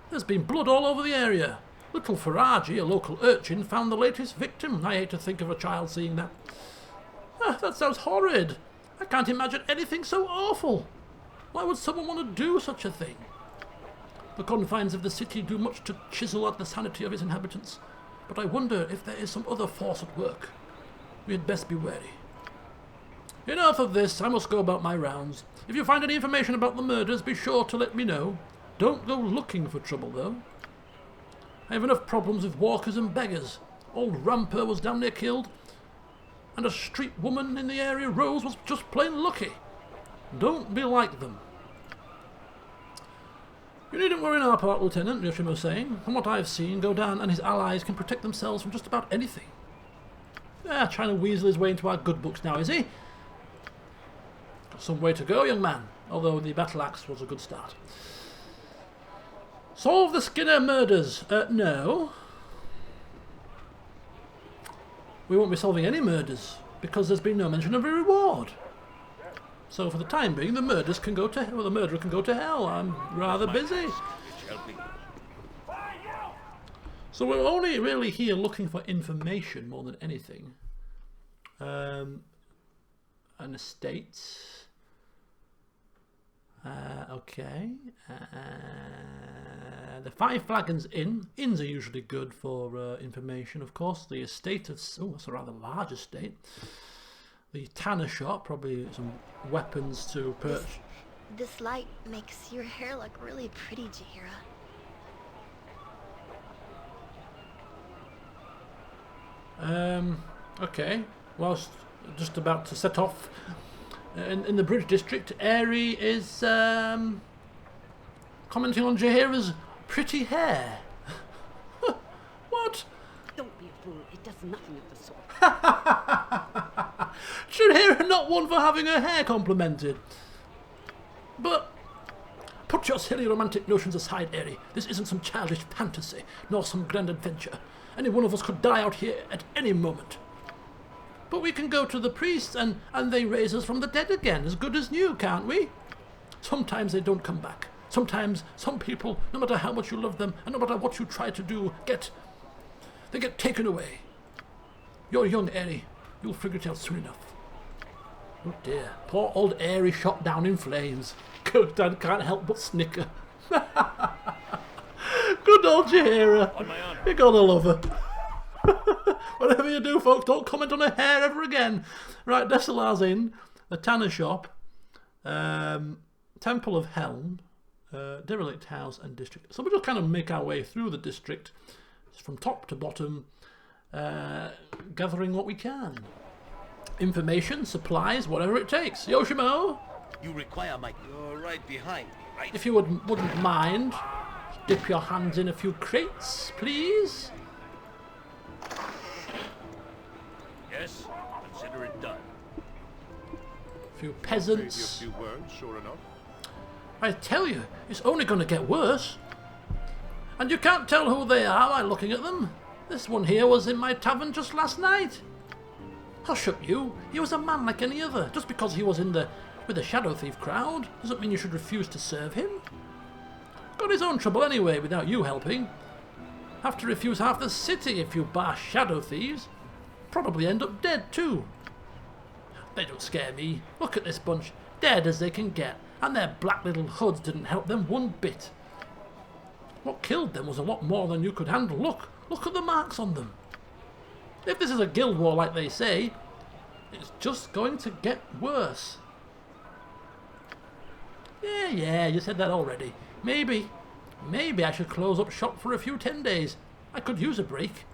There's been blood all over the area. Little Faraji, a local urchin, found the latest victim. I hate to think of a child seeing that. That sounds horrid. I can't imagine anything so awful. Why would someone want to do such a thing? The confines of the city do much to chisel at the sanity of its inhabitants. But I wonder if there is some other force at work. We had best be wary. Enough of this, I must go about my rounds. If you find any information about the murders, be sure to let me know. Don't go looking for trouble, though. I have enough problems with walkers and beggars. Old Ramper was down there killed, and a street woman in the area, Rose, was just plain lucky. Don't be like them. You needn't worry on our part, Lieutenant, Yoshimo was saying. From what I've seen, Godan and his allies can protect themselves from just about anything. Trying to weasel his way into our good books now, is he? Got some way to go, young man, although the battle axe was a good start. Solve the Skinner murders. No. We won't be solving any murders, because there's been no mention of a reward. So for the time being, the murders can go to hell. Well, the murderer can go to hell. I'm rather busy. So we're only really here looking for information more than anything. An estate. The Five Flagons Inn. Inns are usually good for information, of course. The estate of... Oh, that's a rather large estate. The tanner shop, probably some weapons to purchase. This light makes your hair look really pretty, Jaheira. Okay. Whilst just about to set off in the Bridge District, Aerie is commenting on Jaheira's pretty hair. What? Don't be a fool. It does nothing of the sort. Jaheira not one for having her hair complimented. But put your silly romantic notions aside, Aerie. This isn't some childish fantasy, nor some grand adventure. Any one of us could die out here at any moment. But we can go to the priests and they raise us from the dead again, as good as new, can't we? Sometimes they don't come back. Sometimes some people, no matter how much you love them, and no matter what you try to do, they get taken away. You're young, Aerie. You'll figure it out soon enough. Oh dear, poor old Aerie shot down in flames. Good Dad can't help but snicker. Good old Jaheira. You're gonna love her. Whatever you do, folks, don't comment on her hair ever again. Right, Desolar's Inn, the Tanner Shop, Temple of Helm, Derelict House and District. So we'll just kind of make our way through the district from top to bottom, gathering what we can. Information, supplies, whatever it takes. Yoshimo? You require my... You're right behind me, right? If you wouldn't mind, dip your hands in a few crates, please. Yes, consider it done. A few peasants. Maybe a few words, sure enough. I tell you, it's only going to get worse. And you can't tell who they are by looking at them. This one here was in my tavern just last night. Hush up, you. He was a man like any other. Just because he was with the Shadow Thief crowd doesn't mean you should refuse to serve him. Got his own trouble anyway without you helping. Have to refuse half the city if you bar Shadow Thieves. Probably end up dead too. They don't scare me. Look at this bunch. Dead as they can get. And their black little hoods didn't help them one bit. What killed them was a lot more than you could handle. Look at the marks on them. If this is a guild war like they say, it's just going to get worse. Yeah, you said that already. Maybe I should close up shop for a few 10 days. I could use a break.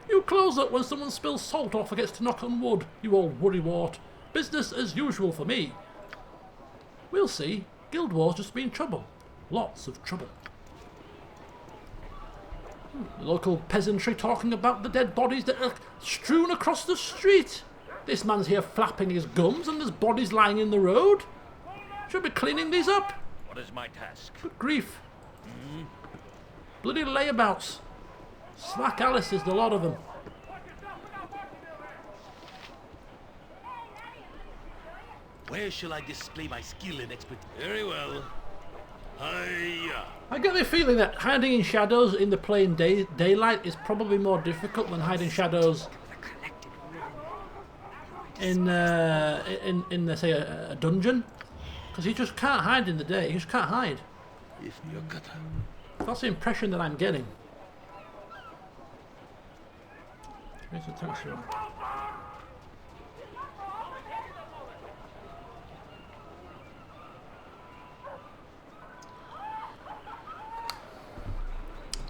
You close up when someone spills salt or forgets to knock on wood, you old worrywart. Business as usual for me. We'll see. Guild war's just been trouble. Lots of trouble. The local peasantry talking about the dead bodies that are strewn across the street. This man's here flapping his gums and there's bodies lying in the road. Should be cleaning these up. What is my task? Good grief. Bloody layabouts. Slack Alice's, the lot of them. Where shall I display my skill and expertise? Very well. Hiya. I get the feeling that hiding in shadows in the plain daylight is probably more difficult than hiding shadows in say a dungeon, because you just can't hide in the day. You just can't hide. If you're cutter. That's the impression that I'm getting.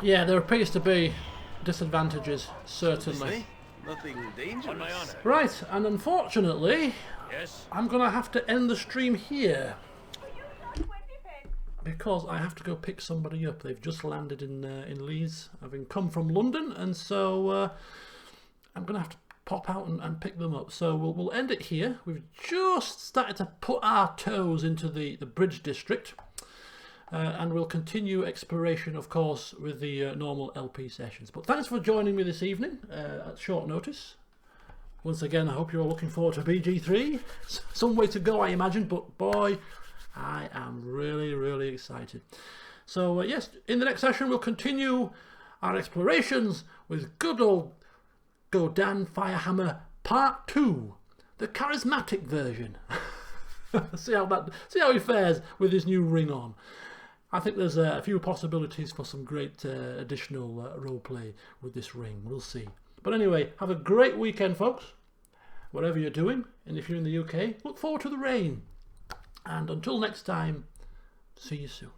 Yeah, there appears to be disadvantages, certainly. Nothing dangerous. On my honor. Right, and unfortunately, Yes. I'm going to have to end the stream here. Because I have to go pick somebody up. They've just landed in Leeds, having come from London, and so I'm going to have to pop out and pick them up. So we'll end it here. We've just started to put our toes into the Bridge District. And we'll continue exploration, of course, with the normal LP sessions. But thanks for joining me this evening at short notice. Once again, I hope you're all looking forward to BG3. Some way to go, I imagine, but boy, I am really, really excited. So, yes, in the next session, we'll continue our explorations with good old Godin Firehammer Part 2, the charismatic version. see how he fares with his new ring on. I think there's a few possibilities for some great additional roleplay with this ring. We'll see. But anyway, have a great weekend, folks, whatever you're doing. And if you're in the UK, look forward to the rain. And until next time, see you soon.